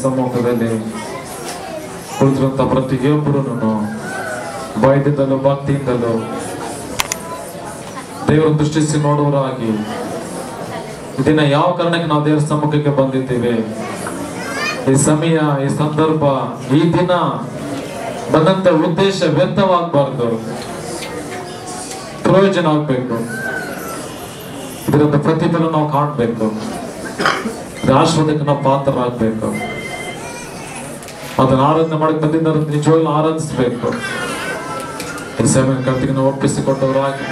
ಸಮ್ಮುಖದಲ್ಲಿ ಕುಳಿತಿರುವಂತ ಪ್ರತಿಯೊಬ್ಬರೂ ಭಯದಿಂದಲೂ ಭಕ್ತಿಯಿಂದಲೂ ದೇವರ ದೃಷ್ಟಿಸಿ ನೋಡುವರಾಗಿ ಇದನ್ನ ಯಾವ ಕಾರಣಕ್ಕೆ ನಾವು ದೇವರ ಸಮ್ಮುಖಕ್ಕೆ ಬಂದಿದ್ದೇವೆ, ಈ ಸಮಯ, ಈ ಸಂದರ್ಭ, ಈ ದಿನ ಬಂದಂತ ಉದ್ದೇಶ ವ್ಯರ್ಥವಾಗಬಾರ್ದು, ಪ್ರಯೋಜನ ಆಗ್ಬೇಕು. ಇದರಿಂದ ಪ್ರತಿಫಲ ನಾವು ಕಾಣಬೇಕು, ಆಶೀರ್ವಾದಕ್ಕೆ ನಾವು ಪಾತ್ರರಾಗಬೇಕು. ಅದನ್ನ ಆರಾಧನೆ ಮಾಡಕ್ ಬಂದಿದ್ದ ನಿಜವಾಗ್ಲೂ ಆರಾಧಿಸ್ಬೇಕು. ಈ ಸಮಯ ಕರ್ತಿಗೆ ನಾವು ಒಪ್ಪಿಸಿಕೊಟ್ಟವರಾಗಿ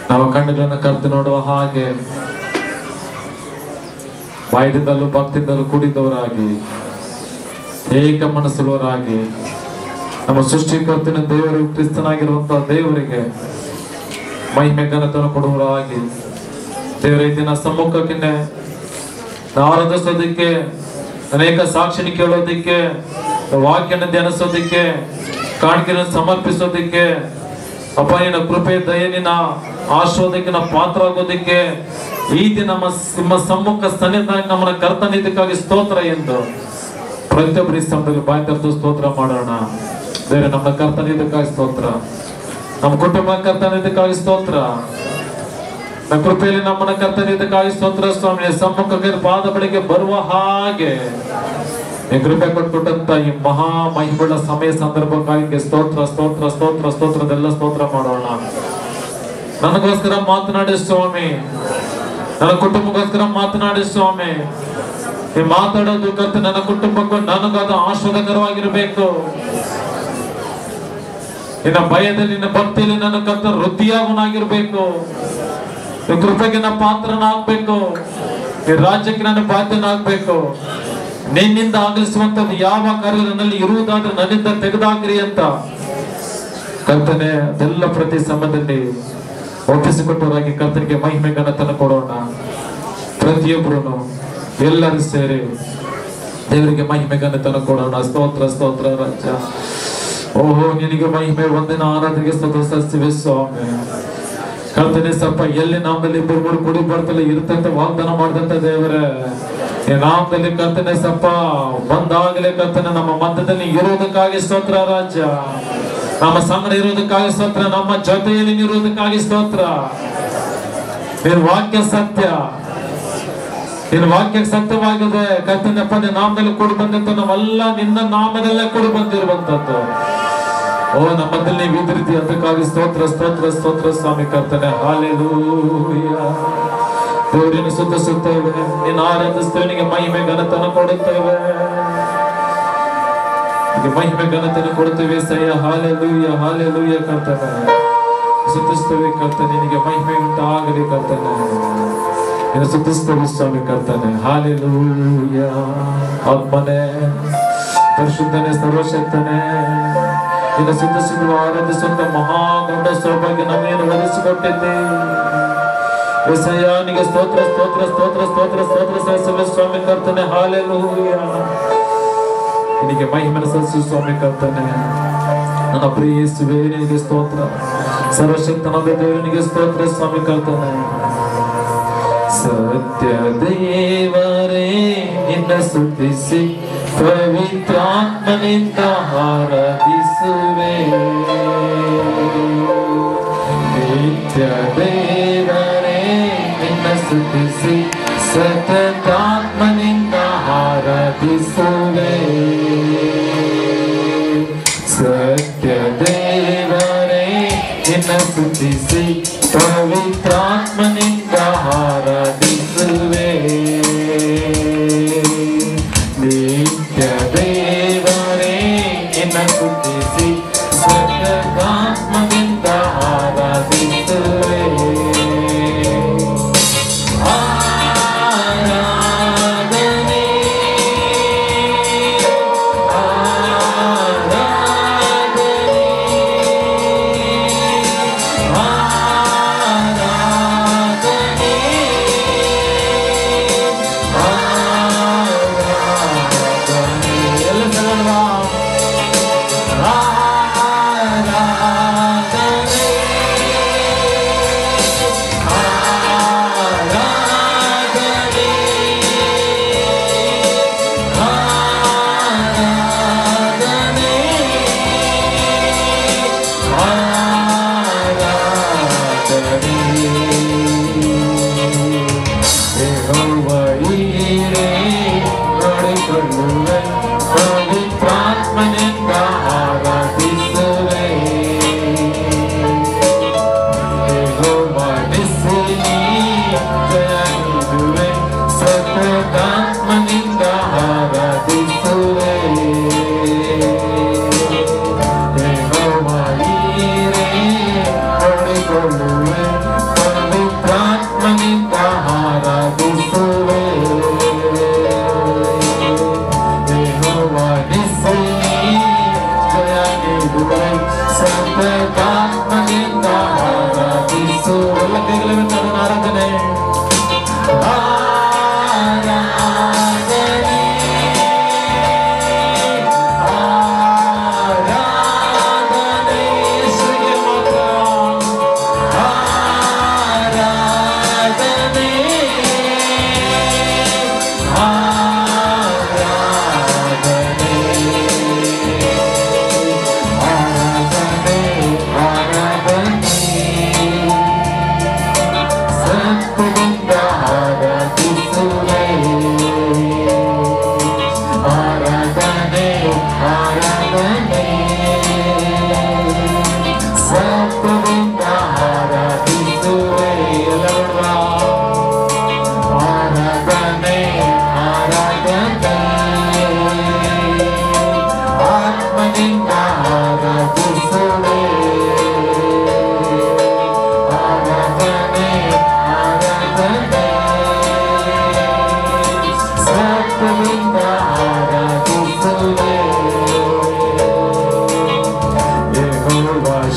ನಾವು ಕಣ್ಣುಗಳನ್ನು ಕರ್ತು ನೋಡುವ ಹಾಗೆ ಬಾಯದಿಂದಲೂ ಭಕ್ತಿಯಿಂದಲೂ ಕೂಡಿದವರಾಗಿ ಏಕ ಮನಸ್ಸುಳ್ಳವರಾಗಿ ನಮ್ಮ ಸೃಷ್ಟಿಕರ್ತನ ದೇವರು ಕ್ರಿಸ್ತನಾಗಿರುವಂತಹ ದೇವರಿಗೆ ಮಹಿಮೆ ಘನತೆಯನ್ನು ಕೊಡುವರಾಗಿ ದೇವರ ಈ ದಿನ ಸಮ್ಮುಖಕ್ಕೆ ಆರಾಧಿಸೋದಿಕ್ಕೆ, ಅನೇಕ ಸಾಕ್ಷಿನ ಕೇಳೋದಿಕ್ಕೆ, ವಾಕ್ಯನ ಧ್ಯಾನಿಸೋದಿಕ್ಕೆ, ಕಾಣಿಕೆಯನ್ನು ಸಮರ್ಪಿಸೋದಿಕ್ಕೆ, ಅಪ್ಪ ನಿನ್ನ ಕೃಪೆ ದಯನಿನ ಆಶೀರ್ವಾದಕ್ಕೆ ನಾವು ಪಾತ್ರ ಆಗೋದಿಕ್ಕೆ ಈ ದಿನ ನಿಮ್ಮ ಸಮ್ಮುಖ ಸನ್ನಿಧಾನ ನಮ್ಮನ್ನ ಕರ್ತನಿದ್ದಕ್ಕಾಗಿ ಸ್ತೋತ್ರ ಎಂದು ಪ್ರತಿಯೊಬ್ಬರ ಸಮಯದಲ್ಲಿ ಬಾಯಿ ತೆರೆದು ಸ್ತೋತ್ರ ಮಾಡೋಣ. ದೇವರೇ, ನಮ್ಮ ಕರ್ತನಿದ್ದಕ್ಕಾಗಿ ಸ್ತೋತ್ರ, ನಮ್ಮ ಕುಟುಂಬ ಕರ್ತನಿದ್ದಕ್ಕಾಗಿ ಸ್ತೋತ್ರ, ನಮ್ಮ ಕೃಪೆಯಲ್ಲಿ ನಮ್ಮನ್ನ ಕರ್ತನಿದ್ದಕ್ಕಾಗಿ ಸ್ತೋತ್ರ. ಸ್ವಾಮಿ, ಸಮ್ಮುಖಕ್ಕೆ ಪಾದ ಬಳಿಗೆ ಬರುವ ಹಾಗೆ ಕೃಪೆ ಕೊಟ್ಕೊಟ್ಟಂತ ಈ ಮಹಾ ಮಹಿಮೆಗಳ ಸಮಯ ಸಂದರ್ಭಕ್ಕಾಗಿ ಸ್ತೋತ್ರ ಸ್ತೋತ್ರ ಸ್ತೋತ್ರ ಸ್ತೋತ್ರದೆಲ್ಲ ಸ್ತೋತ್ರ ಮಾಡೋಣ. ನನಗೋಸ್ಕರ ಮಾತನಾಡಿ ಸ್ವಾಮಿ, ನನ್ನ ಕುಟುಂಬಕ್ಕೋಸ್ಕರ ಮಾತನಾಡಿ ಸ್ವಾಮಿ. ಈ ಮಾತಾಡೋದು ಕರ್ತ ನನ್ನ ಕುಟುಂಬಕ್ಕೂ ನನಗಾದ ಆಶೀರ್ವಾದಕರವಾಗಿರ್ಬೇಕು. ನಿನ್ನ ಭಯದಲ್ಲಿ, ನಿನ್ನ ಭಕ್ತಿಯಲ್ಲಿ ನನ್ನ ಕರ್ತ ವೃದ್ಧಿಯಾಗುವನಾಗಿರ್ಬೇಕು. ಈ ಕೃಪೆಗೆ ನನ್ನ ಪಾತ್ರನಾಗ್ಬೇಕು. ಈ ರಾಜ್ಯಕ್ಕೆ ನನ್ನ ಬಾಧ್ಯನಾಗ್ಬೇಕು. ನಿನ್ನಿಂದ ಆಗಲಿಸುವಂತದ್ದು ಯಾವ ಕಾರ್ಯ ನನ್ನಲ್ಲಿ ಇರುವುದಾದ್ರೆ ನನ್ನಿಂದ ತೆಗೆದಾಕ್ರಿ ಅಂತ ಕರ್ತನೆ ಅದೆಲ್ಲ ಪ್ರತಿ ಸಮಯದಲ್ಲಿ ಒಪ್ಪಿಸಿಕೊಟ್ಟವರಾಗಿ ಕರ್ತನಿಗೆ ಮಹಿಮೆ ಘನತೆಯನ್ನು ಕೊಡೋಣ. ಪ್ರತಿಯೊಬ್ಬರು ಎಲ್ಲರೂ ಸೇರಿ ದೇವರಿಗೆ ಮಹಿಮೆ ಘನತೆಯನ್ನು ಕೊಡೋಣ. ಸ್ತೋತ್ರ ಸ್ತೋತ್ರ ರಾಜ. ಓಹೋ, ನಿನಗೆ ಮಹಿಮೆ, ಒಂದಿನ ಆರಾಧನೆಗೆ ಸ್ತೋತ್ರ ಸಲ್ಲಿಸುವೆ ಸ್ವಾಮಿ. ಕರ್ತನೆ ಸ್ವಲ್ಪ ಎಲ್ಲಿ ನಾಮದಲ್ಲಿ ಇಬ್ಬರು ಕೂಡಿ ಬರ್ತಲ್ಲ ಇರ್ತಂತ ವಾಗ್ದಾನ ಮಾಡಿದಂತ ದೇವರೇ, ಈ ನಾಮದಲ್ಲಿ ಕರ್ತನೆ ಸ್ವಲ್ಪ ಬಂದಾಗಲೇ ಕರ್ತನೆ ನಮ್ಮ ಮಧ್ಯದಲ್ಲಿ ಇರೋದಕ್ಕಾಗಿ ಸ್ತೋತ್ರ ರಾಜ. ನಮ್ಮ ಸಂಗಡ ಇರೋದಕ್ಕಾಗಿ ಸ್ತೋತ್ರ, ನಮ್ಮ ಜೊತೆಯಲ್ಲಿ ಇರೋದಕ್ಕಾಗಿ ಸ್ತೋತ್ರ. ನಿನ್ನ ವಾಕ್ಯ ಸತ್ಯ, ನಿನ್ನ ವಾಕ್ಯ ಸತ್ಯವಾಗಿದೆ ಕರ್ತನೆಪ್ಪ. ನಿನ್ನ ನಾಮದಲ್ಲಿ ಕೂಡಿ ಬಂದಂತ ನಾವೆಲ್ಲ ನಿನ್ನ ನಾಮದಲ್ಲೇ ಕೂಡಿ ಬಂದಿರುವಂತದ್ದು. ಓ, ನಮ್ಮದಲ್ಲಿ ನೀವು ಇದ್ರೀತಿ, ಅದಕ್ಕಾಗಿ ಸ್ತೋತ್ರ ಸ್ತೋತ್ರ ಸ್ತೋತ್ರ ಸ್ವಾಮಿ ಕರ್ತನೆ. ಹಾಲೆಲೂಯಾ. ದೇವರನ್ನು ಸ್ತುತಿಸುತ್ತೇವೆ, ನಿನ್ನ ಆರಾಧಿಸ್ತೇವೆ, ನಿನಗೆ ಮಹಿಮೆ ಘನತೆಯನ್ನು ಕೊಡುತ್ತೇವೆ, ಮಹಿಮೆ ಘನತೆಯನ್ನು ಕೊಡುತ್ತೇವೆ ಸಯ್ಯ. ಹಾಲೆಲೂಯಾ ಹಾಲೆಲೂಯಾ ಕರ್ತನೆ. ಸ್ತುತಿಸ್ತೇವೆ ಕರ್ತನೆ, ನಿನಗೆ ಮಹಿಮೆ ಉಂಟಾಗಲಿ ಕರ್ತನೆ. ನಿನ್ನ ಸ್ತುತಿಸ್ತೇವೆ ಸ್ವಾಮಿ ಕರ್ತನೆ. ಹಾಲೆಲೂಯಾ. ಆತ್ಮನೇ, ಪರಿಶುದ್ಧನೇ, ಸರ್ವಶಕ್ತನೇ, ನಿನ್ನ ಸ್ತುತಿಸುವ ಆರಾಧಿಸುವಂತ ಮಹಾ ದೊಡ್ಡ ಸೌಭಾಗ್ಯ ನಮ್ಮೇನು ಒದಗಿಸಿಕೊಟ್ಟಿದ್ದೆ ನಿಗೆ ಸ್ತೋತ್ರ ಸ್ತೋತ್ರ ಸ್ತೋತ್ರ ಸ್ತೋತ್ರ ಸ್ತೋತ್ರ ಸಲ್ಲಿಸುವೆ ಸ್ವಾಮಿ ಕರ್ತನೆ. ಹಾಲೆಲೂಯಾ. ನಿನಗೆ ಮಹಿಮೆಯನ್ನು ಸಲ್ಲಿಸು ಸ್ವಾಮಿ ಕರ್ತನೆ. ನನ್ನ ಪ್ರಿಯ ಯೇಸುವೇ, ನಿನಗೆ ಸ್ತೋತ್ರ. ಸರ್ವಶಕ್ತನಾದ ದೇವನಿಗೆ ಸ್ತೋತ್ರ ಸ್ವಾಮಿ ಕರ್ತನೆ. ಸತ್ಯ ದೇವರೇ, ನಿನ್ನ ಸ್ತುತಿಸಿ ಪವಿತ್ರಾತ್ಮನಿಂದ ಆರಾಧಿಸುವೆ. ನಿತ್ಯ ದೇವರೇ, ನಿನ್ನ ಸ್ತುತಿಸಿ ಸತತಾತ್ಮನಿಂದ ಆರಾಧಿಸುವೆ. ಸತ್ಯ ದೇವರೇ, ನಿನ್ನ ಸ್ತುತಿಸಿ ಪವಿತ್ರಾತ್ಮನಿಂದ ಆರಾಧಿಸುವೆ. ನಿತ್ಯ ದೇವರೇ, ನಿನ್ನ ಸ್ತುತಿಸಿ ಸತತಾತ್ಮನಿಂದ ಆರಾಧಿಸುವೆ. ಆರಾಧನೆ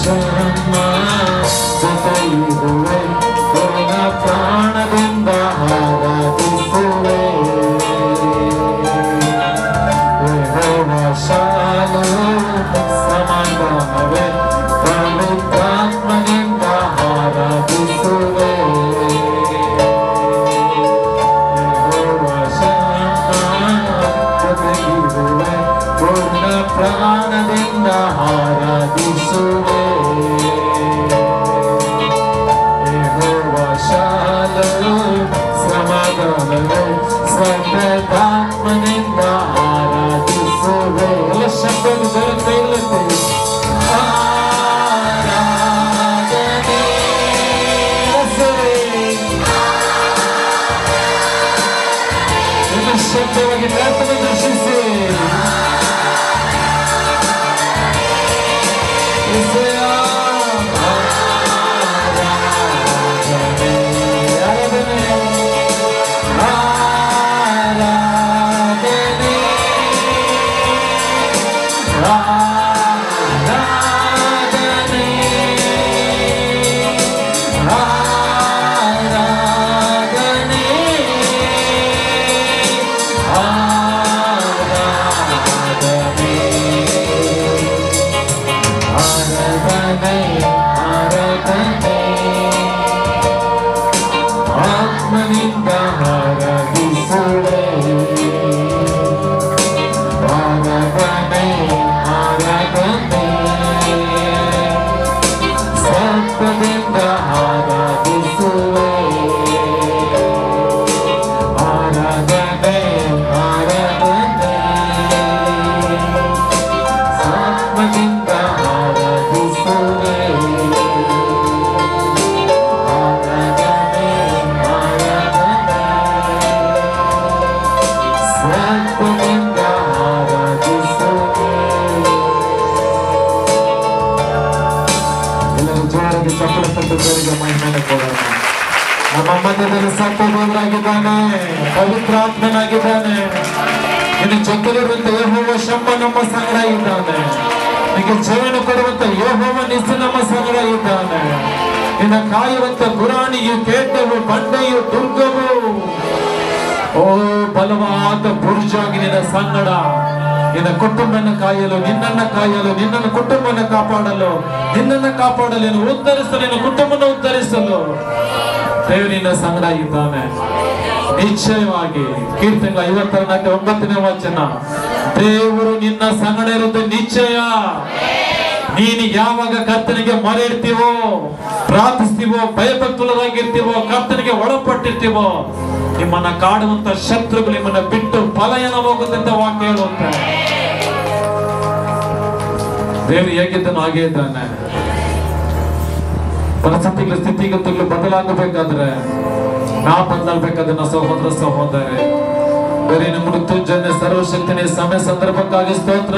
ಶಮ್ಮ ಜೊತೆಯಿರುವೆ ಪೂರ್ಣ ಪ್ರಾಣದಿಂದ ಆರಾಧಿಸುವೆ ಯೆಹೋವ ಶಾಲೋಮ್ ಸಮಾಧಾನವೇ ಪವಿತ್ರಾತ್ಮನಿಂದ ಆರಾಧಿಸುವೆ ಯೆಹೋವ ಶಮ್ಮ ಜೊತೆಗಿರುವೆ ಪೂರ್ಣ ಪ್ರಾಣದಿಂದ ಆರಾಧಿಸುವೆ ಯೆಹೋವ ಶಾಲೋಮ್ ಸಮಾಧಾನವೇ ಪವಿತ್ರಾತ್ಮನಿಂದ ಆರಾಧಿಸುವೆ ಎಲ್ಲ ಶಬ್ದಗಳು ಬರುತ್ತೆ ಇಲ್ಲತ್ತೆ ಶಬ್ದವಾಗಿ ಪ್ರಾರ್ಥನೆ ದರ್ಶಿಸಿ ನಮ್ಮ ಮಧ್ಯದಲ್ಲಿ ಸತ್ಯದೇವರಾಗಿದ್ದಾನೆ, ಪವಿತ್ರಾತ್ಮನಾಗಿದ್ದಾನೆ. ನಿನ್ನ ಜೊತೆಲಿರುವಂತ ಯೆಹೋವ ಶಮ್ಮ ನಮ್ಮ ಸಂಗಡ ಇದ್ದಾನೆ. ನಿನಗೆ ಜೀವನ ಕೊಡುವಂತ ಯೆಹೋವ ನಿಸ್ಸಿ ನಮ್ಮ ಸಂಗಡ ಇದ್ದಾನೆ. ನಿನ್ನ ಕಾಯುವಂತ ಗುರಾಣಿಯು, ಕೇಟವು, ಬಂಡೆಯು, ದುರ್ಗವು, ಓ ಬಲವಾದ ಬುರ್ಜಾಗಿ ನಿನ್ನ ಸಂಗಡ, ನಿನ್ನ ಕುಟುಂಬನ ಕಾಯಲು, ನಿನ್ನನ್ನು ಕಾಯಲು, ನಿನ್ನನ್ನು ಕುಟುಂಬನ ಕಾಪಾಡಲು, ನಿನ್ನನ್ನು ಕಾಪಾಡಲು, ನಿನ್ನ ಉದ್ಧರಿಸಲು, ನಿನ್ನ ಕುಟುಂಬನ ಉದ್ಧರಿಸಲು ದೇವರಿನ ಸಂಗಡ ಇದ್ದಾನೆ. ನಿಶ್ಚಯವಾಗಿ ಕೀರ್ತನೆಗಳ 59ನೇ ವಚನ, ದೇವರು ನಿನ್ನ ಸಂಗಡ ಇರುವುದು ನಿಶ್ಚಯ. ನೀನು ಯಾವಾಗ ಕರ್ತನಿಗೆ ಮೊರೆ ಇಡ್ತೀವೋ, ಪ್ರಾರ್ಥಿಸ್ತೀವೋ, ಭಯಭಕ್ತರಾಗಿರ್ತೀವೋ, ಕರ್ತನಿಗೆ ಒಳಪಟ್ಟಿರ್ತೀವೋ, ನಿಮ್ಮನ್ನ ಕಾಡುವಂತ ಶತ್ರುಗಳು ನಿಮ್ಮನ್ನ ಬಿಟ್ಟು ಪಲಾಯನ ಹೋಗುತ್ತಂತ ವಾಕ್ಯ ಹೇಳುತ್ತೆ. ದೇವರು ಹೇಗಿದ್ದನು ಹಾಗೆ ಇದ್ದಾನೆ. ಪರಿಸ್ಥಿತಿಗಳ ಸ್ಥಿತಿಗತಿಗಳು ಬದಲಾಗಬೇಕಾದ್ರೆ ನಾವು ಬದಲಾಗಬೇಕಾದ್ರೆ ನಾವು ಸಹೋದರ ಸಹೋದರಿ ಬೇರೆ ಮೃತ್ಯುಂಜಯ ಸರ್ವಶಕ್ತಿನೇ ಸಮಯ ಸಂದರ್ಭಕ್ಕಾಗಿ ಸ್ತೋತ್ರ.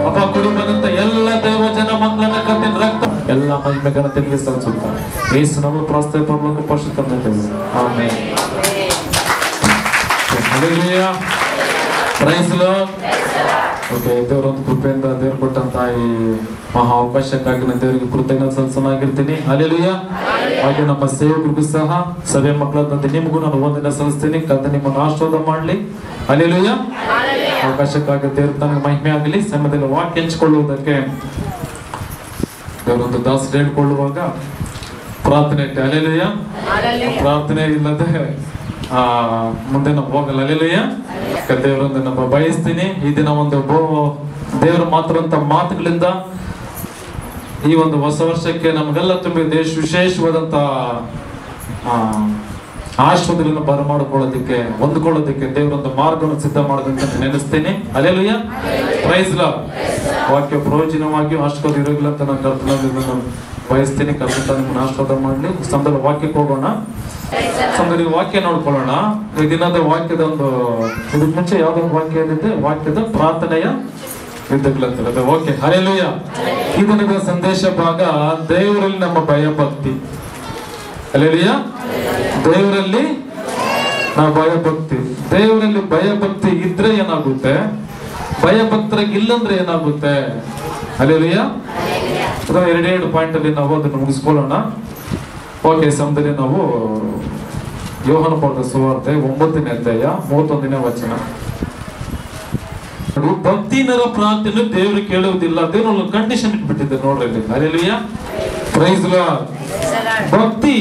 ಅಪ್ಪ ಕುಟುಂಬದಂತ ಎಲ್ಲ ದೇವ ಜನ ಮಕ್ಕಳನ್ನ ಕತ್ತಿನ ರಕ್ತ ಎಲ್ಲ ಮಹಿಮೆ ಘನತೆಗೆ ಸಲ್ಲಿಸುತ್ತಾರೆ. ಯೇಸು ನಮ್ಮ ಪ್ರಾಸ್ತಾವ ಪರಲೋಕ ಪರಿಶುದ್ಧ amen. Hallelujah, praise Lord. Okay, ದೇವರೊಂದು ಕೃಪೆಯಿಂದ ದೇವರು ಕೊಟ್ಟಂತ ಈ ಮಹಾ ಅವಕಾಶಕ್ಕಾಗಿ ನಾನು ದೇವರಿಗೆ ಕೃತಜ್ಞತೆ ಸಲ್ಲಿಸನಾಗಿರ್ತೀನಿ. ಹಲ್ಲೆಲೂಯಾ. ಹಾಗೆ ನಮ್ಮ ಸೇವಕರಿಗೂ ಸಹ ಸಭೆ ಮಕ್ಕಳಂತೆ ನಿಮಗೂ ನಾನು ವಂದನೆ ಸಲ್ಲಿಸ್ತೀನಿ. ಕರ್ತನು ನಿಮ್ಮನ್ನು ಆಶೀರ್ವಾದ ಮಾಡಲಿ. ಹಲ್ಲೆಲೂಯಾ. ಅವಕಾಶಕ್ಕಾಗಿ ದೇವರು ತನಗೆ ಮಹಿಮೆ ಆಗಲಿ. ಸಮಯದಲ್ಲಿ ವಾಕ್ಯ ಹಂಚಿಕೊಳ್ಳುವುದಕ್ಕೆ ದೇವರೊಂದು ದಾಸರು ಹೇಳ್ಕೊಳ್ಳುವಾಗ ಪ್ರಾರ್ಥನೆ ಇಟ್ಟೆ. ಹಲ್ಲೆಲೂಯಾ. ಪ್ರಾರ್ಥನೆ ಇಲ್ಲದೆ ಮುಂದೆ ನಾವು ಹೋಗಲ್ಲ. ಹಲ್ಲೆಲೂಯಾ. ದೇವರೊಂದು ನಮ್ಮ ಬಯಸ್ತೀನಿ. ಈ ದಿನ ಒಂದು ದೇವರು ಮಾತಾಡುವಂತ ಮಾತುಗಳಿಂದ ಈ ಒಂದು ಹೊಸ ವರ್ಷಕ್ಕೆ ನಮಗೆಲ್ಲ ತುಂಬಿ ವಿಶೇಷವಾದಂತ ಆಶೀರ್ವಾದಗಳನ್ನು ಬರಮಾಡಿಕೊಳ್ಳೋದಕ್ಕೆ, ಹೊಂದ್ಕೊಳ್ಳೋದಕ್ಕೆ ದೇವರೊಂದು ಮಾರ್ಗವನ್ನು ಸಿದ್ಧ ಮಾಡೋದಂತ ನೆನೆಸ್ತೀನಿ. ಹಲ್ಲೆಲೂಯಾ. Praise Lord. ವಾಕ್ಯ ಪ್ರಯೋಜನವಾಗಿ ಆಶೀರ್ವಾದ ಇರೋಗಿಲ್ಲ ಅಂತ ನಾನು ಕರ್ತನಲ್ಲಿ ಬಯಸ್ತೀನಿ. ಕರ್ತನ ನಿಮ್ಮನ್ನು ಆಶೀರ್ವಾದ ಮಾಡಲಿ. ಸಮಯದಲ್ಲಿ ವಾಕ್ಯಕ್ಕೆ ಹೋಗೋಣ. ಸಮಯದಲ್ಲಿ ವಾಕ್ಯ ನೋಡ್ಕೊಳ್ಳೋಣ. ಈ ದಿನದ ವಾಕ್ಯದ ಒಂದು ಇದಕ್ಕೆ ಮುಂಚೆ ಯಾವ್ದೊಂದು ವಾಕ್ಯ ಏನಿದೆ, ವಾಕ್ಯದ ಪ್ರಾರ್ಥನೆಯ ಯುದ್ಧಗಳಂತ. Okay, hallelujah. ಈ ದಿನದ ಸಂದೇಶ ಭಾಗ ದೇವರಲ್ಲಿ ನಮ್ಮ ಭಯಭಕ್ತಿ. ಹಲ್ಲೆಲೂಯಾ. ದೇವರಲ್ಲಿ ನಾವು ಭಯಭಕ್ತಿ. ದೇವರಲ್ಲಿ ಭಯಭಕ್ತಿ ಇದ್ರೆ ಏನಾಗುತ್ತೆ, ಭಯಭಕ್ತರಾಗಿ ಇಲ್ಲಂದ್ರೆ ಏನಾಗುತ್ತೆ. ಹಲ್ಲೆಲೂಯಾ. ಎರಡೆರಡು ಪಾಯಿಂಟ್ ಅಲ್ಲಿ ನಾವು ಅದನ್ನು ಮುಗಿಸ್ಕೊಳ್ಳೋಣ. ಓಕೆ, ಸಮಯದಲ್ಲಿ ನಾವು ಯೋಹಾನ ಬರೆದ ಸುವಾರ್ತೆ 9ನೇ ಅಧ್ಯಾಯ 31ನೇ ವಚನ. ಭಕ್ತಿನರ ಪ್ರಾರ್ಥನೆ ದೇವರು ಕೇಳುವುದಿಲ್ಲ. ದೇವರು ಕಂಡೀಷನ್ ಇಟ್ಬಿಟ್ಟಿದ್ದೆ ನೋಡ್ರಿ ಇಲ್ಲಿ. Hallelujah, praise Lord. ಭಕ್ತಿ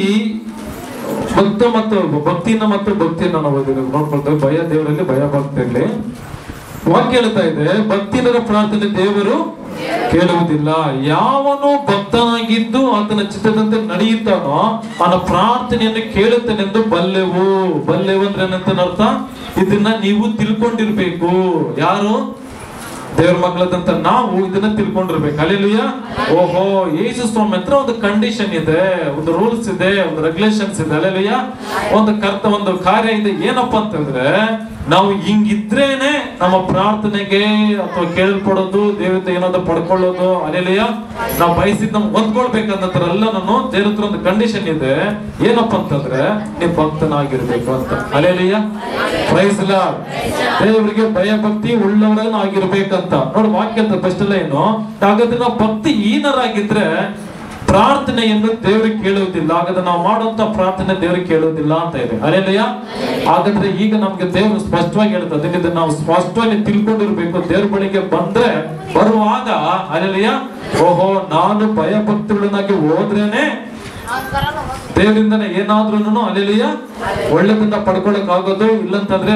ಮತ್ತು ಭಕ್ತಿಯನ್ನ ನಾವು ನೋಡ್ಕೊಳ್ತೇವೆ. ಭಯ ದೇವರಲ್ಲಿ, ಭಯ ಭಕ್ತಿಯಲ್ಲಿ. ವಾಕ್ಯ ಹೇಳ್ತಾ ಇದೆ, ಭಕ್ತಿನರ ಪ್ರಾರ್ಥನೆ ದೇವರು ಕೇಳುವುದಿಲ್ಲ. ಯಾವನು ಭಕ್ತನಾಗಿದ್ದು ಆತನ ಚಿತ್ತದಂತೆ ನಡೆಯುತ್ತಾನೋ ಅವನ ಪ್ರಾರ್ಥನೆಯನ್ನು ಕೇಳುತ್ತಾನೆಂದು ಬಲ್ಲೆವು. ಅಂದ್ರೆ ಏನಂತ ಅರ್ಥ? ಇದನ್ನ ನೀವು ತಿಳ್ಕೊಂಡಿರ್ಬೇಕು. ಯಾರು? ದೇವ್ರ ಮಕ್ಕಳದಂತ ನಾವು ಇದನ್ನ ತಿಳ್ಕೊಂಡಿರ್ಬೇಕು. ಹಲ್ಲೆಲೂಯಾ. ಓಹೋ, ಯೇಸು ಸ್ವಾಮಿ ಹತ್ರ ಒಂದು ಕಂಡೀಷನ್ ಇದೆ, ಒಂದು ರೂಲ್ಸ್ ಇದೆ, ಒಂದು ರೆಗ್ಯುಲೇಷನ್ಸ್ ಇದೆ. ಹಲ್ಲೆಲೂಯಾ. ಒಂದು ಕಾರ್ಯ ಇದೆ. ಏನಪ್ಪಾ ಅಂತಂದ್ರೆ, ನಾವು ಹಿಂಗಿದ್ರೇನೆ ನಮ್ಮ ಪ್ರಾರ್ಥನೆಗೆ ಅಥವಾ ಕೇಳ್ಪಡೋದು, ದೇವತೆ ಏನಾದ್ರು ಪಡ್ಕೊಳ್ಳೋದು. ಹಲ್ಲೆಲೂಯಾ. ನಾವು ಬಯಸಿದ್ ನಮ್ಗೆ ಹೊಂದ್ಕೊಳ್ಬೇಕಂತ ಎಲ್ಲ ನಾನು ದೇವ್ರ ಹತ್ರ ಒಂದು ಕಂಡೀಷನ್ ಇದೆ. ಏನಪ್ಪಾ ಅಂತಂದ್ರೆ, ನೀವು ಭಕ್ತನಾಗಿರ್ಬೇಕು ಅಂತ. Hallelujah, praise Lord. ದೇವರಿಗೆ ಭಯ ಭಕ್ತಿ ಉಳ್ಳವರನ್ನ ಆಗಿರ್ಬೇಕಂತ ನೋಡಿ ವಾಕ್ಯ ಅಂತ. ಫಸ್ಟ್ ಎಲ್ಲ ಏನು, ಹಾಗಾದ್ರೆ ನಾವು ಭಕ್ತಿ ಹೀನರಾಗಿದ್ರೆ ಪ್ರಾರ್ಥನೆಯನ್ನು ದೇವರಿಗೆ ಕೇಳುವುದಿಲ್ಲ. ಹಾಗಾದ್ರೆ ನಾವು ಮಾಡುವಂತ ಪ್ರಾರ್ಥನೆ ದೇವರಿಗೆ ಕೇಳುವುದಿಲ್ಲ ಅಂತ ಇದೆ. ಹಲ್ಲೆಲೂಯಾ. ಹಾಗಾದ್ರೆ ಈಗ ನಮ್ಗೆ ದೇವರು ಸ್ಪಷ್ಟವಾಗಿ ಹೇಳ್ತದೆ, ಇದನ್ನ ನಾವು ಸ್ಪಷ್ಟವಾಗಿ ತಿಳ್ಕೊಂಡಿರ್ಬೇಕು. ದೇವ್ರ ಬಳಿಗೆ ಬರುವಾಗ ಹಲ್ಲೆಲೂಯಾ, ಓಹೋ, ನಾನು ಭಯ ಭಕ್ತಿಗಳನ್ನಾಗಿ ಹೋದ್ರೇನೆ ದೇವರಿಂದನೇ ಏನಾದ್ರೂ ಹಲ್ಲೆಲೂಯಾ ಒಳ್ಳೆದನ್ನ ಪಡ್ಕೊಳಕ್ ಆಗೋದು. ಇಲ್ಲಂತಂದ್ರೆ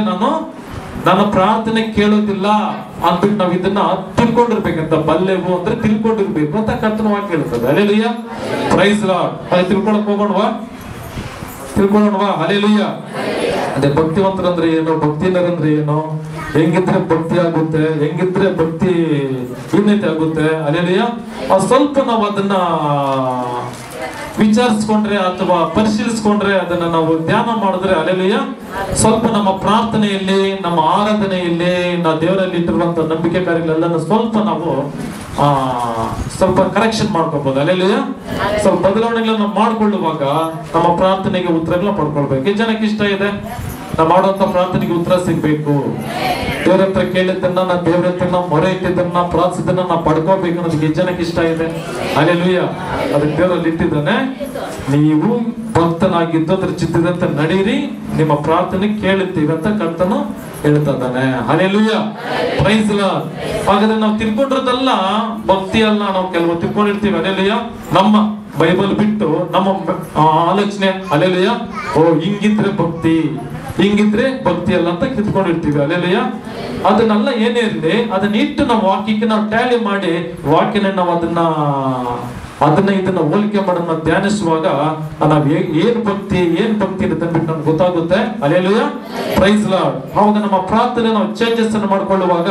ನನ್ನ ಪ್ರಾರ್ಥನೆ ಕೇಳೋದಿಲ್ಲ ಅಂದ್ಬಿಟ್ಟು ನಾವ್ ಇದನ್ನ ತಿಳ್ಕೊಂಡಿರ್ಬೇಕಂತ. ಬಲ್ಲೆವು ಅಂದ್ರೆ ತಿಳ್ಕೊಂಡಿರ್ಬೇಕು ಅಂತ ಕರ್ತನ ವಾಕ್ಯ ಹೇಳ್ತದೆ. Hallelujah, praise Lord. ಅದು ತಿಳ್ಕೊಳಕ್ ಹೋಗೋಣವಾ? ಹಲ್ಲೆಲೂಯಾ. ಅದೇ ಭಕ್ತಿವಂತರಂದ್ರೆ ಏನು, ಭಕ್ತಿನರಂದ್ರೆ ಏನು, ಹೆಂಗಿದ್ರೆ ಭಕ್ತಿ ಆಗುತ್ತೆ, ಹೆಂಗಿದ್ರೆ ಭಕ್ತಿ ಹೀನತೆ ಆಗುತ್ತೆ. ಹಲ್ಲೆಲೂಯಾ. ಸ್ವಲ್ಪ ನಾವು ಅದನ್ನ ವಿಚಾರಿಸ್ಕೊಂಡ್ರೆ ಅಥವಾ ಪರಿಶೀಲಿಸ್ಕೊಂಡ್ರೆ, ಅದನ್ನ ನಾವು ಧ್ಯಾನ ಮಾಡಿದ್ರೆ, ಹಲ್ಲೆಲೂಯಾ, ಸ್ವಲ್ಪ ನಮ್ಮ ಪ್ರಾರ್ಥನೆಯಲ್ಲಿ, ನಮ್ಮ ಆರಾಧನೆಯಲ್ಲಿ, ನಾವು ದೇವರಲ್ಲಿ ಇಟ್ಟಿರುವಂತ ನಂಬಿಕೆ ಕಾರ್ಯಗಳೆಲ್ಲ ಸ್ವಲ್ಪ ನಾವು ಸ್ವಲ್ಪ ಕರೆಕ್ಷನ್ ಮಾಡ್ಕೋಬಹುದು. ಹಲ್ಲೆಲೂಯಾ. ಸ್ವಲ್ಪ ಬದಲಾವಣೆಗಳನ್ನ ಮಾಡ್ಕೊಳ್ಳುವಾಗ ನಮ್ಮ ಪ್ರಾರ್ಥನೆಗೆ ಉತ್ತರಗಳನ್ನ ಪಡ್ಕೊಳ್ಬೇಕು. ಎಷ್ಟು ಜನಕ್ಕೆ ಇಷ್ಟ ಇದೆ ನಾವು ಮಾಡುವಂತ ಪ್ರಾರ್ಥನೆಗೆ ಉತ್ತರ ಸಿಗ್ಬೇಕು? ದೇವ್ರ ಹತ್ರ ಕೇಳಿದ್ದನ್ನ, ದೇವ್ರ ಹತ್ರ ನಾವು ಮೊರೆ ಇಟ್ಟಿದ್ದನ್ನ, ಪ್ರಾರ್ಥಿಸಿದ್ದನ್ನ ನಾವು ಪಡ್ಕೋಬೇಕು ಅನ್ನೋದಕ್ಕೆ ಎಷ್ಟು ಜನಕ್ಕೆ ಇಷ್ಟ ಇದೆ? ಹಲ್ಲೆಲೂಯಾ. ಅದಕ್ಕೆ ದೇವರಲ್ಲಿ ಇಟ್ಟಿದ್ದಾನೆ, ನೀವು ಭಕ್ತನಾಗಿದ್ದು ಅದ್ರ ಚಿತ್ತದಂತೆ ನಡೀರಿ, ನಿಮ್ಮ ಪ್ರಾರ್ಥನೆ ಕೇಳುತ್ತೀವಿ ಅಂತ ಕರ್ತನು ಹೇಳ್ತಾ ಇದ್ದಾನೆ. Hallelujah, praise Lord. ಹಾಗಾದ್ರೆ ನಾವು ತಿಳ್ಕೊಂಡಿರೋದಲ್ಲ ಭಕ್ತಿ ಅಲ್ಲ, ನಾವು ಕೆಲವು ತಿಳ್ಕೊಂಡಿರ್ತೀವಿ. ಹಲ್ಲೆಲೂಯಾ. ನಮ್ಮ ಬೈಬಲ್ ಬಿಟ್ಟು ನಮ್ಮ ಆಲೋಚನೆ, ಹಲ್ಲೆಲೂಯಾ, ಓ ಹಿಂಗಿದ್ರೆ ಭಕ್ತಿ ಅಲ್ಲ ಅಂತ ಕಿತ್ಕೊಂಡಿರ್ತೀವಿ. ಹಲ್ಲೆಲೂಯಾ. ಅದನ್ನೆಲ್ಲ ಏನೇ ಇರಲಿ, ಅದನ್ನ ಇಟ್ಟು ನಾವು ವಾಕ್ಯಕ್ಕೆ ನಾವು ಟ್ಯಾಲಿ ಮಾಡಿ ವಾಕ್ಯನ ನಾವು ಅದನ್ನ ಇದನ್ನ ಹೋಲಿಕೆ ಮಾಡೋಣ ಧ್ಯಾನಿಸುವಾಗ ನಾವ್ ಏನ್ ಭಕ್ತಿ ಇರುತ್ತೆ ಅಂದ್ಬಿಟ್ಟು ನಮ್ಗೆ ಗೊತ್ತಾಗುತ್ತೆ. Hallelujah, praise Lord. ಅವಾಗ ನಮ್ಮ ಪ್ರಾರ್ಥನೆ ನಾವು ಚೇಂಜಸ್ ಅನ್ನು ಮಾಡ್ಕೊಳ್ಳುವಾಗ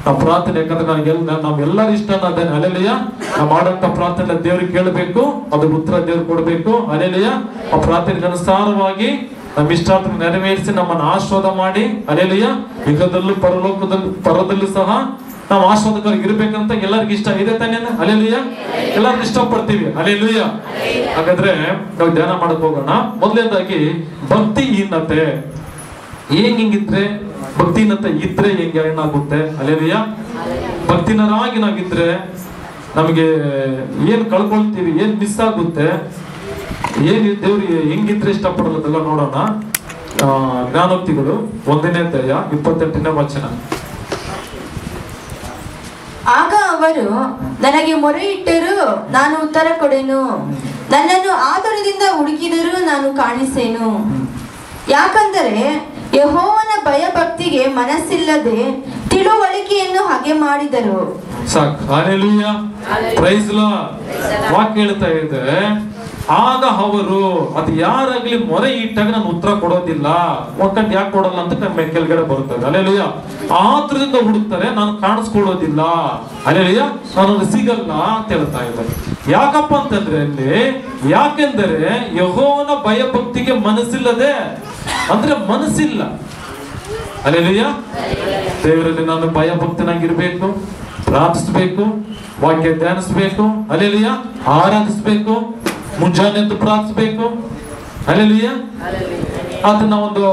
ನಾವು ಪ್ರಾರ್ಥನೆ, ಯಾಕಂದ್ರೆ ನಾವೆಲ್ಲರೂ ಇಷ್ಟ ಅನ್ನೋದೇನೆ. ಹಲ್ಲೆಲೂಯಾ. ನಾವು ಮಾಡೋಂಥ ಪ್ರಾರ್ಥನೆ ದೇವ್ರಿಗೆ ಕೇಳಬೇಕು, ಅದು ಉತ್ತರ ದೇವ್ರಿಗೆ ಕೊಡ್ಬೇಕು. ಹಲ್ಲೆಲೂಯಾ. ಆ ಪ್ರಾರ್ಥನೆಗೆ ಅನುಸಾರವಾಗಿ ನಮ್ಮ ಇಷ್ಟಾರ್ಥ ನೆರವೇರಿಸಿ ನಮ್ಮನ್ನು ಆಶೀರ್ವಾದ ಮಾಡಿ, ಹಲ್ಲೆಲೂಯಾ, ಯುಗದಲ್ಲೂ ಪರದಲ್ಲೂ ಸಹ ನಾವು ಆಶೀರ್ವಾದಕರಿಗೆ ಇರ್ಬೇಕಂತ ಎಲ್ಲರಿಗೂ ಇಷ್ಟ ಇದೆ ತಾನೇ? ಹಲ್ಲೆಲೂಯಾ. ಎಲ್ಲರಿಗೂ ಇಷ್ಟಪಡ್ತೀವಿ. ಹಲ್ಲೆಲೂಯಾ. ಹಾಗಾದ್ರೆ ನಾವು ಧ್ಯಾನ ಮಾಡಕ್ ಹೋಗೋಣ. ಮೊದಲನೇದಾಗಿ ಭಕ್ತಿಹೀನತೆ ಹಿಂಗಿದ್ರೆ, ಭಕ್ತಿಹೀನತೆ ಇದ್ರೆ ಹೆಂಗೆ ಏನಾಗುತ್ತೆ? ಹಲ್ಲೆಲೂಯಾ. ಭಕ್ತಿನರಾಗಿ ನಾವಿದ್ರೆ ನಮಗೆ ಏನ್ ಕಳ್ಕೊಳ್ತೀವಿ, ಏನ್ ಮಿಸ್ ಆಗುತ್ತೆ, ಏನ್ ದೇವ್ರಿಗೆ ಹೆಂಗಿದ್ರೆ ಇಷ್ಟಪಡೋದೆಲ್ಲ ನೋಡೋಣ. ಜ್ಞಾನೋಕ್ತಿಗಳು 1ನೇ ಅಧ್ಯಾಯ 28ನೇ ವಚನ. ಆಗ ಅವರು ನನಗೆ ಮೊರೆ ಇಟ್ಟರು, ನಾನು ಉತ್ತರ ಕೊಡೆನು. ನನ್ನನ್ನು ಆತುರದಿಂದ ಹುಡುಕಿದರೂ ನಾನು ಕಾಣಿಸೇನು. ಯಾಕಂದರೆ ಯೆಹೋವನ ಭಯಭಕ್ತಿಗೆ ಮನಸ್ಸಿಲ್ಲದೆ ತಿಳುವಳಿಕೆಯನ್ನು ಹಾಗೆ ಮಾಡಿದರು. ಸಾಕು. Hallelujah, praise Lord. ವಾಕ್ಯ ಹೇಳ್ತಾ ಇದೆ, ಆಗ ಅವರು, ಅದು ಯಾರಾಗ್ಲಿ ಮೊರೆ ಇಟ್ಟಾಗ ನಾನು ಉತ್ತರ ಕೊಡೋದಿಲ್ಲ. ಒಕ್ಕಂಡು ಯಾಕೆ ಕೊಡಲ್ಲ ಅಂತ ನಮ್ಮ ಕೆಳಗಡೆ ಬರುತ್ತದೆ. ಹಲ್ಲೆಲೂಯಾ. ಆತುರದಿಂದ ಹುಡುಕ್ತಾರೆ, ನಾನು ಕಾಣಿಸ್ಕೊಳ್ಳೋದಿಲ್ಲ. ಹಲ್ಲೆಲೂಯಾ. ನಾನು ಸಿಗಲ್ಲ ಅಂತ ಹೇಳ್ತಾ ಇದ್ದಾರೆ. ಯಾಕಪ್ಪ ಅಂತಂದ್ರೆ ಯಾಕೆಂದರೆ ಯೆಹೋವನ ಭಯಭಕ್ತಿಗೆ ಮನಸ್ಸಿಲ್ಲದೆ, ಅಂದ್ರೆ ಮನಸ್ಸಿಲ್ಲ. ಹಲ್ಲೆಲೂಯಾ. ದೇವರಲ್ಲಿ ನಾನು ಭಯಭಕ್ತನಾಗಿರ್ಬೇಕು, ಪ್ರಾರ್ಥಿಸ್ಬೇಕು, ವಾಕ್ಯ ಧ್ಯಾನಿಸ್ಬೇಕು. ಹಲ್ಲೆಲೂಯಾ. ಆರಾಧಿಸ್ಬೇಕು, ಮುಂಜಾನೆ ಎದ್ದು ಪ್ರಾರ್ಥಿಸ್ಬೇಕು. ಹಲ್ಲೆಲೂಯಾ. ಅದನ್ನ ಒಂದು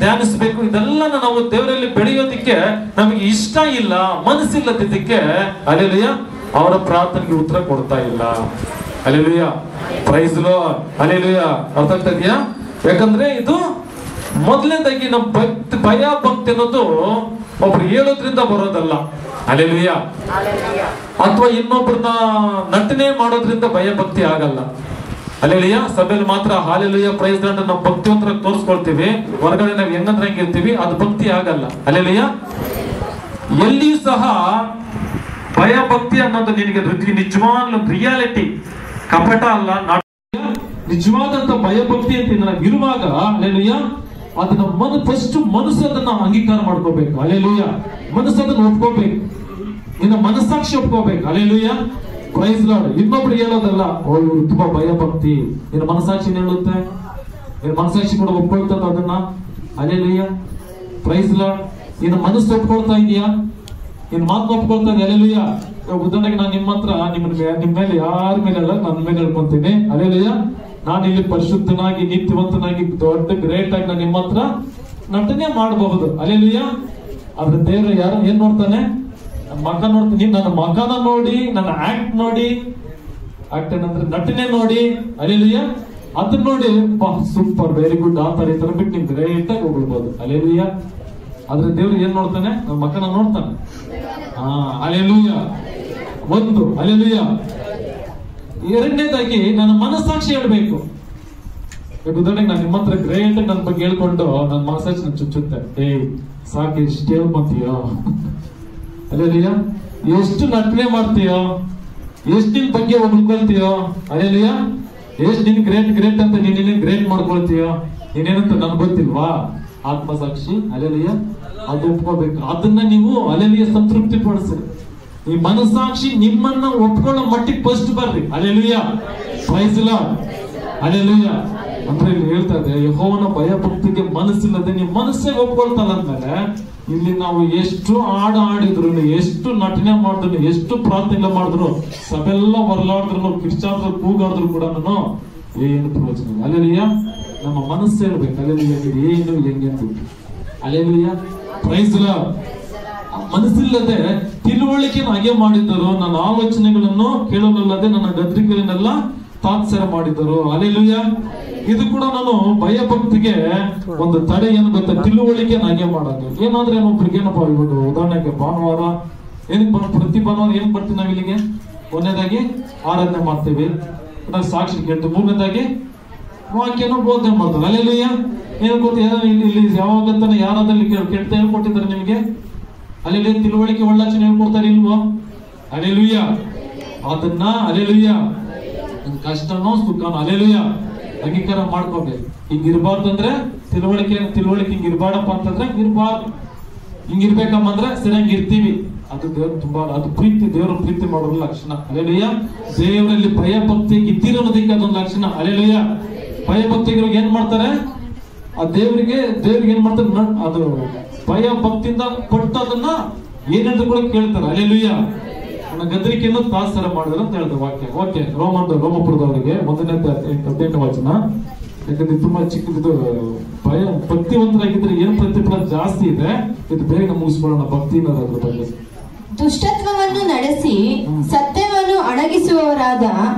ಧ್ಯಾನಿಸ್ಬೇಕು. ಇದೆಲ್ಲ ನಾವು ದೇವರಲ್ಲಿ ಬೆಳೆಯೋದಿಕ್ಕೆ ನಮಗೆ ಇಷ್ಟ ಇಲ್ಲ, ಮನಸ್ಸಿಲ್ಲದಿದ್ದಕ್ಕೆ ಹಲ್ಲೆಲೂಯಾ ಅವರ ಪ್ರಾರ್ಥನೆಗೆ ಉತ್ತರ ಕೊಡ್ತಾ ಇಲ್ಲ. Hallelujah, praise Lord, hallelujah. ಅರ್ಥ ಆಗ್ತಾ ಇದೆಯಾ? ಯಾಕಂದ್ರೆ ಇದು ಮೊದಲನೇದಾಗಿ ನಮ್ಮ ಭಯ ಭಕ್ತಿ ಅನ್ನೋದು ಒಬ್ರು ಹೇಳೋದ್ರಿಂದ ಬರೋದಲ್ಲ. ಹಲ್ಲೆಲೂಯಾ. ಅಥವಾ ಇನ್ನೊಬ್ರನ್ನ ನಟನೆ ಮಾಡೋದ್ರಿಂದ ಭಯ ಭಕ್ತಿ ಆಗಲ್ಲ. ಹಲ್ಲೆಲೂಯಾ. ಸಭೆಯಲ್ಲಿ ಮಾತ್ರ ಹಲ್ಲೆಲೂಯಾ ಪ್ರೈಸ್ ಲಾರ್ಡ್ ನಾವು ಭಕ್ತಿವಂತರಾಗಿ ತೋರಿಸ್ಕೊಳ್ತೀವಿ, ಹೊರಗಡೆ ನಾವು ಹೆಂಗಂದ್ರೆ ಹೆಂಗಿರ್ತೀವಿ, ಅದು ಭಕ್ತಿ ಆಗಲ್ಲ. ಹಲ್ಲೆಲೂಯಾ. ಎಲ್ಲಿಯೂ ಸಹ ಭಯ ಭಕ್ತಿ ಅನ್ನೋದು ನಿನಗೆ ನಿಜವಾಗ್ಲೂ ರಿಯಾಲಿಟಿ, ಕಪಟ ಅಲ್ಲ, ನಿಜವಾದಂತ ಭಯ ಭಕ್ತಿ ಅಂತ ಇರುವಾಗ ಹಲ್ಲೆಲೂಯಾ ಅದನ್ನ ಫಸ್ಟ್ ಮನಸ್ಸು ಅದನ್ನ ಅಂಗೀಕಾರ ಮಾಡ್ಕೋಬೇಕು. ಹಲ್ಲೆಲೂಯಾ. ಮನಸ್ಸು ಅದನ್ನ ಒಪ್ಕೋಬೇಕು, ನಿನ್ನ ಮನಸ್ಸಾಕ್ಷಿ ಒಪ್ಕೋಬೇಕು. Hallelujah, praise Lord. ಇನ್ನೊಬ್ರು ಹೇಳೋದಲ್ಲ, ಓ ಇವ್ರು ತುಂಬಾ ಭಯ ಭಕ್ತಿ, ನಿನ್ನ ಮನಸ್ಸಾಕ್ಷಿ ಹೇಳುತ್ತೆ, ನಿನ್ನ ಮನಸ್ಸಾಕ್ಷಿ ಕೂಡ ಒಪ್ಕೊಳ್ತದ ಅದನ್ನ. Hallelujah, praise Lord. ನಿನ್ನ ಮನಸ್ಸು ಒಪ್ಕೊಳ್ತಾ ಇದೆಯಾ, ನಿನ್ನ ಮಾತು ಒಪ್ಕೊಳ್ತಾ ಇದೆ. ಹಲ್ಲೆಲೂಯಾ. ಉದಾಹರಣೆಗೆ ನಾನು ನಿಮ್ಮ ಹತ್ರ ನಿಮ್ಮ ಮೇಲೆ ಯಾರ ಮೇಲೆ ಅಲ್ಲ, ನನ್ನ ಮೇಲೆ ಹೇಳ್ಕೊಂತೀನಿ. ಹಲ್ಲೆಲೂಯಾ. ನಾನು ಇಲ್ಲಿ ಪರಿಶುದ್ಧನಾಗಿ ನೀತಿವಂತನಾಗಿ ದೊಡ್ಡ ಗ್ರೇಟ್ ಆಗಿ ನಾನು ನಿಮ್ಮ ಹತ್ರ ನಟನೆ ಮಾಡಬಹುದು. ಹಲ್ಲೆಲೂಯಾ. ಆದ್ರೆ ದೇವರು ಯಾರು ಏನ್ ನೋಡ್ತಾನೆ? ಮಗ ನೋಡ್ತೀನಿ. ನನ್ನ ಮಗನ ನೋಡಿ, ನನ್ನ ಆಕ್ಟ್ ನೋಡಿ, ಆಕ್ಟ್ ಏನಂದ್ರೆ ನಟನೆ ನೋಡಿ, ಹಲ್ಲೆಲೂಯಾ ಅದನ್ನ ನೋಡಿ ಸೂಪರ್, ವೆರಿ ಗುಡ್, ಆ ತರ ಈ ತರ ಬಿಟ್ಟು ನೀವು ಗ್ರೇಟ್ ಆಗಿ ಹೋಗ್ಬಿಡ್ಬೋದು. ಹಲ್ಲೆಲೂಯಾ. ಆದ್ರೆ ದೇವ್ರು ಏನ್ ನೋಡ್ತಾನೆ? ನನ್ನ ಮಗನ ನೋಡ್ತಾನೆ. ಹಲ್ಲೆಲೂಯಾ. ಒಂದು, ಹಲ್ಲೆಲೂಯಾ. ಎರಡನೇದಾಗಿ ನನ್ನ ಮನಸ್ಸಾಕ್ಷಿ ಹೇಳ್ಬೇಕು. ಉದಾಹರಣೆಗೆ ನಾನು ನಿಮ್ಮ ಹತ್ರ ಗ್ರೇಟ್ ನನ್ನ ಬಗ್ಗೆ ಹೇಳ್ಕೊಂಡು ನನ್ನ ಮನಸ್ಸಾಕ್ಷಿ ನಾನು ಚುಚ್ಚುತ್ತೆ, ಸಾಕು ಎಷ್ಟು ಹೇಳ್ಕೊಂತೀಯೋ, ಹಲ್ಲೆಲೂಯಾ, ಎಷ್ಟು ನಟನೆ ಮಾಡ್ತೀಯೋ, ಎಷ್ಟು ನಿನ್ ಬಗ್ಗೆ ಹೊಗಳ್ಕೊಳ್ತೀಯೋ, ಹಲ್ಲೆಲೂಯಾ, ಎಷ್ಟು ನಿನ್ ಗ್ರೇಟ್ ಗ್ರೇಟ್ ಅಂತ ನೀನೇನು ಗ್ರೇಟ್ ಮಾಡ್ಕೊಳ್ತೀಯೋ, ನೀನೇನಂತ ನನ್ಗೆ ಗೊತ್ತಿಲ್ವಾ? ಆತ್ಮಸಾಕ್ಷಿ, ಹಲ್ಲೆಲೂಯಾ, ಅದು ಒಪ್ಕೋಬೇಕು. ಅದನ್ನ ನೀವು ಹಲ್ಲೆಲೂಯಾ ಸಂತೃಪ್ತಿ ಪಡಿಸಿ. ಈ ಮನಸ್ಸಾಕ್ಷಿ ನಿಮ್ಮನ್ನ ಒಪ್ಕೊಳ್ಳೋ ಮಟ್ಟಿಗೆ ಫಸ್ಟ್ ಬರ್ರಿ. Hallelujah, praise Lord, hallelujah. ಅಂದ್ರೆ ಇಲ್ಲಿ ಹೇಳ್ತಾ ಇದೆ, ಯೆಹೋವನ ಭಯ ಭಕ್ತಿಗೆ ಮನಸ್ಸಿಲ್ಲದೆ ನೀವು ಮನಸ್ಸೇ ಒಪ್ಕೊಳ್ತಲ್ಲ ಅಂದ್ಮೇಲೆ, ಇಲ್ಲಿ ನಾವು ಎಷ್ಟು ಆಡಿದ್ರು, ಎಷ್ಟು ನಟನೆ ಮಾಡಿದ್ರು, ಎಷ್ಟು ಪ್ರಾರ್ಥನೆ ಮಾಡಿದ್ರು, ಸಭೆಲ್ಲ ಹೊರಲಾಡಿದ್ರು, ಕಿರ್ಚಾದ್ರು, ಕೂಗಾಡಿದ್ರು ಕೂಡ ಏನು ಪ್ರಯೋಜನ. ಹಲ್ಲೆಲೂಯಾ. ನಮ್ಮ ಮನಸ್ಸು ಹೇಳ್ಬೇಕು, ಹಲ್ಲೆಲೂಯಾ, ಏನು ಹೆಂಗೆ ಅಂತ. Hallelujah, praise lord. ಮನಸ್ಸಿಲ್ಲದೆ ತಿಳುವಳಿಕೆಯನ್ನು ಹಾಗೆ ಮಾಡಿದ್ದರು, ನನ್ನ ಆಲೋಚನೆಗಳನ್ನು ಕೇಳಲಲ್ಲದೆ ನನ್ನ ಗದ್ರಿಕೆಗಳನ್ನೆಲ್ಲ ತಾತ್ಸಾರ ಮಾಡಿದರು. ಹಲ್ಲೆಲೂಯಾ. ಇದು ಕೂಡ ನಾನು ಭಯ ಭಕ್ತಿಗೆ ಒಂದು ತಡೆ. ಏನು ಗೊತ್ತಾ? ತಿಳುವಳಿಕೆಯನ್ನು ಹಾಗೆ ಮಾಡೋದು. ಏನಾದ್ರೆ ಒಬ್ರಿಗೆ ಏನಪ್ಪ, ಇವಾಗ ಉದಾಹರಣೆಗೆ ಭಾನುವಾರ ಪ್ರತಿ ಭಾನುವಾರ ಏನ್ ಬರ್ತೀವಿ ನಾವ್ ಇಲ್ಲಿಗೆ? ಒಂದನೇದಾಗಿ ಆರಾಧನೆ ಮಾಡ್ತೀವಿ, ಸಾಕ್ಷಿ ಕೇಳ್ತೀವಿ, ಮೂರನೇದಾಗಿ ವಾಕ್ಯನ ಬೋಧನೆ ಮಾಡ್ತಾರೆ. ಹಲ್ಲೆಲೂಯಾ. ಏನ್ ಗೊತ್ತಾ? ಇಲ್ಲಿ ಯಾವಾಗಂತಾನೆ ಯಾರಾದ್ರಲ್ಲಿ ಕೇಳ್ತಾ ಹೇಳ್ಕೊಟ್ಟಿದ್ದಾರೆ ನಿಮಗೆ? ಅಲ್ಲಿ ತಿಳುವಳಿಕೆ ಒಳ್ಳಾಚನೆ ಹೇಳ್ಕೊಡ್ತಾರೆ ಇಲ್ವೋ? ಹಲ್ಲೆಲೂಯಾ. ಅದನ್ನ ಹಲ್ಲೆಲೂಯಾ ಕಷ್ಟನೋ ಸುಖನೋ ಹಲ್ಲೆಲೂಯಾ ಅಂಗೀಕಾರ ಮಾಡ್ಕೋಬೇಕು. ಹಿಂಗಿರ್ಬಾರ್ದು ಅಂದ್ರೆ ತಿಳುವಳಿಕೆ ಹಿಂಗ್ ಇರ್ಬಾರ್ದಪ್ಪ ಅಂತಂದ್ರೆ ಇರ್ಬಾರ್ದು, ಹಿಂಗಿರ್ಬೇಕಮ್ಮ ಅಂದ್ರೆ ಸರಿಯಾಗಿ ಇರ್ತೀವಿ. ಅದು ದೇವ್ರು ತುಂಬಾ, ಅದು ಪ್ರೀತಿ, ದೇವ್ರ ಪ್ರೀತಿ ಮಾಡೋದ್ರ ಲಕ್ಷಣ. ಹಲ್ಲೆಲೂಯಾ. ದೇವರಲ್ಲಿ ಭಯ ಭಕ್ತಿ ಇದ್ದಿರೋದಕ್ಕೆ ಅದೊಂದು ಲಕ್ಷಣ. ಹಲ್ಲೆಲೂಯಾ. ಭಯ ಭಕ್ತಿಗಳು ಏನ್ ಮಾಡ್ತಾರೆ? ಆ ದೇವ್ರಿಗೆ ಏನ್ ಮಾಡ್ತಾರೆ? ಅದು ಭಯ ಭಕ್ತಿಯಿಂದ ಪಟ್ಟು ಅದನ್ನ ಏನೆಂದು ಕೂಡ ಕೇಳ್ತಾರೆ. ಹಲ್ಲೆಲೂಯಾ. ನನ್ನ ಗದ್ರಿಕೆಯನ್ನು ತಾತ್ಸಾರ ಮಾಡಿದ್ರು ಅಂತ ಹೇಳ್ತಾರೆ ವಾಕ್ಯ. ಓಕೆ, ರೋಮಪುರದವರಿಗೆ 1:18 ವಚನ. ಯಾಕಂದ್ರೆ ತುಂಬಾ ಚಿಕ್ಕದಿದು. ಭಯ ಭಕ್ತಿವಂತರಾಗಿದ್ರೆ ಏನ್ ಪ್ರತಿಫಲ ಜಾಸ್ತಿ ಇದೆ, ಇದು ಬೇಗ ಮುಗಿಸ್ಕೊಳ್ಳೋಣ. ಭಕ್ತಿ ಅದ್ರ ಬಗ್ಗೆ ದುಷ್ಟತ್ವವನ್ನು ನಡೆಸಿ ಸತ್ಯವನ್ನು ಅಡಗಿಸುವವರಾದ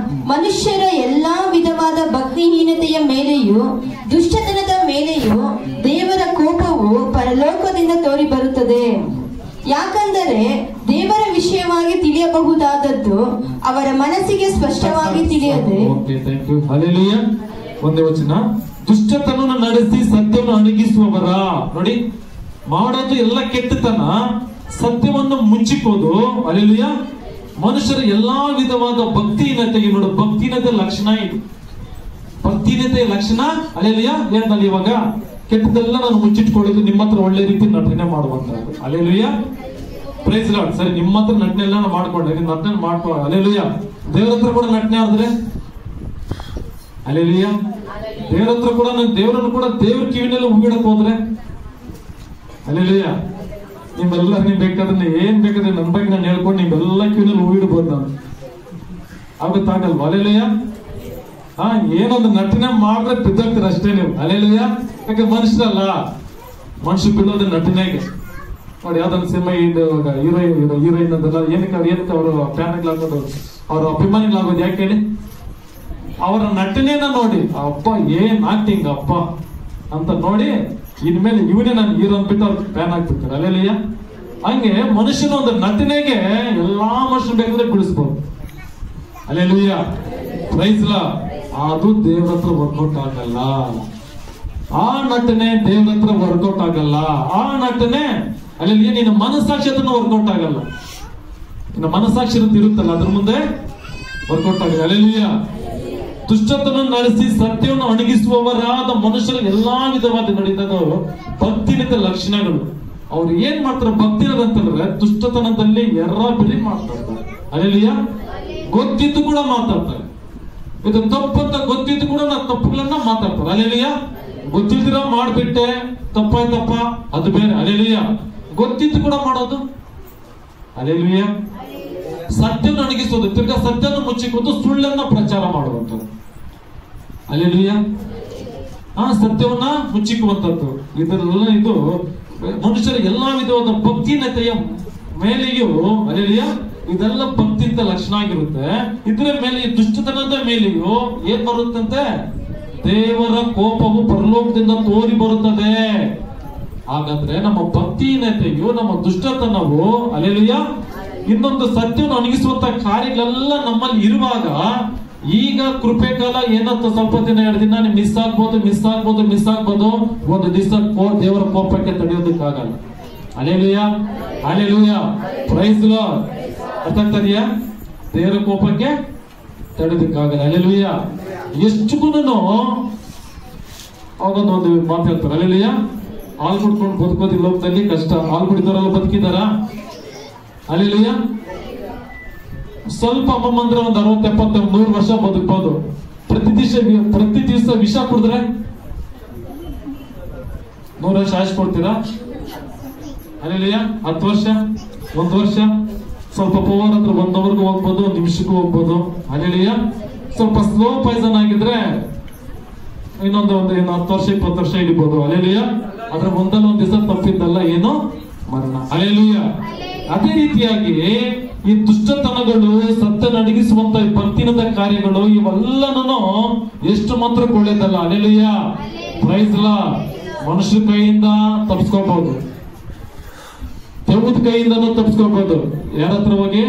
ಮನುಷ್ಯರ ಎಲ್ಲಾ ವಿಧವಾದ ಭಕ್ತಿಹೀನತೆಯ ಮೇಲೆಯೂ ದುಷ್ಟತನದ ಮೇಲೆಯೂ ದೇವರ ಕೋಪವು ಪರಲೋಕದಿಂದ ತೋರಿ ಬರುತ್ತದೆ. ಯಾಕಂದರೆ ದೇವರ ವಿಷಯವಾಗಿ ತಿಳಿಯಬಹುದಾದದ್ದು ಅವರ ಮನಸ್ಸಿಗೆ ಸ್ಪಷ್ಟವಾಗಿ ತಿಳಿಯದೆ. ಹಲ್ಲೆಲೂಯಾ. ಒಂದೇ ವಚನ. ದುಷ್ಟತನವನ್ನು ನಡೆಸಿ ಸತ್ಯವನ್ನು ಅಡಗಿಸುವವರ, ನೋಡಿ, ಮಾಡೋದು ಎಲ್ಲ ಕೆಟ್ಟತನ, ಸತ್ಯವನ್ನು ಮುಚ್ಚಿಕೋದು. ಹಲ್ಲೆಲೂಯಾ. ಮನುಷ್ಯರ ಎಲ್ಲಾ ವಿಧವಾದ ಭಕ್ತಿಹೀನತೆಗೆ, ನೋಡು, ಭಕ್ತಿಹೀನತೆ ಲಕ್ಷಣ ಇದು. ಭಕ್ತಿಹೀನತೆಯ ಲಕ್ಷಣ ಹಲ್ಲೆಲೂಯಾ. ಏನಲ್ಲಿ ಇವಾಗ ಕೆಟ್ಟದೆಲ್ಲ ನಾನು ಮುಚ್ಚಿಟ್ಕೊಳ್ಳೋದು, ನಿಮ್ಮ ಹತ್ರ ಒಳ್ಳೆ ರೀತಿ ನಟನೆ ಮಾಡುವಂತದ್ದು. ಹಲ್ಲೆಲೂಯಾ. Praise Lord. ಸರಿ, ನಿಮ್ಮ ಹತ್ರ ನಟನೆ ಎಲ್ಲ ಮಾಡ್ಕೊಂಡ್ರೆ ನಟನೆ ಮಾಡ್ಕೊ. ಹಲ್ಲೆಲೂಯಾ. ದೇವ್ರ ಹತ್ರ ಕೂಡ ನಟನೆ ಆದ್ರೆ, ಹಲ್ಲೆಲೂಯಾ, ದೇವ್ರ ಹತ್ರ ಕೂಡ ದೇವ್ರನ್ನು ಕೂಡ ದೇವ್ರ ಕಿವಿನೆಲ್ಲ ಉಗಿಡಕ್ ಹೋದ್ರೆ, ಹಲ್ಲೆಲೂಯಾ, ನಿಮ್ಮೆಲ್ಲ ನೀವ್ ಬೇಕಾದ್ರೆ ಏನ್ ಬೇಕಾದ್ರೆ ನನ್ನ ಬಗ್ಗೆ ನಾನು ಹೇಳ್ಕೊಂಡು ನಿಮ್ಮೆಲ್ಲ ಕಿವಿನಲ್ಲಿ ಉಗಿಡ್ಬೋದು ನಾನು. ಆಗುತ್ತಾಗಲ್ವ? ಹಲ್ಲೆಲೂಯಾ. ಏನೊಂದು ನಟನೆ ಮಾಡಿದ್ರೆ ಬಿದ್ದೋಗ್ತೀರ ಅಷ್ಟೇ ನೀವು. ಹಲ್ಲೆಲೂಯಾ. ಯಾಕೆ? ಮನುಷ್ಯರಲ್ಲ, ಮನುಷ್ಯ ಬಿಡೋದು ನಟನೆಗೆ. ನೋಡಿ ಯಾವ್ದೊಂದು ಸಿನಿಮಾ ಹೀರೋಯಿನ್ ಅದೆಲ್ಲ ಏನಕ್ಕೆ ಅವರು ಫ್ಯಾನ್ಗಳಾಗೋದು, ಅವ್ರ ಅಭಿಮಾನಿಗಳಾಗೋದು ಯಾಕೆ ಹೇಳಿ? ಅವರ ನಟನೆಯನ್ನ ನೋಡಿ ಅಪ್ಪ ಏನ್ ಆಕ್ಟಿಂಗ್ ಅಪ್ಪ ಅಂತ ನೋಡಿ ಇನ್ಮೇಲೆ ಇವನೇ ನಾನು ಹೀರೋ ಅಂದ್ಬಿಟ್ಟು ಅವ್ರ ಫ್ಯಾನ್ ಆಗ್ಬಿಡ್ತಾರೆ. ಅಲ್ಲೆಲ್ಲ ಹಂಗೆ ಮನುಷ್ಯನ ಒಂದು ನಟನೆಗೆ ಎಲ್ಲಾ ಮನುಷ್ಯರು ಬೇಕಾದ್ರೆ ಬಿಡಿಸ್ಬೋದು. ಅಲ್ಲೆಲ್ಲೂಯ್ಯ, ಪ್ರೈಸ್ ಲಾ. ಅದು ದೇವ್ರ ಹತ್ರ ವರ್ಕೌಟ್ ಆಗಲ್ಲ. ಆ ನಟನೆ ದೇವ್ರ ಹತ್ರ ವರ್ಕೌಟ್ ಆಗಲ್ಲ. ಆ ನಟನೆ ಅಲ್ಲಿ ನಿನ್ನ ಮನಸ್ಸಾಕ್ಷಿ ಹತ್ರ ವರ್ಕೌಟ್ ಆಗಲ್ಲ. ನಿನ್ನ ಮನಸ್ಸಾಕ್ಷಿ ಇರುತ್ತಲ್ಲ ಅದ್ರ ಮುಂದೆ ವರ್ಕೌಟ್ ಆಗಲ್ಲ. ಅಲ್ಲೆಲ್ಲೂಯ್ಯ. ದುಷ್ಟತನ ನಡೆಸಿ ಸತ್ಯವನ್ನು ಅಣಗಿಸುವವರಾದ ಮನುಷ್ಯರು ಎಲ್ಲಾ ವಿಧವಾದ ನಡೆದ ಭಕ್ತಿನಿತ ಲಕ್ಷಣಗಳು. ಅವ್ರು ಏನ್ ಮಾಡ್ತಾರೆ ಭಕ್ತಿನದಂತಂದ್ರೆ ದುಷ್ಟತನದಲ್ಲಿ ಬಿಳಿ ಮಾತಾಡ್ತಾರೆ. ಅಲ್ಲೆಲ್ಲೂಯ್ಯ. ಗೊತ್ತಿದ್ದು ಕೂಡ ಮಾತಾಡ್ತಾರೆ. ಇದು ತಪ್ಪಂತ ಗೊತ್ತಿದ್ದು ಕೂಡ ನಾವು ತಪ್ಪುಗಳನ್ನ ಮಾತಾಡ್ತಾರೆ. ಅಲ್ಲೆಲ್ಲೂಯ್ಯ. ಗೊತ್ತಿಲ್ದಿರ ಮಾಡ್ಬಿಟ್ಟೆ ತಪ್ಪಾಯ್ತಪ್ಪ ಅದು ಬೇರೆ. ಅಲ್ಲೆಲ್ಲೂಯ್ಯ. ಗೊತ್ತಿದ್ದು ಕೂಡ ಮಾಡೋದು. ಅಲ್ಲೆಲ್ಲೂಯ್ಯ. ಸತ್ಯವನ್ನು ಅಣಗಿಸೋದು, ತಿರ್ಗಾ ಸತ್ಯವನ್ನು ಮುಚ್ಚಿಕೊಂಡು ಸುಳ್ಳನ್ನ ಪ್ರಚಾರ ಮಾಡುವಂಥದ್ದು. ಅಲ್ಲೆಲ್ಲೂಯ್ಯ. ಸತ್ಯವನ್ನ ಮುಚ್ಚಿಕ್ಕುವಂಥದ್ದು. ಇದೆಲ್ಲ ಇದು ಮನುಷ್ಯರ ಎಲ್ಲಾ ವಿಧವಾದ ಭಕ್ತಿನತೆಯ ಮೇಲೆಯೂ ಅಲ್ಲೆಲ್ಲೂಯ್ಯ ಇದೆಲ್ಲ ಭಕ್ತಿಂತ ಲಕ್ಷಣ ಆಗಿರುತ್ತೆ. ಇದರ ಮೇಲೆ ದುಷ್ಟತನದ ಮೇಲೆಯೂ ಏನ್ ಬರುತ್ತಂತೆ? ದೇವರ ಕೋಪವು ಪರಲೋಕದಿಂದ ತೋರಿ ಬರುತ್ತದೆ. ಹಾಗಾದ್ರೆ ನಮ್ಮ ಭಕ್ತಿನತೆಯು ನಮ್ಮ ದುಷ್ಟತನವು ಅಲ್ಲೆಲ್ಲೂಯ್ಯ ಇನ್ನೊಂದು ಸತ್ಯವನ್ನು ಅಣಗಿಸುವಂತ ಕಾರ್ಯಗಳೆಲ್ಲ ನಮ್ಮಲ್ಲಿ ಇರುವಾಗ, ಈಗ ಕೃಪೆ ಕಾಲ ಏನಂತ ಸ್ವಲ್ಪ ದಿನ 2 ದಿನ ಮಿಸ್ ಆಗ್ಬೋದು. ಒಂದು ದಿವಸ ದೇವರ ಕೋಪಕ್ಕೆ ತಡೆಯೋದಕ್ಕಾಗಲ್ಲ. ಅಲ್ಲೆಲ್ಲೂಯ್ಯ. ಅಲ್ಲೆಲ್ಲೂಯ್ಯ. Praise Lord. ಅರ್ಥ ಆಗ್ತದೆಯಾ? ದೇವರ ಕೋಪಕ್ಕೆ ತಡೆಯೋದಕ್ಕಾಗಲ್ಲ. ಅಲ್ಲೆಲ್ಲೂಯ್ಯ. ಎಷ್ಟುಗುನು ಅವಾಗೊಂದು ಮಾತು ಹೇಳ್ತಾರೆ. ಅಲ್ಲೆಲ್ಲೂಯ್ಯ. ಹಾಲು ಕುಡ್ಕೊಂಡು ಬದುಕೋದು ಲೋಕದಲ್ಲಿ ಕಷ್ಟ. ಹಾಲು ಕುಡಿದವರೆಲ್ಲ ಬದುಕಿದಾರ? ಅಲ್ಲೆಲ್ಲೂಯ್ಯ. ಸ್ವಲ್ಪ ಅಮ್ಮಂದ್ರೆ ಒಂದು 60, 70, 100 ವರ್ಷ ಬದುಕಬಹುದು. ಪ್ರತಿ ದಿವಸ ವಿಷ ಕುಡಿದ್ರೆ 100 ವರ್ಷ ಆಯ್ಸ್ ಕೊಡ್ತೀರಾ? ಅಲ್ಲೆಲ್ಲೂಯ್ಯ. 10 ವರ್ಷ, 1 ವರ್ಷ, ಸ್ವಲ್ಪ ಪವರ್ ಅಂದ್ರೆ 1 ಅವರ್ಗೂ ಹೋಗ್ಬೋದು, 1 ನಿಮಿಷಕ್ಕೂ ಹೋಗ್ಬೋದು. ಅಲ್ಲೆಲ್ಲೂಯ್ಯ. ಸ್ವಲ್ಪ ಸ್ಲೋ ಪಾಯ್ಸನ್ ಆಗಿದ್ರೆ ಇನ್ನೊಂದು 10 ವರ್ಷ 20 ವರ್ಷ ಹಿಡಿಬಹುದು. ಅಲ್ಲೆಲ್ಲೂಯ್ಯ. ಆದ್ರೆ ಒಂದಲ್ಲ ಒಂದ್ ದಿವಸ ತಪ್ಪಿದ್ದಲ್ಲ ಏನು ಮರಣ. ಅಲ್ಲೆಲ್ಲೂಯ್ಯ. ಅದೇ ರೀತಿಯಾಗಿ ಈ ದುಷ್ಟತನಗಳು, ಸತ್ಯ ನಡಗಿಸುವಂತ ಭಕ್ತಿನದ ಕಾರ್ಯಗಳು ಇವೆಲ್ಲನೂ ಎಷ್ಟು ಮಾತ್ರ ಒಳ್ಳೇದಲ್ಲ. ಅಲ್ಲೆಲ್ಲೂಯ್ಯ. ಪ್ರೈಸ್ ಲಾ. ಮನುಷ್ಯರ ಕೈಯಿಂದ ತಪ್ಪಿಸ್ಕೋಬಹುದು, ದೇವದ ಕೈಯಿಂದನೂ ತಪ್ಪಿಸ್ಕೋಬಹುದು. ಯಾರ ಹತ್ರ ಹೋಗಿ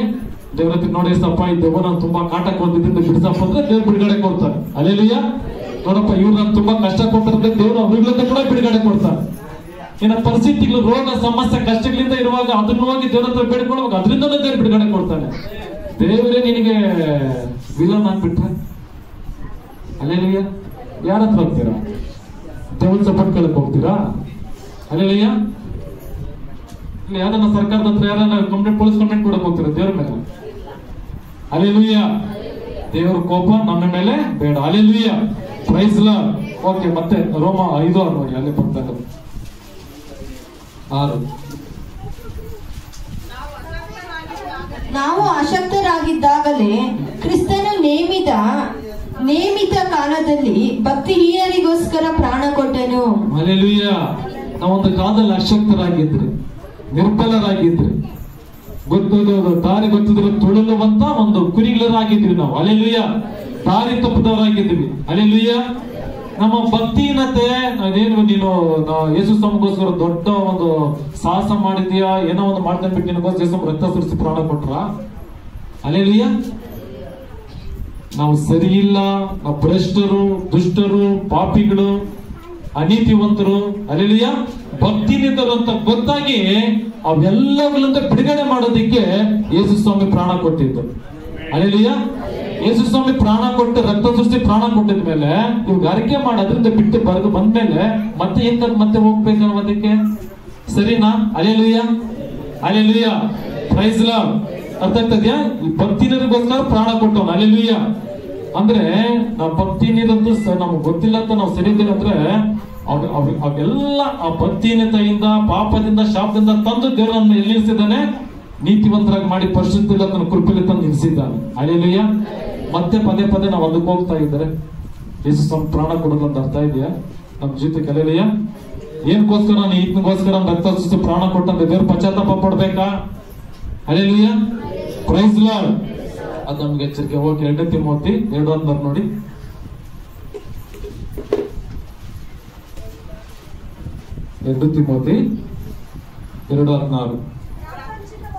ದೇವ್ರ ಹತ್ರ ನೋಡಿ ಸಪ್ಪ ಈ ದೇವ ನಾನು ತುಂಬಾ ಕಾಟಕ್ಕೆ ಬಂದಿದ್ದಿಂದ ಬಿಡಿಸಪ್ಪ ಅಂದ್ರೆ ದೇವ್ರು ಬಿಡುಗಡೆ ಕೊಡ್ತಾರೆ. ಅಲ್ಲೆಲ್ಲೂಯ್ಯ. ನೋಡಪ್ಪ ಇವ್ರು ನಾನು ತುಂಬಾ ಕಷ್ಟ ಕೊಟ್ಟಿದ್ರೆ ದೇವ್ರು ಅವ್ರಿಗಳಿಂದ ಕೂಡ ಬಿಡುಗಡೆ ಕೊಡ್ತಾರೆ. ಇನ್ನ ಪರಿಸ್ಥಿತಿಗಳು, ರೋಗ, ಸಮಸ್ಯೆ, ಕಷ್ಟಗಳಿಂದ ಇರುವಾಗ ಅದನ್ನ ಹೋಗಿ ದೇವ್ರ ಹತ್ರ ಬೇಡ್ಕೊಳ್ಳುವಾಗ ಅದರಿಂದಲೇ ದೇವ್ರು ಬಿಡುಗಡೆ ಕೊಡ್ತಾನೆ. ದೇವರೇ ನಿನಗೆ ವಿಲನ್ ಆಗ್ಬಿಟ್ರೆ ಅಲ್ಲೆಲ್ಲೂಯ್ಯ ಯಾರ ಹತ್ರ ಹೋಗ್ತೀರಾ? ದೇವರ ಸಪೋರ್ಟ್ ಕೇಳಕ್ ಹೋಗ್ತೀರಾ? ಅಲ್ಲೆಲ್ಲೂಯ್ಯ. ಇಲ್ಲಿ ಯಾವ್ದನ್ನ ಸರ್ಕಾರದ ಹತ್ರ ಯಾರನ್ನ ಕಂಪ್ಲೇಂಟ್, ಪೊಲೀಸ್ ಕಂಪ್ಲೇಂಟ್ ಕೊಡಕ್ ಹೋಗ್ತೀರಾ ದೇವ್ರ ಮೇಲೆ? ಅಲ್ಲೆಲ್ಲೂಯ್ಯ. ದೇವರ ಕೋಪ ನಮ್ಮ ಮೇಲೆ ಬೇಡ. ಅಲ್ಲೆಲ್ಲೂಯ್ಯ. Praise Lord. ಓಕೆ, ಮತ್ತೆ ರೋಮ 5:6 ನೋಡಿ, ಅಲ್ಲಿ ಬರ್ತಾ ಇರೋದು 6. ನಾವು ಅಶಕ್ತರಾಗಿದ್ದಾಗಲೇ ಕ್ರಿಸ್ತನು ನೇಮಿತ ಕಾಲದಲ್ಲಿ ಭಕ್ತಿಹೀನರಿಗೋಸ್ಕರ ಪ್ರಾಣ ಕೊಟ್ಟನು. ಹಲ್ಲೆಲೂಯಾ. ನಾವೊಂದು ಕಾಲದಲ್ಲಿ ಅಶಕ್ತರಾಗಿದ್ರಿ, ನಿರ್ಬಲರಾಗಿದ್ರಿ, ದಾರಿ ಗೊತ್ತಿದ್ರೆ ತುಳಿಲುವಂತ ಒಂದು ಕುರಿಗಳರಾಗಿದ್ವಿ ನಾವು. ಹಲ್ಲೆಲೂಯಾ. ದಾರಿ ತಪ್ಪದವರಾಗಿದ್ವಿ. ಹಲ್ಲೆಲೂಯಾ. ನಮ್ಮ ಭಕ್ತಿನತೆ ಅದೇನು, ನೀನು ಯೇಸು ಸ್ವಾಮಿಗೋಸ್ಕರ ದೊಡ್ಡ ಒಂದು ಸಾಹಸ ಮಾಡಿದ್ಯಾ, ಏನೋ ಒಂದು ಮಾಡ್ಕೊಂಡ್ಬಿಟ್ಟು ನಿನಗೋಸ್ಕರ ಯೇಸು ರಕ್ತ ಸುರಿಸಿ ಪ್ರಾಣ ಕೊಟ್ರ? ಹಲ್ಲೆಲೂಯಾ. ನಾವು ಸರಿ ಇಲ್ಲ, ನಾವು ಭ್ರಷ್ಟರು, ದುಷ್ಟರು, ಪಾಪಿಗಳು, ಅನೀತಿವಂತರು. ಹಲ್ಲೆಲೂಯಾ. ಭಕ್ತಿನಿಂದರು ಅಂತ ಗೊತ್ತಾಗಿ ಅವೆಲ್ಲಗಳಿಂದ ಬಿಡುಗಡೆ ಮಾಡೋದಿಕ್ಕೆ ಯೇಸು ಸ್ವಾಮಿ ಪ್ರಾಣ ಕೊಟ್ಟಿದ್ದು. ಹಲ್ಲೆಲೂಯಾ. ಯೇಸು ಸ್ವಾಮಿ ಪ್ರಾಣ ಕೊಟ್ಟು ರಕ್ತ ಸುರಿಸಿ ಪ್ರಾಣ ಕೊಟ್ಟಿದ್ಮೇಲೆ ಇವಾಗ ಅರಿಕೆ ಮಾಡೋದ್ರಿಂದ ಬಿಟ್ಟು ಬರೆದು ಬಂದ್ಮೇಲೆ ಮತ್ತೆ ಮತ್ತೆ ಹೋಗ್ಬೇಕು ಅನ್ನೋದಕ್ಕೆ ಸರಿನಾ? ಹಲ್ಲೆಲೂಯಾ. ಹಲ್ಲೆಲೂಯಾ. Praise Lord. ಅರ್ಥ ಆಗ್ತದ್ಯಾ? ಈ ಭಕ್ತಿನಿಗೋಸ್ಕರ ಪ್ರಾಣ ಕೊಟ್ಟವನು. ಹಲ್ಲೆಲೂಯಾ. ಅಂದ್ರೆ ನಾವು ಭಕ್ತಿನಿರಂತೂ ನಮ್ಗೆ ಗೊತ್ತಿಲ್ಲ ಅಂತ ನಾವು ಸರಿದಿಲ್ಲ ಅಂದ್ರೆ ಅವೆಲ್ಲ ಆ ಭಕ್ತಿನತೆಯಿಂದ, ಪಾಪದಿಂದ, ಶಾಪದಿಂದ ತಂದು ದೇವರನ್ನು ಎಲ್ಲಿ ನಿಲ್ಲಿಸಿದ್ದಾನೆ? ನೀತಿವಂತರಾಗಿ ಮಾಡಿ ಪರಿಶುದ್ಧ ಕೃಪೆಯಲ್ಲಿ ತಂದು ನಿಲ್ಲಿಸಿದ್ದಾನೆ. ಹಲ್ಲೆಲೂಯಾ. ಮತ್ತೆ ಪದೇ ಪದೇ ನಾವು ಅದಕ್ಕೆ ಹೋಗ್ತಾ ಇದ್ದಾರೆ. ಯೇಸು ಸ್ವಾಮಿ ಪ್ರಾಣ ಕೊಡೋದಂತ ಅರ್ಥ ಇದೆಯಾ ನಮ್ಮ ಜೀವಿತಕ್ಕೆ? ಹಲ್ಲೆಲೂಯಾ. ಏನಕ್ಕೋಸ್ಕರ ನಾನು ಈತನಿಗೋಸ್ಕರ ರಕ್ತ ಸುರಿಸಿ ಪ್ರಾಣ ಕೊಟ್ಟಂತ ದೇವ್ರ ಪಶ್ಚಾತ್ತಾಪ ಪಡ್ಬೇಕಾ? Hallelujah, praise Lord. ಅದು ನಮ್ಗೆ ಎಚ್ಚರಿಕೆ. ಹೋಗಿ 2 ತಿಮೋತಿ 2:16 ನೋಡಿ. 2 ತಿಮೋತಿ 2:16.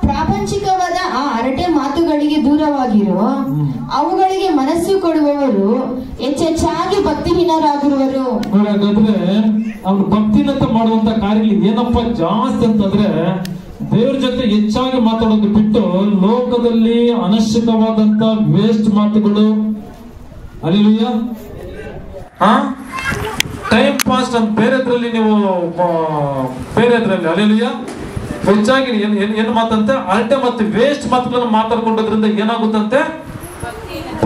ಪ್ರಾಪಂಚಿಕವಾದ ಆ ಹರಟೆ ಮಾತುಗಳಿಗೆ ದೂರವಾಗಿರೋ, ಅವುಗಳಿಗೆ ಮನಸ್ಸು ಕೊಡುವವರು ಹೆಚ್ಚೆಚ್ಚಾಗಿ ಭಕ್ತಿಹೀನರಾಗಿರುವರು. ಹಾಗಾದ್ರೆ ಅವ್ನು ಭಕ್ತಿನಂತ ಮಾಡುವಂತ ಕಾರ್ಯಗಳು ಏನಪ್ಪ ಜಾಸ್ತಿ ಅಂತಂದ್ರೆ, ದೇವ್ರ ಜೊತೆ ಹೆಚ್ಚಾಗಿ ಮಾತಾಡೋದು ಬಿಟ್ಟು ಲೋಕದಲ್ಲಿ ಅನಶ್ಯಕವಾದಂತ ವೇಸ್ಟ್ ಮಾತುಗಳು. ಹಲ್ಲೆಲೂಯಾ. ಟೈಮ್ ಪಾಸ್ ಅಂತ ಬೇರೆದ್ರಲ್ಲಿ ನೀವು ಬೇರೆದ್ರಲ್ಲಿ ಹಲ್ಲೆಲೂಯಾ ಹೆಚ್ಚಾಗಿ ಏನು ಮಾತಂತೆ ಹರಟೆ ಮತ್ತು ವೇಸ್ಟ್ ಮಾತುಗಳನ್ನು ಮಾತಾಡ್ಕೊಂಡೋದ್ರಿಂದ ಏನಾಗುತ್ತಂತೆ?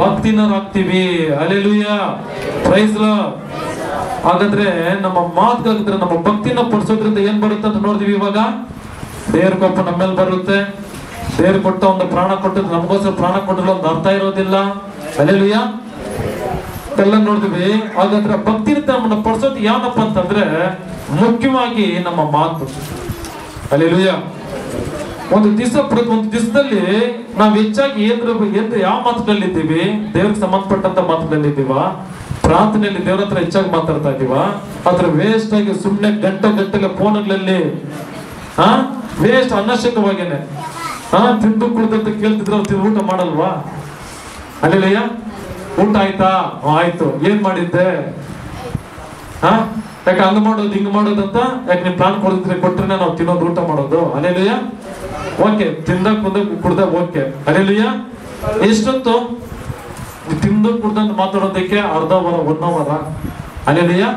ಭಕ್ತಿನರಾಗ್ತೀವಿ. Hallelujah, praise Lord. ಹಾಗಾದ್ರೆ ನಮ್ಮ ಮಾತುಗಾಗಿದ್ರೆ ನಮ್ಮ ಭಕ್ತಿನ ಪಡಿಸೋದ್ರಿಂದ ಏನ್ ಬರುತ್ತೆ ಅಂತ ನೋಡ್ತೀವಿ. ಇವಾಗ ದೇವ್ರ ಕೋಪ ನಮ್ಮೇಲೆ ಬರುತ್ತೆ. ದೇವ್ರ ಕೊಟ್ಟ ಒಂದು ಪ್ರಾಣ ಕೊಟ್ಟಿದ್ದು ನಮಗೋಸ್ಕರ ಪ್ರಾಣ ಕೊಟ್ಟಿಲ್ಲ ಒಂದು ಅರ್ಥ ಇರೋದಿಲ್ಲ. ಹಲ್ಲೆಲೂಯಾ, ಎಲ್ಲ ನೋಡ್ತೀವಿ. ಹಾಗಾದ್ರೆ ಭಕ್ತಿ ನಮ್ಮನ್ನ ಪಡಿಸೋದು ಯಾವನಪ್ಪ ಅಂತಂದ್ರೆ ಮುಖ್ಯವಾಗಿ ನಮ್ಮ ಮಾತು. ಹಲ್ಲೆಲೂಯಾ. ಒಂದು ದಿವಸದಲ್ಲಿ ನಾವು ಹೆಚ್ಚಾಗಿ ಯಾವ ಮಾತುಗಳಿದ್ದೀವಿ? ದೇವ್ರಿಗೆ ಸಂಬಂಧಪಟ್ಟಂತ ಮಾತುಗಳಿದ್ದೀವ? ಪ್ರಾರ್ಥನೆಯಲ್ಲಿ ದೇವ್ರ ಹತ್ರ ಹೆಚ್ಚಾಗಿ ಮಾತಾಡ್ತಾ ಇದೀವ? ಅದ್ರ ವೇಸ್ಟ್ ಆಗಿ ಸುಮ್ಮನೆ ಗಂಟೆ ಫೋನ್ಗಳಲ್ಲಿ ವೇಸ್ಟ್ ಅನವಶ್ಯಕವಾಗೇನೆ ತಿಂದು ಕುಡ್ದಂತ ಕೇಳ್ತಿದ್ರೆ ಅವ್ರು ಊಟ ಮಾಡಲ್ವಾ? ಹಲ್ಲೆಲೂಯಾ. ಊಟ ಆಯ್ತಾ? ಆಯ್ತು. ಏನ್ ಮಾಡಿದ್ದೆ? ಯಾಕೆ ಹಂಗ ಮಾಡೋದು ಹಿಂಗ್ ಮಾಡೋದಂತ ಯಾಕೆ ನಿಮ್ ಪ್ಲಾನ್ ಕೊಟ್ರೆ ನಾವು ತಿನ್ನೋದು ಊಟ ಮಾಡೋದು? ಹಲ್ಲೆಲೂಯಾ. ಓಕೆ, ತಿಂದಾಗ ಕುಡ್ದಾಗ ಓಕೆ. ಹಲ್ಲೆಲೂಯಾ. ಎಷ್ಟೊತ್ತು ತಿಂದು ಕುಡ್ದಂತ ಮಾತಾಡೋದಕ್ಕೆ ಅರ್ಧ ವರ 1 ಅವರ. ಹಲ್ಲೆಲೂಯಾ.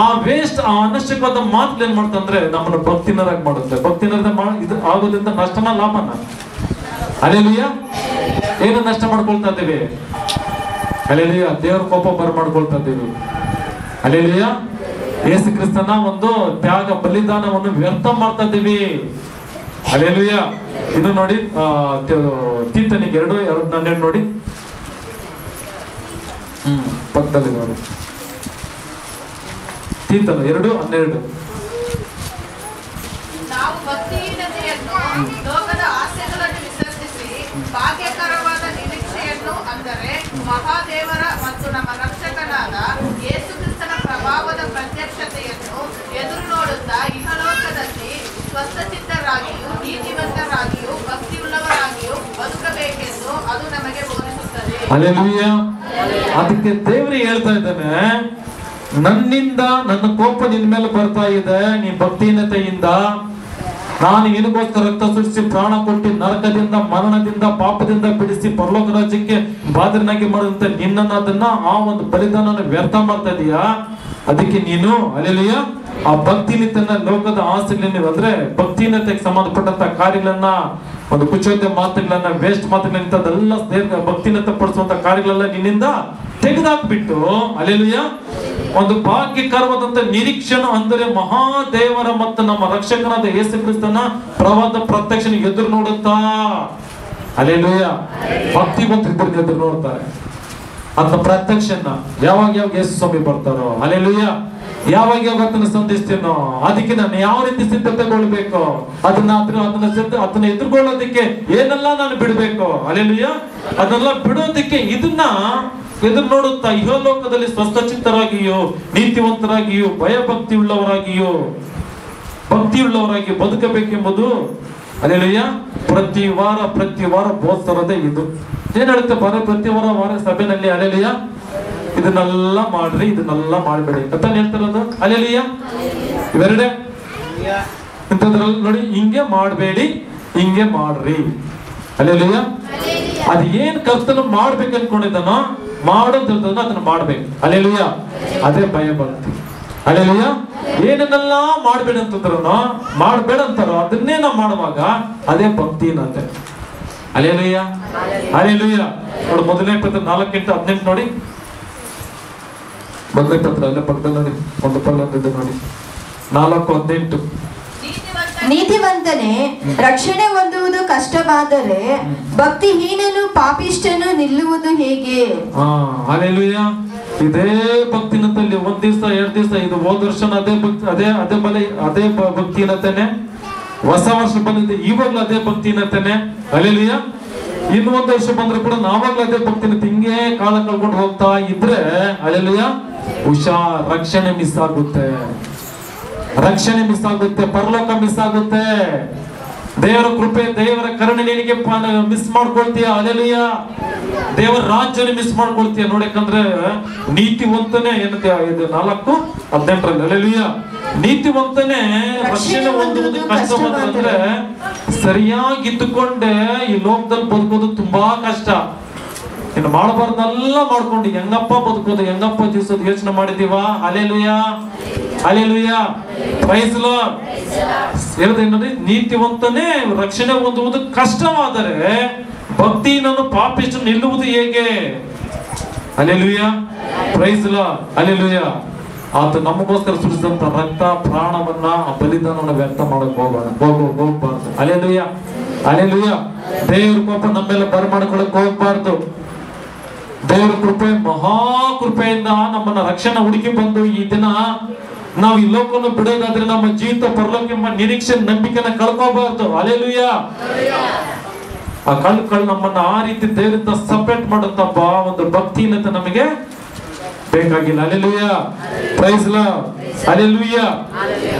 ಆ ವೇಸ್ಟ್ ಆ ಅನವಶ್ಯಕವಾದ ಮಾತು ಏನ್ ಮಾಡ್ತಂದ್ರೆ ನಮ್ಮನ್ನ ಭಕ್ತಿನರಾಗಿ ಮಾಡುತ್ತೆ. ಭಕ್ತಿನರ ಇದು ಆಗೋದ್ರಿಂದ ನಷ್ಟನ ಲಾಭನ? ಹಲ್ಲೆಲೂಯಾ. ಏನು ನಷ್ಟ ಮಾಡ್ಕೊಳ್ತಾ ಇದ್ದೀವಿ? ಹಲ್ಲೆಲೂಯಾ. ದೇವರ ಕೋಪ ಮಾಡ್ಕೊಳ್ತಾ ಇದ್ದೀವಿ. ಹಲ್ಲೆಲೂಯಾ. ಯೇಸು ಕ್ರಿಸ್ತನ ಒಂದು ತ್ಯಾಗ ಬಲಿದಾನವನ್ನು ವ್ಯರ್ಥ ಮಾಡ್ತಾ ಇದ್ದೀವಿ. ಹಲ್ಲೆಲೂಯಾ. ಇದು ನೋಡಿ ತೀತನಿಗೆ 2:12 ನೋಡಿ. ಪಕ್ಕದಲ್ಲಿ ನೋಡಿ. ತೀತನು 2:12. ನಾವು ಭಕ್ತಿಹೀನತೆಯನ್ನು ಲೋಕದ ಆಸೆಗಳನ್ನು ವಿಸರ್ಜಿಸಿ ಭಾಗ್ಯಕರವಾದ ನಿರೀಕ್ಷೆಯನ್ನು ಅಂದರೆ ಮಹಾದೇವರ ಮತ್ತು ನಮ್ಮ ರಕ್ಷಕನಾದ ಯೇಸು ಕ್ರಿಸ್ತನ ಪ್ರಭಾವದ ಪ್ರತ್ಯಕ್ಷತೆಯನ್ನು ಎದುರು ನೋಡುತ್ತಾ ಇಹಲೋಕದಲ್ಲಿ ಸ್ವಸ್ಥಚಿತ್ತರಾಗಿಯೂ ನೀತಿವಂತರಾಗಿಯೂ ಭಕ್ತಿಯುಳ್ಳವರಾಗಿಯೂ ಬದುಕಬೇಕೆಂದು ಅದು ನಮಗೆ ಬೋಧಿಸುತ್ತದೆ. ಹಲ್ಲೆಲೂಯಾ. ಅದಕ್ಕೆ ದೇವರು ಹೇಳ್ತಾ ಇದ್ದಾನೆ, ನನ್ನಿಂದ ನನ್ನ ಕೋಪ ನಿನ್ ಮೇಲೆ ಬರ್ತಾ ಇದೆ, ನೀ ಭಕ್ತಿಹೀನತೆಯಿಂದ. ನಾನು ನಿನಗೋಸ್ಕರ ರಕ್ತ ಸುರಿಸಿ ಪ್ರಾಣ ಕೊಟ್ಟು ನರಕದಿಂದ ಮರಣದಿಂದ ಪಾಪದಿಂದ ಬಿಡಿಸಿ ಪರಲೋಕ ರಾಜ್ಯಕ್ಕೆ ಬಾದ್ರನಾಗಿ ಮಾಡುವಂತ ನಿನ್ನನ್ನು ಅದನ್ನ ಆ ಒಂದು ಬಲಿದಾನ ವ್ಯರ್ಥ ಮಾಡ್ತಾ ಇದೀಯಾ. ಅದಕ್ಕೆ ನೀನು ಹಲ್ಲೆಲೂಯಾ ಆ ಭಕ್ತಿನಿತನ ಲೋಕದ ಆಸೆಗಳನ್ನ ಅಂದ್ರೆ ಭಕ್ತಿನತೆಗೆ ಸಂಬಂಧಪಟ್ಟಂತ ಕಾರ್ಯಗಳನ್ನ ಒಂದು ಕುಚೋದ್ಯ ಮಾತುಗಳನ್ನ ವೇಸ್ಟ್ ಮಾತುಗಳನ್ನ ಭಕ್ತಿನತೆ ಪಡಿಸುವಂತ ಕಾರ್ಯಗಳೆಲ್ಲ ನಿನ್ನಿಂದ ತೆಗೆದಾಕ್ಬಿಟ್ಟು ಹಲ್ಲೆಲೂಯಾ ಒಂದು ಭಾಗ್ಯಕರವಾದಂತ ನಿರೀಕ್ಷೆನ ಅಂದರೆ ಮಹಾದೇವರ ಮತ್ತು ನಮ್ಮ ರಕ್ಷಕನಾದ ಯೇಸು ಕ್ರಿಸ್ತನ ಪ್ರವಾದ ಪ್ರತ್ಯಕ್ಷ ಎದುರು ನೋಡುತ್ತಾ. ಹಲ್ಲೆಲೂಯಾ. ಭಕ್ತಿವಂತರಿದ್ದರು ಎದುರು ನೋಡ್ತಾರೆ ಅಂತ ಪ್ರತ್ಯಕ್ಷನ. ಯಾವಾಗ ಯೇಸು ಸ್ವಾಮಿ ಬರ್ತಾರೋ, ಹಲ್ಲೆಲೂಯಾ, ಯಾವಾಗ ಆತನ ಸಂಧಿಸ್ತೀನೋ ಅದಕ್ಕೆ ನಾನು ಯಾವ ರೀತಿ ಸಿದ್ಧತೆಗೊಳ್ಬೇಕು, ಅದನ್ನ ಎದುರ್ಕೊಳ್ಳೋದಕ್ಕೆ ಏನೆಲ್ಲ ನಾನು ಬಿಡ್ಬೇಕು. ಹಲ್ಲೆಲೂಯಾ. ಅದನ್ನೆಲ್ಲ ಬಿಡೋದಕ್ಕೆ ಇದನ್ನ ಎದುರು ನೋಡುತ್ತಾ ಇಹಲೋಕದಲ್ಲಿ ಸ್ವಸ್ಥಚಿತ್ತರಾಗಿಯೋ ನೀತಿವಂತರಾಗಿಯೋ ಭಯಭಕ್ತಿಯುಳ್ಳವರಾಗಿಯೋ ಭಕ್ತಿಯುಳ್ಳವರಾಗಿ ಬದುಕಬೇಕೆಂಬುದು ಹಲ್ಲೆಲೂಯಾ ಪ್ರತಿ ವಾರ ಬೋಧಿಸೋದೇ ಇದು. ಏನ್ ಹೇಳುತ್ತೆ ಪ್ರತಿ ವಾರ ಸಭೆಯಲ್ಲಿ? ಹಲ್ಲೆಲೂಯಾ. ಇದನ್ನೆಲ್ಲ ಮಾಡ್ರಿ, ಇದನ್ನೆಲ್ಲ ಮಾಡ್ಬೇಡಿ ಅಂತ ಹೇಳ್ತಿರೋದು. ಹಲ್ಲೆಲೂಯಾ. ಇವೆರಡೇ ಇಂಥದ್ರಲ್ಲಿ ನೋಡಿ, ಹಿಂಗೆ ಮಾಡ್ಬೇಡಿ, ಹಿಂಗೆ ಮಾಡ್ರಿ. ಹಲ್ಲೆಲೂಯಾ. ಅದ್ ಏನ್ ಕರ್ತನ ಮಾಡ್ಬೇಕು ಅನ್ಕೊಂಡಿದ್ದಾನೋ ಮಾಡೋದ್ ಅದನ್ನ ಮಾಡ್ಬೇಕು. ಹಲ್ಲೆಲೂಯಾ. ಅದೇ ಭಯ ಭಕ್ತಿ. ಹಲ್ಲೆಲೂಯಾ. ಏನನ್ನೆಲ್ಲ ಮಾಡ್ಬೇಡ ಅಂತಂದ್ರು ಮಾಡ್ಬೇಡ ಅಂತಾರೋ ಅದನ್ನೇ ನಾವು ಮಾಡುವಾಗ ಅದೇ ಭಕ್ತಿ ಅನ್ನತ್ತೆ. ಹಲ್ಲೆಲೂಯಾ. ಹಲ್ಲೆಲೂಯಾ. ನೋಡಿ ಮೊದಲನೇ ಪತ್ರ 4:18 ನೋಡಿ. ಮೊದಲನೇ ಪತ್ರ ಅಲ್ಲೇ ಪಕ್ಕದಲ್ಲಿ ನೋಡಿ, ಒಂದು ಪಲ್ಲಂದಿದೆ ನೋಡಿ, 4:18. ನೀತಿವಂತನೇ ರಕ್ಷಣೆ ಹೊಂದುವುದು ಕಷ್ಟವಾದರೆ ಭಕ್ತಿಹೀನನು ಪಾಪಿಷ್ಠನು ನಿಲ್ಲುವುದು ಹೇಗೆ? ಹಲ್ಲೆಲೂಯಾ. ಇದೇ ಭಕ್ತಿನತೆಯಲ್ಲಿ ಒಂದ್ ದಿವಸ 2 ದಿವಸ ಇದು ಹೋದ ವರ್ಷ ಅದೇ ಭಕ್ತಿನತೆನೆ, ಹೊಸ ವರ್ಷ ಬಂದಿದೆ ಇವಾಗ್ಲೂ ಅದೇ ಭಕ್ತಿನತೆನೆ. ಹಲ್ಲೆಲೂಯಾ. ಇನ್ನು 1 ವರ್ಷ ಬಂದ್ರೆ ಕೂಡ ನಾವಾಗ್ಲೂ ಅದೇ ಭಕ್ತಿನತೆ ಹಿಂಗೆ ಕಾಲ ಕಳ್ಕೊಂಡು ಹೋಗ್ತಾ ಇದ್ರೆ ಹಲ್ಲೆಲೂಯಾ, ಹುಷಾರ್, ರಕ್ಷಣೆ ಮಿಸ್ ಆಗುತ್ತೆ, ರಕ್ಷಣೆ ಮಿಸ್ ಆಗುತ್ತೆ, ಪರಲೋಕ ಮಿಸ್ ಆಗುತ್ತೆ, ದೇವರ ಕೃಪೆ ದೇವರ ಕರುಣೆ ನಿನಗೆ ಮಿಸ್ ಮಾಡ್ಕೊಳ್ತೀಯ. ಹಲ್ಲೆಲೂಯಾ. ದೇವರ ರಾಜ್ಯನ ಮಿಸ್ ಮಾಡ್ಕೊಳ್ತೀಯ ನೋಡಿ. ಯಾಕಂದ್ರೆ ನೀತಿವಂತನೇ ಏನಂತೆ 4:18 ಹಲ್ಲೆಲೂಯಾ, ನೀತಿವಂತನೇ ರಕ್ಷಣೆ ಹೊಂದುವುದು ಕಷ್ಟವಾದ್ರೆ ಸರಿಯಾಗಿದ್ದುಕೊಂಡೆ ಈ ಲೋಕದಲ್ಲಿ ಬದುಕೋದು ತುಂಬಾ ಕಷ್ಟ. ಇನ್ನು ಮಾಡಬಾರ್ದೆಲ್ಲ ಮಾಡ್ಕೊಂಡು ಹೆಂಗಪ್ಪ ಬದುಕೋದು, ಹೆಂಗಪ್ಪ ಜೀವಿಸೋದು ಯೋಚನೆ ಮಾಡಿದೀವ. Hallelujah, hallelujah, praise Lord. ಏನಂದ್ರೆ ನೀತಿವಂತನೇ ರಕ್ಷಣೆ ಹೊಂದುವುದು ಕಷ್ಟವಾದರೆ ಭಕ್ತಿಯನ್ನು ಪಾಪಿಷ್ಟು ನಿಲ್ಲುವುದು ಹೇಗೆ? Hallelujah, praise Lord, hallelujah. ಆತ ನಮಗೋಸ್ಕರ ಸುರಿಸಿದಂತ ರಕ್ತ ಪ್ರಾಣವನ್ನ ಬಲಿದಾನವನ್ನು ವ್ಯರ್ಥ ಮಾಡಕ್ ಹೋಗ್ಬಾರ್ದು. Hallelujah, hallelujah. ದೇವರ ಕೋಪ ನಮ್ಮೆಲ್ಲ ಬರಮಾಡ್ಕೊಳಕ್ ಹೋಗ್ಬಾರ್ದು. ದೇವರ ಕೃಪೆ ಮಹಾ ಕೃಪೆಯಿಂದ ನಮ್ಮನ್ನ ರಕ್ಷಣೆ ಹುಡುಕಿ ಬಂದು ಈ ದಿನ ನಾವು ಈ ಲೋಕವನ್ನು ಬಿಡೋದಾದ್ರೆ ನಮ್ಮ ಜೀವಿತ ಪರಲೋಕ ನಿರೀಕ್ಷೆ ನಂಬಿಕೆನ ಕಳ್ಕೋಬಾರ್ದು. ಹಲ್ಲೆಲೂಯಾ. ಆ ಕಳ್ಳು ನಮ್ಮನ್ನ ಆ ರೀತಿ ದೇವರಿಂದ ಸಪರೇಟ್ ಮಾಡುತ್ತಪ್ಪ ಒಂದು ಭಕ್ತಿನತೆ ನಮಗೆ ಬೇಕಾಗಿಲ್ಲ. Hallelujah, praise Lord, hallelujah.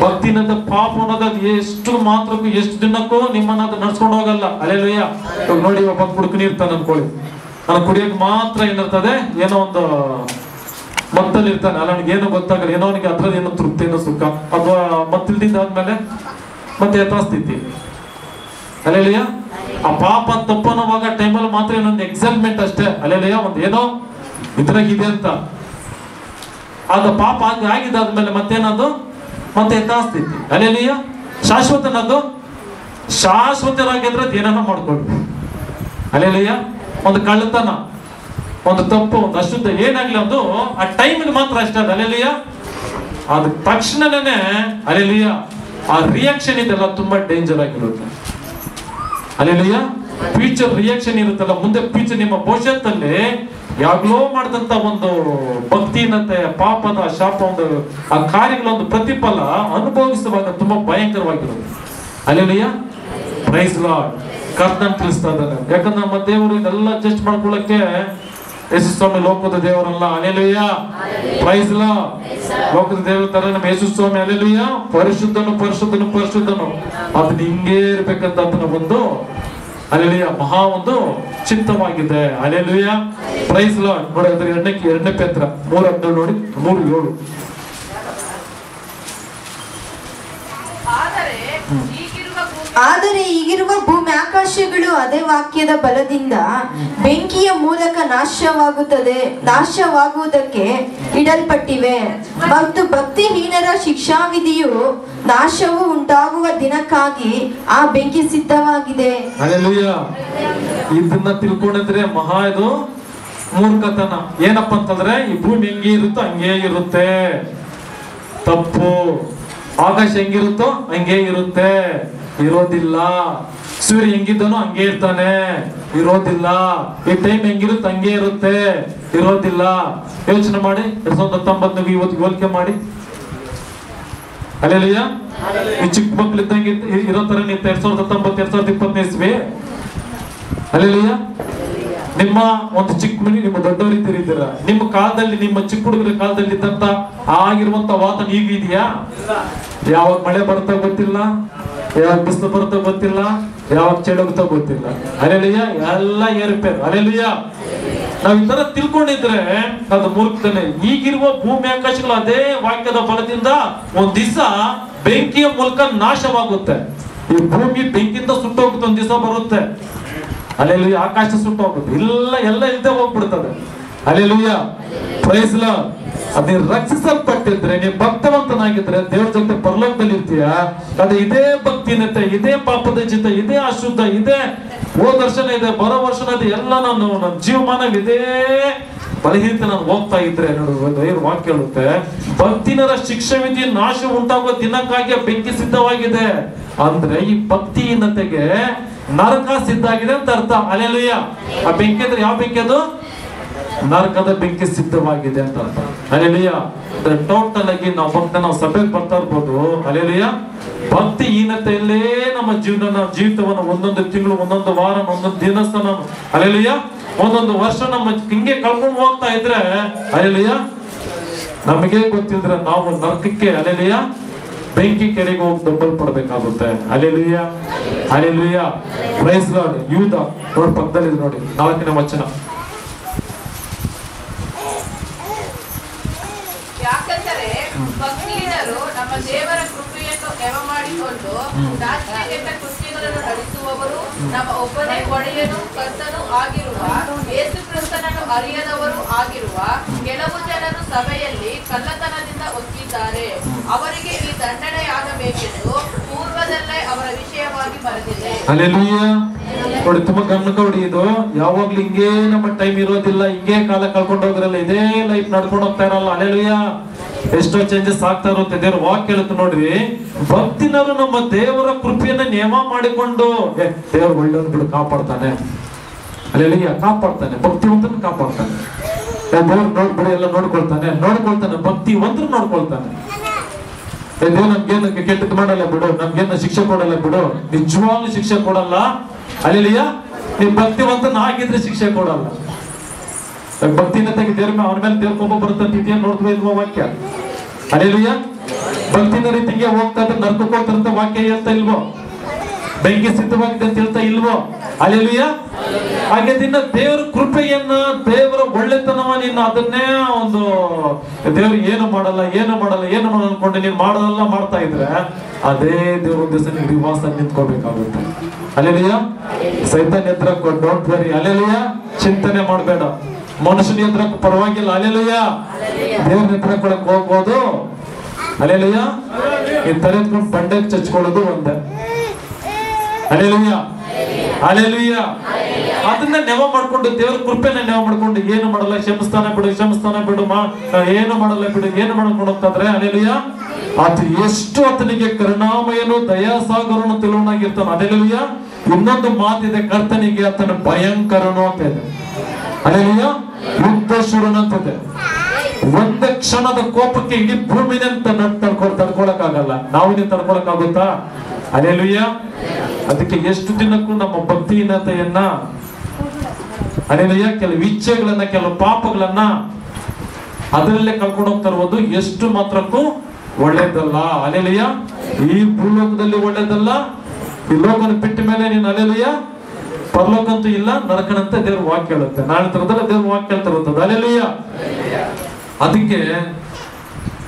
ಭಕ್ತಿನತೆ ಪಾಪ ಅನ್ನೋದು ಎಷ್ಟು ಮಾತ್ರಕ್ಕೂ ಎಷ್ಟು ದಿನಕ್ಕೂ ನಿಮ್ಮನ್ನ ಅದು ನಡ್ಸ್ಕೊಂಡು ಹೋಗಲ್ಲ. ಹಲ್ಲೆಲೂಯಾ. ಇವಾಗ ನೋಡಿ, ಒಬ್ಬ ಕುಡುಕನಿ ಇರ್ತಾನೆ ಅನ್ಕೊಳ್ಳಿ, ನಾನು ಕುಡಿಯೋಕೆ ಮಾತ್ರ ಏನಿರ್ತದೆ, ಏನೋ ಒಂದು ಮತ್ತಲ್ಲಿ ಇರ್ತಾನೆ, ಅಲ್ಲ ಅವನಿಗೆ ಏನೋ ಗೊತ್ತಾಗಲ್ಲ, ಏನೋ ಅವನಿಗೆ ಅದ್ರದ್ದು ಏನೋ ತೃಪ್ತಿ, ಏನೋ ಸುಖ, ಅಥವಾ ಮತ್ತಿಲ್ದಿದ್ದಾದ್ಮೇಲೆ ಮತ್ತೆ ಯಥಾಸ್ಥಿತಿ. ಹಲ್ಲೆಲೂಯಾ. ಆ ಪಾಪ ತಪ್ಪನವಾಗ ಟೈಮಲ್ಲಿ ಮಾತ್ರ ಏನೊಂದು ಎಕ್ಸೈಟ್ಮೆಂಟ್ ಅಷ್ಟೇ. ಹಲ್ಲೆಲೂಯಾ. ಒಂದು ಏನೋ ಇದ್ರಾಗಿದೆ ಅಂತ, ಅದು ಪಾಪ ಆಗಿದ್ದಾದ್ಮೇಲೆ ಮತ್ತೇನದು ಮತ್ತೆ ಯಥಾಸ್ಥಿತಿ. ಹಲ್ಲೆಲೂಯಾ. ಶಾಶ್ವತನದು ಶಾಶ್ವತರಾಗಿದ್ರೆ ಏನೇನೋ ಮಾಡ್ಕೊಳ್ಬೇಕು. ಹಲ್ಲೆಲೂಯಾ. ಒಂದು ಕಳ್ಳತನ, ಒಂದು ತಪ್ಪು, ಒಂದು ಅಶುದ್ಧ ಏನಾಗ್ಲಿ ಅದು ಆ ಟೈಮಿಗೆ ಮಾತ್ರ ಅಷ್ಟೇ. ಅದು ಹಲ್ಲೆಲೂಯಾ. ಅದು ತಕ್ಷಣನೇ ಹಲ್ಲೆಲೂಯಾ ಆ ರಿಯಾಕ್ಷನ್ ಇದೆಲ್ಲ ತುಂಬಾ ಡೇಂಜರ್ ಆಗಿರುತ್ತೆ. ಹಲ್ಲೆಲೂಯಾ. ಫ್ಯೂಚರ್ ರಿಯಾಕ್ಷನ್ ಇರುತ್ತಲ್ಲ, ಮುಂದೆ ಫ್ಯೂಚರ್ ನಿಮ್ಮ ಭವಿಷ್ಯತ್ತಲ್ಲಿ ಯಾವಾಗ್ಲೋ ಮಾಡಿದಂತ ಒಂದು ಭಕ್ತಿನತೆ ಪಾಪದ ಶಾಪ ಒಂದು ಆ ಕಾರ್ಯಗಳ ಒಂದು ಪ್ರತಿಫಲ ಅನುಭವಿಸುವಾಗ ತುಂಬಾ ಭಯಂಕರವಾಗಿರುತ್ತೆ. Hallelujah, praise lord. ಕರ್ತನ ತಿಳಿಸ್ತಾ ಇದ್ದಾನೆ. ಯಾಕಂದ್ರೆ ನಮ್ಮ ದೇವರು ಇದೆಲ್ಲ ಜಸ್ಟ್ ಮಾಡ್ಕೊಳ್ಳಕ್ಕೆ ಯೇಸು ಸ್ವಾಮಿ ಲೋಕದ ದೇವರಲ್ಲ. Hallelujah, praise Lord. ಲೋಕದ ದೇವರ ತರ ನಮ್ಮ ಯೇಸು ಸ್ವಾಮಿ ಹಲ್ಲೆಲೂಯಾ ಪರಿಶುದ್ಧನು ಪರಿಶುದ್ಧನು ಪರಿಶುದ್ಧನು ಅದನ್ನ ಹಿಂಗೇ ಇರ್ಬೇಕಂತ ಅದನ್ನ ಒಂದು ಹಲ್ಲೆಲೂಯಾ ಮಹಾ ಒಂದು ಚಿತ್ತವಾಗಿದೆ. Hallelujah, praise Lord. ನೋಡಿ ಅದ್ರ 2 ಪೇತ್ರ 3:17 ನೋಡಿ, 3:7. ಆದರೆ ಈಗಿರುವ ಭೂಮಿ ಆಕಾಶಗಳು ಅದೇ ವಾಕ್ಯದ ಬಲದಿಂದ ಬೆಂಕಿಯ ಮೂಲಕ ನಾಶವಾಗುವುದಕ್ಕೆ ಇಡಲ್ಪಟ್ಟಿವೆ, ಮತ್ತು ಭಕ್ತಿಹೀನರ ಶಿಕ್ಷಾವಿಧಿಯು ನಾಶವು ಉಂಟಾಗುವ ದಿನಕ್ಕಾಗಿ ಆ ಬೆಂಕಿ ಸಿದ್ಧವಾಗಿದೆ. ಹಲ್ಲೆಲೂಯಾ. ಇದನ್ನ ತಿಳ್ಕೊಂಡಿದ್ರೆ ಮಹಾ ಇದು ಮೂರ್ಖತನ. ಏನಪ್ಪ ಅಂತಂದ್ರೆ ಈ ಭೂಮಿ ಹೆಂಗೆ ಇರುತ್ತೋ ಹಂಗೇ ಇರುತ್ತೆ, ತಪ್ಪು. ಆಕಾಶ ಹೆಂಗಿರುತ್ತೋ ಹಂಗೇ ಇರುತ್ತೆ, ಇರೋದಿಲ್ಲ. ಸೂರ್ಯ ಹೆಂಗಿದ್ದನೋ ಹಂಗೆ ಇರ್ತಾನೆ, ಇರೋದಿಲ್ಲ. ಈ ಟೈಮ್ ಹೆಂಗಿರುತ್ತೆ ಹಂಗೆ ಇರುತ್ತೆ, ಇರೋದಿಲ್ಲ. ಯೋಚನೆ ಮಾಡಿ, 2019 ಇವತ್ತು ಹೋಲಿಕೆ ಮಾಡಿ. ಹಲ್ಲೆಲೂಯಾ. ಈ ಚಿಕ್ಕ ಮಕ್ಳಿದ್ದಂಗೆ ಇರೋ ತರ ನಿಂತ 2019 2020 ಇಸ್ವಿ. ಹಲ್ಲೆಲೂಯಾ. ನಿಮ್ಮ ಒಂದು ಚಿಕ್ಕ ಮನೆ ನಿಮ್ಮ ದೊಡ್ಡವರು ಇದ್ದೀರಾ, ನಿಮ್ಮ ಕಾಲದಲ್ಲಿ ನಿಮ್ಮ ಚಿಕ್ಕ ಹುಡುಗರ ಕಾಲದಲ್ಲಿ ಇದ್ದಂತ ಆಗಿರುವಂತ ವಾತಾವರಣ ಈಗ ಇದೆಯಾ? ಯಾವಾಗ ಮಳೆ ಬರ್ತಾ ಗೊತ್ತಿಲ್ಲ, ಯಾವಾಗ ಬಿಸಿಲು ಬರುತ್ತೋ ಗೊತ್ತಿಲ್ಲ, ಯಾವಾಗ ಚಳಿ ಹೋಗುತ್ತೋ ಗೊತ್ತಿಲ್ಲ. ಹಲ್ಲೆಲೂಯಾ. ಎಲ್ಲ ಏರುಪೇರು. ಹಲ್ಲೆಲೂಯಾ. ನಾವ್ ಈ ತರ ತಿಳ್ಕೊಂಡಿದ್ರೆ ಅದು ಮೂರ್ಖತನ. ಈಗಿರುವ ಭೂಮಿ ಆಕಾಶಗಳು ಅದೇ ವಾಕ್ಯದ ಬಲದಿಂದ ಒಂದ್ ದಿವಸ ಬೆಂಕಿಯ ಮೂಲಕ ನಾಶವಾಗುತ್ತೆ. ಈ ಭೂಮಿ ಬೆಂಕಿಯಿಂದ ಸುಟ್ಟೋಗುತ್ತೆ, ಒಂದ್ ದಿವಸ ಬರುತ್ತೆ. ಹಲ್ಲೆಲೂಯಾ. ಆಕಾಶ ಸುಟ್ಟೋಗುತ್ತೆ, ಎಲ್ಲ ಇಲ್ಲದೆ ಹೋಗ್ಬಿಡ್ತದೆ. Hallelujah, praise lord. ಅದೇ ರಕ್ಷಿಸಲ್ಪಟ್ಟಿದ್ರೆ, ನೀವು ಭಕ್ತವಂತನಾಗಿದ್ರೆ ದೇವ್ರ ಜೊತೆ ಪರಲೋಕದಲ್ಲಿ ಇರ್ತೀಯ. ಅದೇ ಇದೇ ಭಕ್ತಿನತೆ, ಇದೇ ಪಾಪದ ಚಿತ್ತ, ಇದೇ ಅಶುದ್ಧ, ಇದೇ ಹೋದ ವರ್ಷನ ಇದೆ, ಬರೋ ವರ್ಷನ ಇದೆ, ಎಲ್ಲ ನನ್ನ ಜೀವಮಾನ ಇದೇ ಬಲಹೀನತೆ ನಾನು ಹೋಗ್ತಾ ಇದ್ರೆ ನೋಡು ವಾಕ್ಯ ಹೇಳುತ್ತೆ, ಭಕ್ತಿನರ ಶಿಕ್ಷಾವಿಧಿ ನಾಶ ಉಂಟಾಗುವ ದಿನಕ್ಕಾಗಿ ಬೆಂಕಿ ಸಿದ್ಧವಾಗಿದೆ. ಅಂದ್ರೆ ಈ ಭಕ್ತಿಹೀನತೆಗೆ ನರಕ ಸಿದ್ಧ ಆಗಿದೆ ಅಂತ ಅರ್ಥ. ಹಲ್ಲೆಲೂಯಾ. ಆ ಬೆಂಕಿ ಅಂದ್ರೆ ಯಾವ ಬೆಂಕಿ? ಅದು ನರಕದ ಬೆಂಕಿ ಸಿದ್ಧವಾಗಿದೆ ಅಂತ ಅರ್ಥ. ಹಲ್ಲೆಲೂಯ. ಟೋಟಲ್ ಆಗಿ ನಾವು ಸಭೆಗೆ ಬರ್ತಾ ಇರ್ಬೋದು. ಹಲ್ಲೆಲೂಯ. ಭಕ್ತಿಹೀನತೆಯಲ್ಲೇ ನಮ್ಮ ಜೀವಿತವನ್ನು ಒಂದೊಂದು ತಿಂಗಳು, ಒಂದೊಂದು ವಾರ, ಒಂದೊಂದು ದಿನಸ್ಥಾನ, ಹಲ್ಲೆಲೂಯ, ಒಂದೊಂದು ವರ್ಷ ನಮ್ಮ ಹಿಂಗೆ ಕಳ್ಕೊಂಡು ಹೋಗ್ತಾ ಇದ್ರೆ, ಹಲ್ಲೆಲೂಯ, ನಮಗೆ ಗೊತ್ತಿದ್ರೆ ನಾವು ನರಕಕ್ಕೆ, ಹಲ್ಲೆಲೂಯ, ಬೆಂಕಿ ಕೆರೆಗೆ ಹೋಗಿ ದೊಬ್ಬಲ್ಪಡ್ಬೇಕಾಗುತ್ತೆ. Hallelujah, hallelujah, praise Lord. ಯೂದ ನೋಡಿ ಪಕ್ಕದಲ್ಲಿ ನೋಡಿ 4ನೇ ವಚನ. ಯಾಕೆಂದರೆ ಭಕ್ತಿಹೀನರು ನಮ್ಮ ದೇವರ ಕೃಪೆಯನ್ನು ಎವ ಮಾಡಿಕೊಂಡು ನಾಚಿಕೆಗೆಟ್ಟ ಕೃತ್ಯಗಳನ್ನು ನಡೆಸುವವರು, ನಮ್ಮ ಒಬ್ಬನೇ ಒಡೆಯನು ಕರ್ತನು ಆಗಿರುವ ಯೇಸು ಕ್ರಿಸ್ತನನ್ನು ಅರಿಯದವರು ಆಗಿರುವ ಕೆಲವು ಜನರು ಸಭೆಯಲ್ಲಿ ಕಳ್ಳತನದಿಂದ ಒಕ್ಕಿದ್ದಾರೆ. ಅವರಿಗೆ ಈ ದಂಡನೆಯಾಗಬೇಕೆಂದು ಪೂರ್ವದಲ್ಲೇ ಅವರ ವಿಷಯವಾಗಿ ಬರೆದಿದೆ. ಹಲ್ಲೆಲೂಯ. ನೋಡಿ, ತುಂಬಾ ಗಮನ ಕೊಡಿ. ಇದು ಯಾವಾಗ್ಲೂ ಹಿಂಗೇ ನಮ್ಮ ಟೈಮ್ ಇರೋದಿಲ್ಲ, ಹಿಂಗೇ ಕಾಲ ಕಳ್ಕೊಂಡು ಹೋಗ್ರಲ್ಲ, ಇದೇ ಲೈಫ್ ನಡ್ಕೊಂಡು ಹೋಗ್ತಾ ಇರಲ್ಲ. ಹಲ್ಲೆಲೂಯ. ಎಷ್ಟೋ ಚೇಂಜಸ್ ಆಗ್ತಾ ಇರುತ್ತೆ. ದೇವ್ರ ವಾಕ್ಯ ಹೇಳುತ್ತೆ ನೋಡ್ರಿ, ಭಕ್ತಿನರು ನಮ್ಮ ದೇವರ ಕೃಪೆಯನ್ನ ನೇಮ ಮಾಡಿಕೊಂಡು, ದೇವ್ರು ಒಳ್ಳೆಯವ್ರು ಬಿಡು, ಕಾಪಾಡ್ತಾನೆ. ಹಲ್ಲೆಲೂಯ, ಕಾಪಾಡ್ತಾನೆ. ಭಕ್ತಿವಂತನ ಕಾಪಾಡ್ತಾನೆ. ದೇವ್ರು ನೋಡ್ಬಿಡಿ, ಎಲ್ಲ ನೋಡ್ಕೊಳ್ತಾನೆ. ಭಕ್ತಿವಂತರು ನೋಡ್ಕೊಳ್ತಾನೆ. ದೇವ್ರು ನಮ್ಗೇನು ಕೆಟ್ಟದ್ದು ಮಾಡಲ್ಲ ಬಿಡು, ನಮ್ಗೇನು ಶಿಕ್ಷೆ ಕೊಡಲ್ಲ ಬಿಡು, ನಿಜವಾಗ್ಲೂ ಶಿಕ್ಷೆ ಕೊಡಲ್ಲ. ಹಲ್ಲೆಲೂಯ. ನೀವು ಭಕ್ತಿವಂತನ ಆಗಿದ್ರೆ ಶಿಕ್ಷೆ ಕೊಡಲ್ಲ. ಭಕ್ತಿನತೆಗೆ ದೇವ್ರ ಅವನ ಮೇಲೆ ದೇವ್ರ ಕೋಪ ಬರುತ್ತಂತ ಇದೆಯಾ ನೋಡ್ತೀವಿ ಇಲ್ವೋ ವಾಕ್ಯ? ಹಲ್ಲೆಲೂಯ. ಭಕ್ತಿನ ರೀತಿಗೆ ಹೋಗ್ತಾ ಇದ್ರೆ ನರ್ಕಕ್ಕೆ ಹೋಗ್ತಾರಂತ ವಾಕ್ಯ ಹೇಳ್ತಾ ಇಲ್ವೋ? ಬೆಂಕಿ ಸಿದ್ಧವಾಗಿದೆ ಅಂತ ಹೇಳ್ತಾ ಇಲ್ವೋ? ಹಲ್ಲೆಲೂಯ. ಹಾಗೆ ನಿನ್ನ ದೇವರ ಕೃಪೆಯನ್ನ, ದೇವರ ಒಳ್ಳೆತನವನ್ನ, ಅದನ್ನೇ ಒಂದು ದೇವ್ರು ಏನು ಮಾಡಲ್ಲ ಅನ್ಕೊಂಡು ನೀನು ಮಾಡೋದೆಲ್ಲ ಮಾಡ್ತಾ ಇದ್ರೆ, ಅದೇ ದೇವ್ರ ಉದ್ದೇಶ ನೀವು ದಿವಸ ನಿಂತ್ಕೋಬೇಕಾಗುತ್ತೆ. ಹಲ್ಲೆಲೂಯ. ಸೈತಾನ್ ಎದ್ರಕ್ಕೂ ಡೋಂಟ್ ವೆರಿ. ಹಲ್ಲೆಲೂಯ. ಚಿಂತನೆ ಮಾಡಬೇಡ. ಮನುಷ್ಯನ ಎದ್ರಕ್ಕೂ ಪರವಾಗಿಲ್ಲ. ಹಲ್ಲೆಲೂಯ. ದೇವ್ರ ಎದ್ರಕೊಳಕ್ ಹೋಗ್ಬೋದು. ಹಲ್ಲೆಲೂಯ. ಈ ತಲೆತ್ಕೊಂಡು ಬಂಡೆಗೆ ಚಚ್ಕೊಳ್ಳೋದು ಒಂದೇ. Hallelujah, hallelujah. ಅದನ್ನ ನೆವ ಮಾಡ್ಕೊಂಡು, ದೇವ್ರ ಕೃಪೆನ ನೆವ ಮಾಡ್ಕೊಂಡು, ಏನು ಮಾಡಲ್ಲ, ಕ್ಷಮಿಸ್ತಾನೆ ಬಿಡು ಏನು ಮಾಡಲ್ಲ ಬಿಡು, ಏನು ಮಾಡ್ಕೊಂಡು ಹೋಗ್ತಾದ್ರೆ, ಹಲ್ಲೆಲೂಯ, ಅದು ಎಷ್ಟು ಆತನಿಗೆ ಕರುಣಾಮಯನು ದಯಾಸಾಗರನು ತಿಳುವನಾಗಿರ್ತಾನೆ. ಹಲ್ಲೆಲೂಯ. ಇನ್ನೊಂದು ಮಾತಿದೆ, ಕರ್ತನಿಗೆ ಆತನ ಭಯಂಕರನು ಅಂತ ಇದೆ. ಹಲ್ಲೆಲೂಯ. ಯುದ್ಧಶೂರನು ಅಂತಿದೆ. ಒಂದೇ ಕ್ಷಣದ ಕೋಪಕ್ಕೆ ಇಡೀ ಭೂಮಿನೇ ತಡ್ಕೊಳಕ್ಕಾಗಲ್ಲ. ನಾವು ನೀವು ತಡ್ಕೊಳಕ್ಕಾಗುತ್ತಾ? ಹಲ್ಲೆಲೂಯ. ಅದಕ್ಕೆ ಎಷ್ಟು ದಿನಕ್ಕೂ ನಮ್ಮ ಭಕ್ತಿಹೀನತೆಯನ್ನ, ಹಲ್ಲೆಲೂಯ, ಕೆಲವು ಇಚ್ಛೆಗಳನ್ನ, ಕೆಲವು ಪಾಪಗಳನ್ನ ಅದರಲ್ಲೇ ಕಳ್ಕೊಂಡು ಹೋಗ್ತಾ ಇರುವುದು ಎಷ್ಟು ಮಾತ್ರಕ್ಕೂ ಒಳ್ಳೇದಲ್ಲ. ಹಲ್ಲೆಲೂಯ. ಈ ಭೂಲೋಕದಲ್ಲಿ ಒಳ್ಳೇದಲ್ಲ. ಈ ಲೋಕನ ಬಿಟ್ಟ ಮೇಲೆ ನೀನು, ಹಲ್ಲೆಲೂಯ, ಪರಲೋಕಂತೂ ಇಲ್ಲ, ನರಕನಂತ ದೇವ್ರ ವಾಕ್ಯ ಹೇಳುತ್ತೆ. ನಾಳೆ ತರದಲ್ಲ ದೇವ್ರ ವಾಕ್ಯ ಹೇಳ್ತಾ ಇರುತ್ತದೆ. ಹಲ್ಲೆಲೂಯ. ಅದಕ್ಕೆ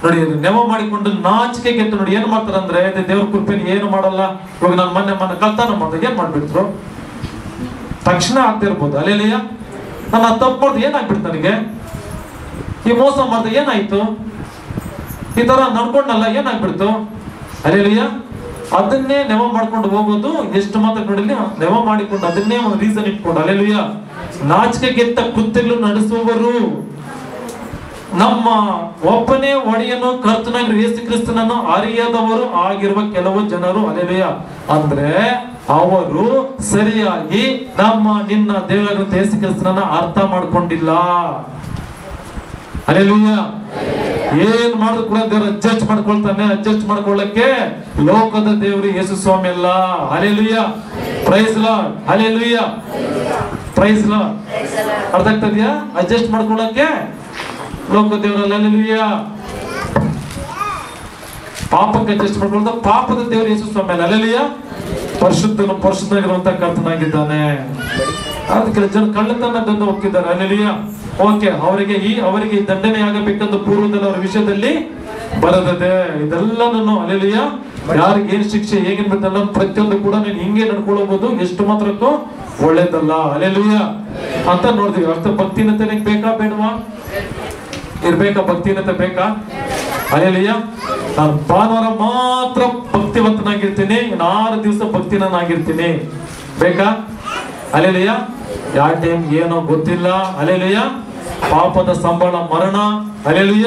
ನೋಡಿ, ನೆವ ಮಾಡಿಕೊಂಡು ನಾಚಿಕೆ ಗೆದ್ದು ನೋಡಿ ಏನ್ ಮಾಡ್ತಾರ ಅಂದ್ರೆ, ದೇವ್ರ ಕೃಪೆನ ಏನು ಮಾಡಲ್ಲ. ಇವಾಗ ನಾನು ಮೊನ್ನೆ ಕಳ್ತಾನ ಮಾಡ್ದೆ, ಏನ್ ಮಾಡ್ಬಿಟ್ರು? ತಕ್ಷಣ ಆಗ್ತಿರ್ಬೋದು. ಹಲ್ಲೆಲೂಯ. ನಾನು ತಪ್ಪು ಮಾಡ್ದೆ, ಏನಾಗ್ಬಿಡ್ತು ನನಗೆ? ಈ ಮೋಸ ಮಾಡ್ದೆ, ಏನಾಯ್ತು? ಈ ತರ ನಡ್ಕೊಂಡಲ್ಲ, ಏನಾಗ್ಬಿಡ್ತು? ಹಲ್ಲೆಲೂಯ. ಅದನ್ನೇ ನೆವ ಮಾಡ್ಕೊಂಡು ಹೋಗೋದು ಎಷ್ಟು ಮಾತ್ರ ನೋಡಿಲಿ, ನೆವ ಮಾಡಿಕೊಂಡು ಅದನ್ನೇ ಒಂದು ರೀಸನ್ ಇಟ್ಕೊಂಡು, ಹಲ್ಲೆಲೂಯ, ನಾಚಿಕೆ ಗೆದ್ದ ಕೃತ್ಯಗಳು ನಡೆಸುವವರು, ನಮ್ಮ ಒಬ್ಬನೇ ಒಡೆಯನು ಕರ್ತನಾಗಿ ಯೇಸು ಕ್ರಿಸ್ತನನ್ನು ಅರಿಯದವರು ಆಗಿರುವ ಕೆಲವು ಜನರು, ಹಲ್ಲೆಲೂಯ, ಅಂದ್ರೆ ಅವರು ಸರಿಯಾಗಿ ನಿನ್ನ ದೇವರ ಯೇಸು ಕ್ರಿಸ್ತನನ್ನ ಅರ್ಥ ಮಾಡ್ಕೊಂಡಿಲ್ಲ. ಹಲ್ಲೆಲೂಯ. ಏನ್ ಮಾಡಿದ್ರು ಕೂಡ ದೇವರು ಅಡ್ಜಸ್ಟ್ ಮಾಡ್ಕೊಳ್ತಾನೆ. ಅಡ್ಜಸ್ಟ್ ಮಾಡ್ಕೊಳ್ಳಕ್ಕೆ ಲೋಕದ ದೇವರು ಯೇಸು ಸ್ವಾಮಿ ಅಲ್ಲ. Hallelujah. Praise Lord. Hallelujah. Praise Lord. ಅರ್ಥ ಆಗ್ತದ್ಯಾ? ಅಡ್ಜಸ್ಟ್ ಮಾಡ್ಕೊಳ್ಳಕ್ಕೆ ಲೋಕ ದೇವರಲ್ಲ. ಹಲ್ಲೆಲೂಯ. ಪಾಪಕ್ಕೆ ಅಡ್ಜಸ್ಟ್ ಮಾಡ್ಕೊಳ್ಳೋದು ಪಾಪದ ದೇವರು ಯೇಸು ಸ್ವಾಮಿ ಅಲ್ಲ. ಹಲ್ಲೆಲೂಯ. ಪರಿಶುದ್ಧನಾಗಿರುವಂತ ಕರ್ತನಾಗಿದ್ದಾನೆ. ಅದಕ್ಕೆ ಜನ ಕಳ್ಳತನದಿಂದ ಹೋಗ್ತಿದ್ದಾರೆ. ಹಲ್ಲೆಲೂಯ. ಓಕೆ, ಅವರಿಗೆ ಈ ದಂಡನೆ ಆಗಬೇಕಂತ ಪೂರ್ವದಲ್ಲಿ ಅವರ ವಿಷಯದಲ್ಲಿ ಬರದಿದೆ. ಇದೆಲ್ಲನೂ, ಹಲ್ಲೆಲೂಯ, ಯಾರಿಗೆ ಏನ್ ಶಿಕ್ಷೆ ಹೇಗಿನ್ ಬಿಟ್ಟಲ್ಲ ಪ್ರತಿಯೊಂದು ಕೂಡ ನೀನು ಹಿಂಗೆ ನಡ್ಕೊಳ್ಳಬಹುದು, ಎಷ್ಟು ಮಾತ್ರಕ್ಕೂ ಒಳ್ಳೇದಲ್ಲ. ಹಲ್ಲೆಲೂಯ ಅಂತ ನೋಡ್ತೀವಿ. ಅರ್ಥ ಭಕ್ತಿನತೆ ಬೇಕಾ ಬೇಡವಾ? ಇರ್ಬೇಕಾ? ಭಕ್ತಿನತೆ ಬೇಕಾ? ಹಲ್ಲೆಲೂಯ. ನಾನು ಭಾನುವಾರ ಮಾತ್ರ ಭಕ್ತಿವಂತನಾಗಿರ್ತೀನಿ, 6 ದಿವಸ ಭಕ್ತಿನಾಗಿರ್ತೀನಿ, ಬೇಕಾ? ಹಲ್ಲೆಲೂಯ. ಯಾವ ಟೈಮ್ ಏನೋ ಗೊತ್ತಿಲ್ಲ. ಹಲ್ಲೆಲೂಯ. ಪಾಪದ ಸಂಬಳ ಮರಣ. ಹಲ್ಲೆಲೂಯ.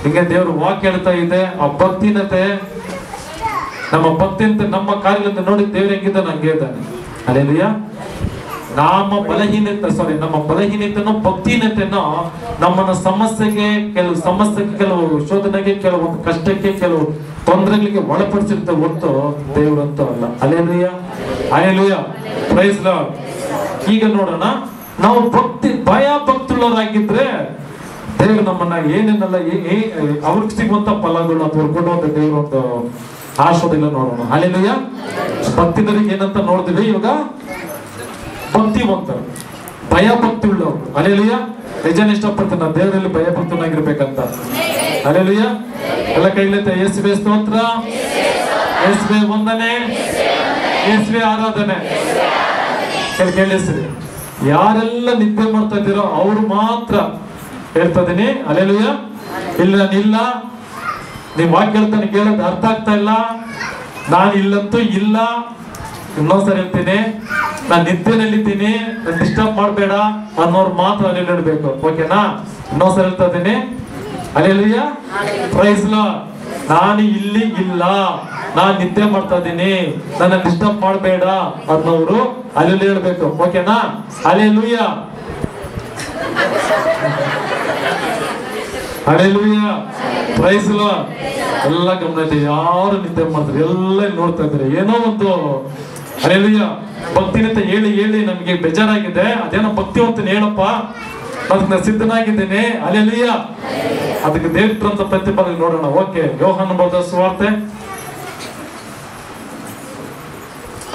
ಹೀಗೆ ದೇವರು ವಾಕ್ಯ ಹೇಳ್ತಾ ಇದೆ. ಆ ಭಕ್ತಿನತೆ, ನಮ್ಮ ಭಕ್ತಿನತೆ, ನಮ್ಮ ಕಾರ್ಯದಿಂದ ನೋಡಿ ದೇವ್ರು ಹೆಂಗಿದ್ದಾನೆ ಹಂಗೆ ಇದ್ದಾನೆ. ಹಲ್ಲೆಲೂಯ. ನಮ್ಮ ಬಲಹೀನತೆನೋ ಭಕ್ತಿಹೀನತೆನೋ ನಮ್ಮನ್ನ ಕೆಲವು ಶೋಧನೆಗೆ, ಕೆಲವು ಕಷ್ಟಕ್ಕೆ, ಕೆಲವು ತೊಂದರೆಗಳಿಗೆ ಒಳಪಡಿಸಿರ್ತವೆ ಹೊರತು ದೇವರಂತೂ ಅಲ್ಲ. Hallelujah, hallelujah, praise Lord. ಈಗ ನೋಡೋಣ, ನಾವು ಭಯ ಭಕ್ತಿಯುಳ್ಳವರಾಗಿದ್ರೆ ದೇವರು ನಮ್ಮನ್ನ ಏನೇನೆಲ್ಲ ಅವ್ರಿಗೆ ಸಿಗುವಂತ ಫಲಗಳು ಅಥವಾ ಕೊಡುವಂತ ದೇವರ ಒಂದು ಆಶೀರ್ವಾದ ನೋಡೋಣ. ಹಲ್ಲೆಲೂಯಾ. ಭಕ್ತಿದರಿಗೆ ಏನಂತ ನೋಡಿದ್ವಿ ಇವಾಗ? ಭಕ್ತಿವಂತರು, ಭಯ ಭಕ್ತಿ ಉಳ್ಳವರು. ಹಲ್ಲೆಲೂಯಾ. ನಿಜನ ಇಷ್ಟಪಡ್ತೀನಿ ನಾವು ದೇವರಲ್ಲಿ ಭಯ ಭಕ್ತನಾಗಿರ್ಬೇಕಂತ. ಹಲ್ಲೆಲೂಯಾ. ಎಲ್ಲ ಕೈಲೈತೆ. ಯೇಸುವೇ ಸ್ತೋತ್ರ, ಯೇಸುವೇ ವಂದನೆ, ಯೇಸುವೇ ಆರಾಧನೆ. ಕೇಳಿಸ್ರಿ, ಯಾರೆಲ್ಲ ನಿದ್ದೆ ಮಾಡ್ತಾ ಇದ್ದೀರೋ ಅವ್ರು ಮಾತ್ರ ಹೇಳ್ತಾ ಇದೀನಿ. ಹಲ್ಲೆಲೂಯಾ. ಇಲ್ಲ ನೀವ್ ವಾಕ್ಯ ಹೇಳ್ತಾನೆ ಕೇಳೋದು ಅರ್ಥ ಆಗ್ತಾ ಇಲ್ಲ, ನಾನು ಇಲ್ಲಂತೂ ಇಲ್ಲ. ಇನ್ನೊಂದ್ಸರಿ ಹೇಳ್ತೀನಿ, ನಾನು ನಿದ್ದೆನಲ್ಲಿದ್ದೀನಿ, ನಾನು ಡಿಸ್ಟರ್ಬ್ ಮಾಡಬೇಡ ಅನ್ನೋರು ಮಾತ್ರ ಅಲ್ಲಿ ಇಡಬೇಕು. ಓಕೆನಾ? ಇನ್ನೊಂದ್ಸರಿ ಹೇಳ್ತಾ ಇದ್ದೀನಿ. Hallelujah, praise Lord. ನಾನು ಇಲ್ಲಿ ಇಲ್ಲ, ನಾನು ನಿದ್ದೆ ಮಾಡ್ತಾ ಇದ್ದೀನಿ, ನನ್ನ ಡಿಸ್ಟರ್ಬ್ ಮಾಡಬೇಡ ಅನ್ನೋರು ಅಲ್ಲಿ ಹೇಳ್ಬೇಕು. ಓಕೆನಾ? Hallelujah, hallelujah, praise Lord. ಎಲ್ಲ ಗಮನ ಇದೆ, ಯಾರು ನಿದ್ದೆ ಮಾಡ್ತಾರೆ ಎಲ್ಲ ನೋಡ್ತಾ ಇದ್ದಾರೆ. ಏನೋ ಒಂದು ಹಲ್ಲೆಲೂಯಾ ಭಕ್ತಿನಿಂದ ಹೇಳಿ ನಮಗೆ ಬೇಜಾರಾಗಿದೆ. ಅದೇನೋ ಭಕ್ತಿವಂತನ ಹೇಳಪ್ಪ, ಅದಕ್ಕೆ ನಾನು ಸಿದ್ಧನಾಗಿದ್ದೇನೆ. ಹಲ್ಲೆಲೂಯಾ. ಅದಕ್ಕೆ ದೇವರಂತ ಪ್ರತಿಫಲ ನೋಡೋಣ. ಓಕೆ, ಯೋಹಾನ ಬರೆದ ಸುವಾರ್ತೆ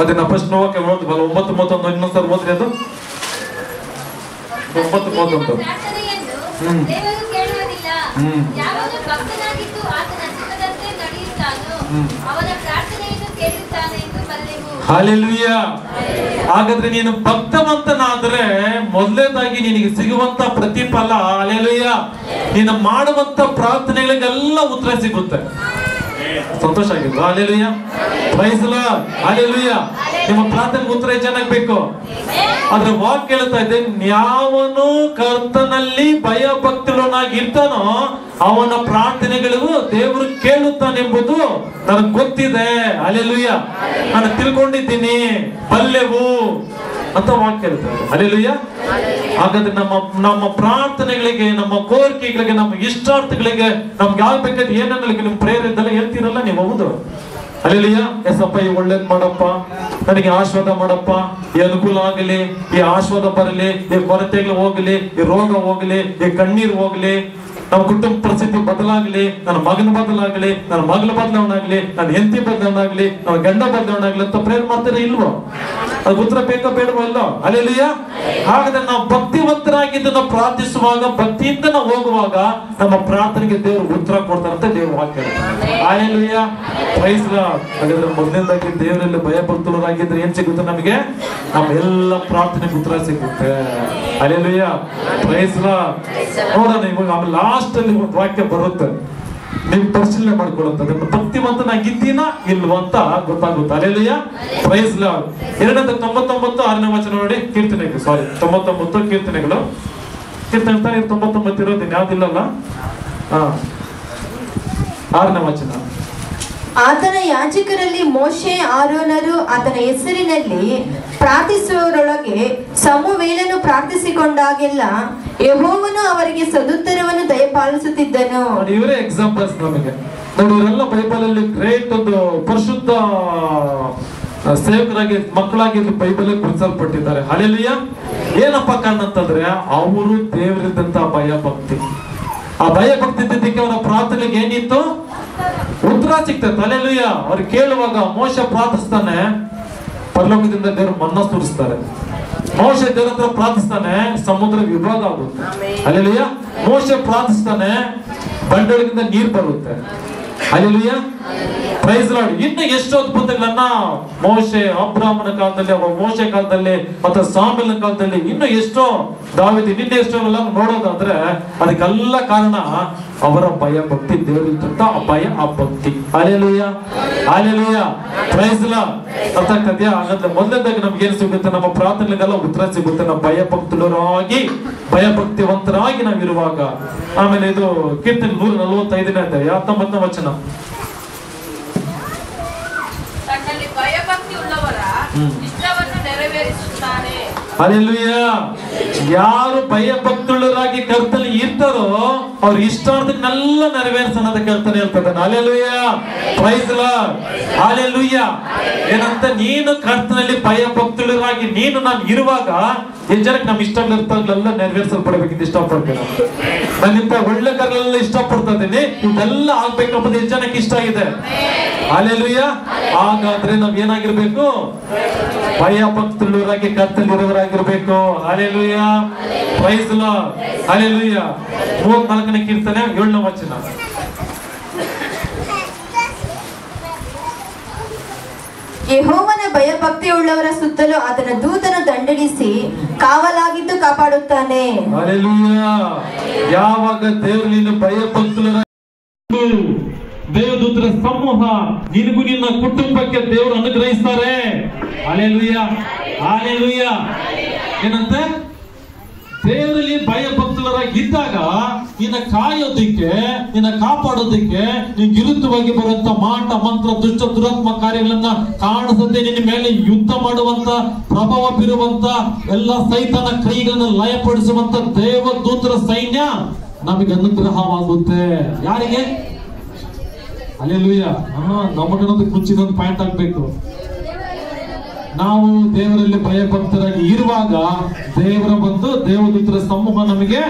ಅದನ್ನ ಫಸ್ಟ್ ನೋವಕ್ಕೆ ಓದ್ಬಲ್ಲ. 9:31 ಇನ್ನೊಂದ್ಸರಿ ಓದ್ರಿ. ಅದು 9:31. ಹಲ್ಲೆಲೂಯಾ. ಹಾಗಾದ್ರೆ ನೀನು ಭಕ್ತವಂತನಾದ್ರೆ ಮೊದಲನೇದಾಗಿ ನಿನಗೆ ಸಿಗುವಂತ ಪ್ರತಿಫಲ, ಹಲ್ಲೆಲೂಯಾ, ನೀನು ಮಾಡುವಂತ ಪ್ರಾರ್ಥನೆಗಳಿಗೆಲ್ಲ ಉತ್ತರ ಸಿಗುತ್ತೆ. ಸಂತೋಷ ಆಗಿಲ್ವಾ? Hallelujah, praise Lord, hallelujah. ನಿಮ್ಮ ಪ್ರಾರ್ಥನೆಗೆ ಉತ್ತರ ಚೆನ್ನಾಗಬೇಕು. ಆದ್ರೆ ವಾಕ್ಯ ಹೇಳ್ತಾ ಇದೆ, ಯಾವನು ಕರ್ತನಲ್ಲಿ ಭಯ ಭಕ್ತಿಯುಳ್ಳವನಾಗಿರ್ತಾನೋ ಅವನ ಪ್ರಾರ್ಥನೆಗಳಿಗೂ ದೇವರು ಕೇಳುತ್ತಾನೆಂಬುದು ನನಗೆ ಗೊತ್ತಿದೆ. ಹಲ್ಲೆಲೂಯಾ. ನಾನು ತಿಳ್ಕೊಂಡಿದ್ದೀನಿ, ಬಲ್ಲೆವು ಅಂತ ವಾಕ್ಯ ಹೇಳ್ತಾರೆ. ಹಲ್ಲೆಲೂಯಾ. ಹಾಗಾದ್ರೆ ನಮ್ಮ ಪ್ರಾರ್ಥನೆಗಳಿಗೆ, ನಮ್ಮ ಕೋರಿಕೆಗಳಿಗೆ, ನಮ್ಮ ಇಷ್ಟಾರ್ಥಗಳಿಗೆ ನಮ್ಗೆ ಯಾವ ಬೇಕಾದ್ರೆ ಏನನ್ನಲಿಕ್ಕೆ ನಿಮ್ ಪ್ರೇಯರ್ ಇದ್ದಲ್ಲ ಹೇಳ್ತೀರಲ್ಲ ನೀವು. ಹೌದು. ಹಲ್ಲೆಲೂಯಾ. ಎಸಪ್ಪ ಈ ಒಳ್ಳೇದ್ ಮಾಡಪ್ಪ, ನನಗೆ ಆಶೀರ್ವಾದ ಮಾಡಪ್ಪ, ಈ ಅನುಕೂಲ ಆಗಲಿ, ಈ ಆಶೀರ್ವಾದ ಬರಲಿ, ಈ ಕೊರತೆಗಳು ಹೋಗಲಿ, ಈ ರೋಗ ಹೋಗಲಿ, ಈ ಕಣ್ಣೀರು ಹೋಗ್ಲಿ, ನಮ್ಮ ಕುಟುಂಬ ಪರಿಸ್ಥಿತಿ ಬದಲಾಗ್ಲಿ, ನನ್ನ ಮಗನ ಬದಲಾಗ್ಲಿ, ನನ್ನ ಮಗಳ ಬದಲಾವಣೆ ನನ್ನ ಹೆಂಡತಿ ಬದಲಾವಣೆ ನನ್ನ ಗಂಡ ಬದಲಾವಣೆ ಅಂತ ಪ್ರೇರ್ ಮಾಡ್ತಾರೆ ಇಲ್ವೋ? ಅದು ಉತ್ತರ ಬೇಕೋ ಬೇಡವೋ ಅಲ್ಲೋ? ಹಲ್ಲೆಲೂಯಾ. ಹಾಗಾದ್ರೆ ನಾವು ಭಕ್ತಿವಂತರಾಗಿದ್ದು ನಾವು ಪ್ರಾರ್ಥಿಸುವಾಗ, ಭಕ್ತಿಯಿಂದ ನಾವು ಹೋಗುವಾಗ ನಮ್ಮ ಪ್ರಾರ್ಥನೆಗೆ ದೇವರು ಉತ್ತರ ಕೊಡ್ತಾರಂತೆ ದೇವರು ವಾಕ್ಯ. Hallelujah, praise Lord. ಹಾಗಾದ್ರೆ ಮೊದಲನೇದಾಗಿ ದೇವರಲ್ಲಿ ಭಯ ಭಕ್ತರಾಗಿದ್ರೆ ಏನ್ ಸಿಗುತ್ತೆ ನಮಗೆ? ನಮ್ಮ ಎಲ್ಲ ಪ್ರಾರ್ಥನೆಗೆ ಉತ್ತರ ಸಿಗುತ್ತೆ. Hallelujah, praise Lord. ನೋಡೋಣ ಇವಾಗ ಆಮೇಲೆ ಲಾಸ್ಟ್ ಅಲ್ಲಿ ಒಂದು ವಾಕ್ಯ ಬರುತ್ತೆ, ನೀವು ಪರಿಶೀಲನೆ ಮಾಡ್ಕೊಳ್ಳುತ್ತದೆ ಭಕ್ತಿವಂತನಾಗಿದ್ದೀನಾ ಇಲ್ವಾ ಅಂತ ಗೊತ್ತಾಗುತ್ತೆ. Hallelujah, praise lord. 299 6ನೇ ವಚನ ನೋಡಿ. ಕೀರ್ತನೆಗಳು 99 ಕೀರ್ತನೆಗಳು 99 ಇರೋದು ಯಾವ್ದಿಲ್ಲಲ್ಲ. 6ನೇ ವಚನ. ಆತನ ಯಾಜಕರಲ್ಲಿ ಮೋಶೆ ಆರೋನರು ಆತನ ಹೆಸರಿನಲ್ಲಿ ಪ್ರಾರ್ಥಿಸುವವರೊಳಗೆ ಸಮುವೇಲನು ಪ್ರಾರ್ಥಿಸಿಕೊಂಡಾಗೆಲ್ಲ ಯೆಹೋವನು ಅವರಿಗೆ ಸದುತ್ತರವನ್ನು ದಯಪಾಲಿಸುತ್ತಿದ್ದನು. ಇವರೇ ಎಕ್ಸಾಂಪಲ್ಸ್ ನಮಗೆ. ನೋಡಿ, ಇವರೆಲ್ಲ ಬೈಬಲ್ ಅಲ್ಲಿ ಗ್ರೇಟ್ ಒಂದು ಪರಿಶುದ್ಧ ಸೇವಕರಾಗಿ ಮಕ್ಕಳಾಗಿ ಬೈಬಲ್ ಗುರುತಿಸಲ್ಪಟ್ಟಿದ್ದಾರೆ. ಹಲ್ಲೆಲೂಯಾ. ಏನಪ್ಪ ಕಾರಣ ಅಂತಂದ್ರೆ ಅವರು ದೇವರಿದ್ದಂತ ಭಯ ಭಕ್ತಿ. ಆ ಭಯ ಭಕ್ತಿ ಇದ್ದಕ್ಕೆ ಅವರ ಪ್ರಾರ್ಥನೆಗೆ ಏನಿತ್ತು? ಉತ್ತರ ಸಿಗ್ತದೆ. ಹಲ್ಲೆಲೂಯಾ. ಅವ್ರು ಕೇಳುವಾಗ ಮೋಶೆ ಪ್ರಾರ್ಥಿಸ್ತಾನೆ, ಪರಲೋಕದಿಂದ ದೇವರು ಮನ್ನಾ ಸುರಿಸ್ತಾರೆ. ಮೋಶೆ ದೇವರ ಹತ್ರ ಪ್ರಾರ್ಥಿಸ್ತಾನೆ, ಸಮುದ್ರ ವಿಭಾಗ ಆಗುತ್ತೆ. ಹಲ್ಲೆಲೂಯಾ. ಮೋಶೆ ಪ್ರಾರ್ಥಿಸ್ತಾನೆ, ಬಂಡೆಗಳಿಂದ ನೀರು ಬರುತ್ತೆ. Hallelujah, praise Lord. ಇನ್ನು ಎಷ್ಟು ಅದ್ಭುತಗಳನ್ನ ಮೋಶೆ ಅಬ್ರಾಹ್ಮನ ಕಾಲದಲ್ಲಿ, ಮೋಶೆ ಕಾಲದಲ್ಲಿ ಮತ್ತೆ ಸಾಮೂಯೇಲನ ಕಾಲದಲ್ಲಿ, ಇನ್ನು ಎಷ್ಟೋ ದಾವೀದ, ನಿನ್ನೆ ಎಷ್ಟೋ ಎಲ್ಲ ನೋಡೋದಾದ್ರೆ ಅದಕ್ಕೆಲ್ಲ ಕಾರಣ ಅವರ ಭಯ ಭಕ್ತಿ, ದೇವರಿದ್ದಂತ ಭಯ ಆ ಭಕ್ತಿ. Hallelujah, hallelujah, praise Lord. ಅರ್ಥ ಆಗ್ತದ್ಯಾ? ಹಾಗಾದ್ರೆ ಮೊದಲನೇದಾಗಿ ನಮ್ಗೆ ಏನ್ ಸಿಗುತ್ತೆ? ನಮ್ಮ ಪ್ರಾರ್ಥನೆಗೆಲ್ಲ ಉತ್ತರ ಸಿಗುತ್ತೆ ನಾವು ಭಯ ಭಕ್ತರಾಗಿ, ಭಯ ಭಕ್ತಿವಂತರಾಗಿ ನಾವಿರುವಾಗ. ಆಮೇಲೆ ಇದು ಕೀರ್ತನೆ 145ನೇ ಅಧ್ಯಾಯ 19ನೇ ವಚನ. ತನ್ನಲ್ಲಿ ಭಯಭಕ್ತಿ ಉಳ್ಳವರ ಇಷ್ಟವನ್ನು ನೆರವೇರಿಸುತ್ತಾನೆ, ಹಲ್ಲೆಲೂಯಾ. ಯಾರು ಭಯ ಭಕ್ತುಳ್ಳರಾಗಿ ಕರ್ತನಲ್ಲಿ ಇರ್ತಾರೋ ಅವ್ರ ಇಷ್ಟಾರ್ಥನೆಲ್ಲ ನೆರವೇರಿಸೋಣ ಅಂತ ಕರ್ತನೆ ಹೇಳ್ತಾನೆ. Hallelujah, praise Lord, hallelujah. ಏನಂತ ನೀನು ಕರ್ತನಲ್ಲಿ ಭಯ ಭಕ್ತುಳ್ಳರಾಗಿ ನೀನು ನಾನು ಇರುವಾಗ ಎಷ್ಟು ಜನಕ್ಕೆ ನಮ್ಮ ಇಷ್ಟಗಳಿರ್ತಾಗಲೆಲ್ಲ ನೆರವೇರಿಸಲ್ಪಡಬೇಕಿಂತ ಇಷ್ಟಪಡ್ತೇನೆ. ನನ್ನಿಂದ ಒಳ್ಳೆ ಕಾರ್ಯಗಳೆಲ್ಲ ಇಷ್ಟಪಡ್ತಾ ಇದ್ದೀನಿ, ಇದೆಲ್ಲ ಆಗ್ಬೇಕಂಬುದು ಎಷ್ಟು ಜನಕ್ಕೆ ಇಷ್ಟ ಆಗಿದೆ. ಹಲ್ಲೆಲೂಯಾ. ಹಾಗಾದ್ರೆ ನಾವ್ ಏನಾಗಿರ್ಬೇಕು? ಭಯ ಭಕ್ತುಳ್ಳರಾಗಿ ಕರ್ತನಲ್ಲಿರುವವರಾಗಿರ್ಬೇಕು. Hallelujah, praise Lord, hallelujah. 34ನೇ ಕೀರ್ತನೆ 7ನೇ ವಚನ. ಯೆಹೋವನ ಭಯಭಕ್ತಿಯುಳ್ಳವರ ಸುತ್ತಲೂ ಆತನ ದೂತನು ದಂಡಳಿಸಿ ಕಾವಲಾಗಿದ್ದು ಕಾಪಾಡುತ್ತಾನೆ. ಹಲ್ಲೆಲೂಯಾ. ಯಾವಾಗ ದೇವರು ನೀನು ಭಯ ಭಕ್ತುಳ್ಳರಾಗಿ ದೇವದೂತರ ಸಮೂಹ ನಿನಗೂ ನಿನ್ನ ಕುಟುಂಬಕ್ಕೆ ದೇವರು ಅನುಗ್ರಹಿಸ್ತಾರೆ. Hallelujah, hallelujah. ಏನಂತೆ? ದೇವರಲ್ಲಿ ಭಯ ಭಕ್ತರಾಗಿ ಇದ್ದಾಗ ನಿನ್ನ ಕಾಯೋದಿಕ್ಕೆ, ನಿನ್ನ ಕಾಪಾಡೋದಿಕ್ಕೆ, ನಿನ್ ವಿರುದ್ಧವಾಗಿ ಬರುವಂತ ಮಾಟ ಮಂತ್ರ ದುಷ್ಟ ದುರಾತ್ಮ ಕಾರ್ಯಗಳನ್ನ ಕಾಣಿಸದೆ ನಿನ್ನ ಮೇಲೆ ಯುದ್ಧ ಮಾಡುವಂತ, ಪ್ರಭಾವ ಬೀರುವಂತ ಎಲ್ಲ ಸೈತಾನ ಕ್ರಿಯೆಗಳನ್ನ ಲಯಪಡಿಸುವಂತ ದೇವದೂತರ ಸೈನ್ಯ ನಮಗೆ ಅನುಗ್ರಹವಾಗುತ್ತೆ. ಯಾರಿಗೆ? ಹಲ್ಲೆಲೂಯಾ. ನಮಗನ್ನೋದು ಮುಂಚಿನೊಂದು ಪಾಯಿಂಟ್ ಆಗ್ಬೇಕು. ನಾವು ದೇವರಲ್ಲಿ ಭಯಭಕ್ತರಾಗಿ ಇರುವಾಗ ದೇವರ ಬಂದು ದೇವದೂತರ ಸಮೂಹ ನಮಗೆ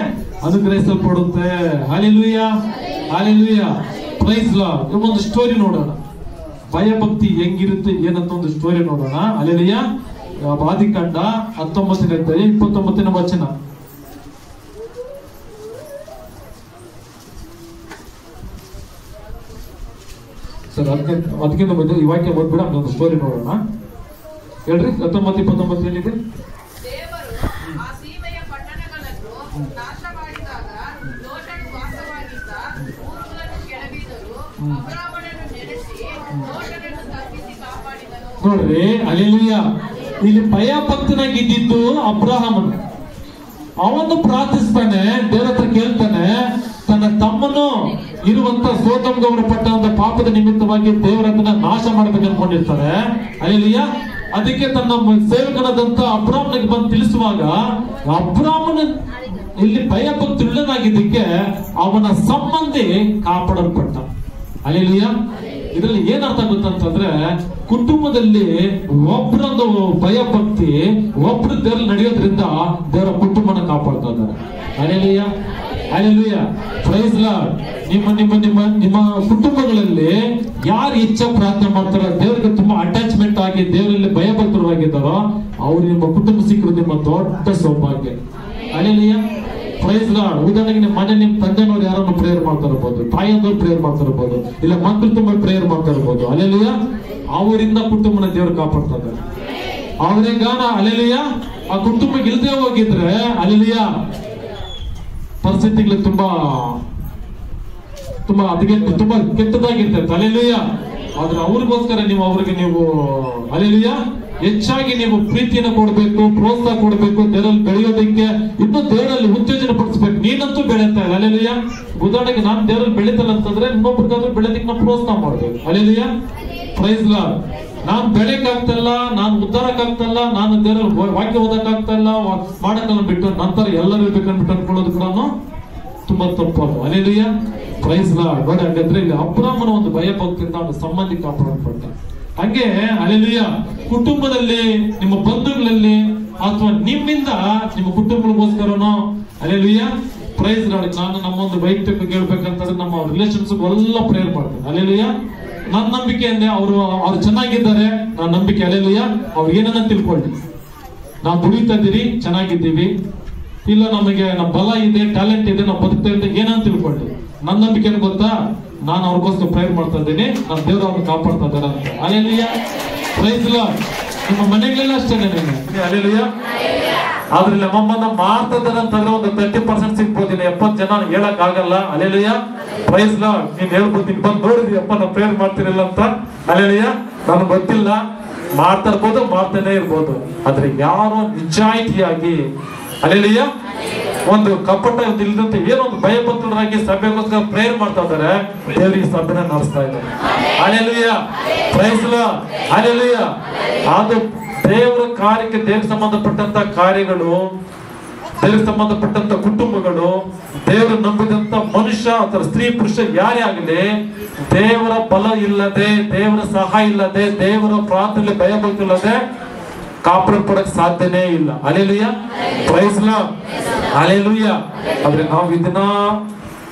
ಅನುಗ್ರಹಿಸಲ್ಪಡುತ್ತೆ. Hallelujah, hallelujah, praise Lord. ಒಂದು ಸ್ಟೋರಿ ನೋಡೋಣ, ಭಯಭಕ್ತಿ ಹೆಂಗಿರುತ್ತೆ ಏನಂತ ಒಂದು ಸ್ಟೋರಿ ನೋಡೋಣ. ಹಲ್ಲೆಲೂಯಾ. ಆದಿಕಾಂಡ 19ನೇ ಅಧ್ಯಾಯ 29ನೇ ವಚನ. ಸರ್ ಅದಕ್ಕಿಂತ ಬಂದು ಈ ವಾಕ್ಯ ಓದ್ಬಿಡ, ಒಂದು ಸ್ಟೋರಿ ನೋಡೋಣ. ಹೇಳ್ರಿ, 19-29 ಏನಿದೆ? ದೇವರು ಆ ಸೀಮೆಯ ಪಟ್ಟಣಗಳನ್ನು ನಾಶ ಮಾಡಿದಾಗ ಲೋಟನು ವಾಸವಾಗಿದ್ದ ಊರುಗಳನ್ನು ಕೆಡವಿದರು. ಅಬ್ರಾಮನನ್ನು ನೆನೆಸಿ ಲೋಟನನ್ನು ತಪ್ಪಿಸಿ ಕಾಪಾಡಿದನು. ನೋಡ್ರಿ, ಹಲ್ಲೆಲೂಯಾ. ಇಲ್ಲಿ ಭಯಭಕ್ತನಾಗಿದ್ದು ಅಬ್ರಹಾಮನು. ಅವನು ಪ್ರಾರ್ಥಿಸ್ತಾನೆ, ದೇವರ ಹತ್ರ ಕೇಳ್ತಾನೆ, ತನ್ನ ತಮ್ಮನು ಇರುವಂತ ಸೋದೋಮ್ ಗೊಮೋರ ಪಟ್ಟಣದ ಪಾಪದ ನಿಮಿತ್ತವಾಗಿ ದೇವರ ಅದನ್ನ ನಾಶ ಮಾಡ್ಬೇಕು ಅನ್ಕೊಂಡಿರ್ತಾರೆ. ಹಲ್ಲೆಲೂಯಾ. ಅದಕ್ಕೆ ತನ್ನ ಸೇವಕನಾದಂತ ಅಬ್ರಾಮನಿಗೆ ಬಂದು ತಿಳಿಸುವಾಗ ಅಬ್ರಾಮನ ಇಲ್ಲಿ ಭಯಭಕ್ತುಳ್ಳನಾಗಿದ್ದಕ್ಕೆ ಅವನ ಸಂಬಂಧಿ ಕಾಪಾಡಲ್ಪಟ್ಟ. ಹಲ್ಲೆಲೂಯಾ. ಇದರಲ್ಲಿ ಏನರ್ಥ ಗೊತ್ತಂತಂದ್ರೆ, ಕುಟುಂಬದಲ್ಲಿ ಒಬ್ಬರೊಂದು ಭಯಭಕ್ತಿ, ಒಬ್ರು ದೇವರಲ್ಲಿ ನಡೆಯೋದ್ರಿಂದ ದೇವರ ಕುಟುಂಬನ ಕಾಪಾಡ್ತಾ ಇದ್ದಾರೆ. Hallelujah, hallelujah, praise Lord. ನಿಮ್ಮ ನಿಮ್ಮ ನಿಮ್ಮ ನಿಮ್ಮ ಕುಟುಂಬಗಳಲ್ಲಿ ಯಾರು ಇಚ್ಛೆ ಪ್ರಾರ್ಥನೆ ಮಾಡ್ತಾರೋ, ದೇವರಿಗೆ ತುಂಬಾ ಅಟ್ಯಾಚ್ಮೆಂಟ್ ಆಗಿ ದೇವರಲ್ಲಿ ಭಯಭಕ್ತರಾಗಿದ್ದಾರೋ ಅವ್ರು ನಿಮ್ಮ ಕುಟುಂಬ ಸಿಕ್ಕರು ನಿಮ್ಮ ದೊಡ್ಡ ಸೌಭಾಗ್ಯ. Hallelujah, praise Lord. ಉದಾಹರಣೆಗೆ ನಿಮ್ಮ ಮನೆ ನಿಮ್ಮ ತಂದೆನವ್ರು ಯಾರನ್ನು ಪ್ರೇಯರ್ ಮಾಡ್ತಾ ಇರ್ಬೋದು, ತಾಯಿಯವ್ರು ಪ್ರೇಯರ್ ಮಾಡ್ತಾ ಇರ್ಬೋದು, ಇಲ್ಲ ಮಕ್ಕಳು ತುಂಬಾ ಪ್ರೇಯರ್ ಮಾಡ್ತಾ ಇರ್ಬೋದು. ಹಲ್ಲೆಲೂಯಾ. ಅವರಿಂದ ಕುಟುಂಬನ ದೇವರು ಕಾಪಾಡ್ತಾ ಇದ್ದಾರೆ. ಅವರೇ ಗಾನ. ಹಲ್ಲೆಲೂಯಾ. ಆ ಕುಟುಂಬಕ್ಕೆ ಇಲ್ದೇ ಹೋಗಿದ್ರೆ ಹಲ್ಲೆಲೂಯಾ ಪರಿಸ್ಥಿತಿಗಳು ತುಂಬಾ ತುಂಬಾ ಅದಕ್ಕೆ ತುಂಬಾ ಕೆಟ್ಟದಾಗಿರ್ತದೆ. ಹಲ್ಲೆಲೂಯಾ. ಆದ್ರೆ ಅವ್ರಿಗೋಸ್ಕರ ನೀವು ಅವ್ರಿಗೆ ನೀವು ಹಲ್ಲೆಲೂಯಾ ಹೆಚ್ಚಾಗಿ ನೀವು ಪ್ರೀತಿಯನ್ನು ಕೊಡ್ಬೇಕು, ಪ್ರೋತ್ಸಾಹ ಕೊಡ್ಬೇಕು, ದೇವರಲ್ಲಿ ಬೆಳೆಯೋದಕ್ಕೆ ಇನ್ನೂ ದೇವರಲ್ಲಿ ಉತ್ತೇಜನ ಪಡಿಸ್ಬೇಕು. ನೀನಂತೂ ಬೆಳೀತಾ ಇಲ್ಲ. ಹಲ್ಲೆಲೂಯಾ. ಉದಾಹರಣೆಗೆ ನಾನು ದೇವರಲ್ಲಿ ಬೆಳೀತಲ್ಲ ಅಂತಂದ್ರೆ ಇನ್ನೊಬ್ರಿಗಾದ್ರೂ ಬೆಳೆದಕ್ಕೆ ನಾವು ಪ್ರೋತ್ಸಾಹ ಮಾಡ್ಬೇಕು. Hallelujah, praise Lord. ನಾನ್ ಬೆಳೆಯಕ್ಕಾಗ್ತಲ್ಲ, ನಾನು ಉದ್ಧಾರಕ್ಕಾಗ್ತಲ್ಲ, ನಾನು ದೇವರಲ್ಲಿ ವಾಕ್ಯ ಓದಕ್ಕಾಗ್ತಲ್ಲ, ಮಾಡಕ್ಕಲ್ಲ ಬಿಟ್ಟು ನಂತರ ಎಲ್ಲರೂ ಇರ್ಬೇಕನ್ಬಿಟ್ಟು ಅನ್ಕೊಳ್ಳೋದು ಕೂಡ ತುಂಬಾ ತಪ್ಪು. Hallelujah, praise Lord. ನೋಡಿ, ಹಾಗಾದ್ರೆ ಇಲ್ಲಿ ಅಬ್ರಾಮನ ಒಂದು ಭಯಭಕ್ತಿಯಿಂದ ಅವನ ಸಂಬಂಧಿ ಕಾಪಾಡಲ್ಪಟ್ಟ. ಹಂಗೆ ಹಲ್ಲೆಲೂಯಾ ಕುಟುಂಬದಲ್ಲಿ, ನಿಮ್ಮ ಬಂಧುಗಳಲ್ಲಿ, ಅಥವಾ ನಿಮ್ಮಿಂದ ನಿಮ್ಮ ಕುಟುಂಬಗಳಿಗೋಸ್ಕರನೋ ಹಲ್ಲೆಲೂಯಾ ಪ್ರೈಸ್ ಲಾರ್ಡ್. ನಾನು ನಮ್ಮೊಂದು ವೈಯಕ್ತಿಕ ಹೇಳ್ಬೇಕಂತಂದ್ರೆ ನಮ್ಮ ರಿಲೇಷನ್ಸ್ ಎಲ್ಲ ಪ್ರೇಯರ್ ಮಾಡ್ತೀನಿ. ಹಲ್ಲೆಲೂಯಾ. ನನ್ನ ನಂಬಿಕೆ ಅಂದ್ರೆ ಅವ್ರು ಚೆನ್ನಾಗಿದ್ದಾರೆ, ನನ್ನ ನಂಬಿಕೆ. ಹಲ್ಲೆಲೂಯಾ. ಅವ್ರು ಏನನ್ನ ತಿಳ್ಕೊಳ್ಳಿ, ನಾವು ದುಡಿತಾ ಇದ್ದೀರಿ, ಚೆನ್ನಾಗಿದ್ದೀವಿ, ಇಲ್ಲ ನಮಗೆ ನಮ್ಮ ಬಲ ಇದೆ, ಟ್ಯಾಲೆಂಟ್ ಇದೆ, ನಾವು ಬದುಕ್ತಾ ಇದ್ದೆ, ಏನಂತ ತಿಳ್ಕೊಳ್ಳಿ. ನನ್ನ ನಂಬಿಕೆ ಏನು ಗೊತ್ತಾ? ನಾನು ಅವ್ರಿಗೋಸ್ಕರ ಪ್ರೇಯರ್ ಮಾಡ್ತಾ ಇದ್ದೀನಿ, ನನ್ನ ದೇವರು ಅವ್ರನ್ನ ಕಾಪಾಡ್ತಾ ಇದ್ದಾರೆ ಅಂತ. Hallelujah, praise Lord. ನಿಮ್ಮ ಮನೆಗಳೆಲ್ಲ ಅಷ್ಟೇನೆ. ಹಲ್ಲೆಲೂಯಾ. ಆದ್ರೆ ನಮ್ಮನ್ನ ಮಾಡ್ತಾ ಇದ್ದಾರೆ ಅಂತಂದ್ರೆ ಒಂದು 30% ಸಿಗ್ಬೋದು, 70 ಜನ ಹೇಳಕ್ ಆಗಲ್ಲ. Hallelujah, praise Lord. ನೀನ್ ಹೇಳ್ಬೋದು, ಬಂದು ನೋಡಿದ್ವಿ ಅಪ್ಪ ನಾವು ಪ್ರೇಯರ್ ಮಾಡ್ತಿರಲಿಲ್ಲ ಅಂತ. ಹಲ್ಲೆಲೂಯಾ. ನನಗೆ ಗೊತ್ತಿಲ್ಲ, ಮಾಡ್ತಾ ಇರ್ಬೋದು, ಮಾಡ್ತಾನೆ ಇರ್ಬೋದು. ಆದ್ರೆ ಯಾರೋ ನಿಜಾಯಿತಿಯಾಗಿ ಹಲ್ಲೆಲೂಯಾ ಒಂದು ಕಪಟ ಇಲ್ಲದಂತೆ ಏನೊಂದು ಭಯಭಕ್ತರಾಗಿ ಸಭೆಗೋಸ್ಕರ ಪ್ರೇಯರ್ ಮಾಡ್ತಾ ಇದ್ದಾರೆ, ದೇವರಿಗೆ ಸಭೆನ ನಡೆಸ್ತಾ ಇದ್ದಾರೆ. Hallelujah, praise Lord. ಹಲ್ಲೆಲೂಯಾ. ಅದು ದೇವರ ಕಾರ್ಯಕ್ಕೆ, ದೇವರಿಗೆ ಸಂಬಂಧಪಟ್ಟಂತ ಕಾರ್ಯಗಳು, ದೇವರಿಗೆ ಸಂಬಂಧಪಟ್ಟಂತ ಕುಟುಂಬಗಳು, ದೇವರು ನಂಬಿದಂತ ಮನುಷ್ಯ ಅಥವಾ ಸ್ತ್ರೀ ಪುರುಷ ಯಾರೇ ಆಗಲಿ, ದೇವರ ಬಲ ಇಲ್ಲದೆ, ದೇವರ ಸಹಾಯ ಇಲ್ಲದೆ, ದೇವರ ಪ್ರಾರ್ಥನೆ ಭಯಭಕ್ತಿ ಇಲ್ಲದೆ ಕಾಪಾಡಕ್ಕೆ ಸಾಧ್ಯನೇ ಇಲ್ಲ. Hallelujah, praise Lord, hallelujah. ಆದ್ರೆ ನಾವು ಇದನ್ನ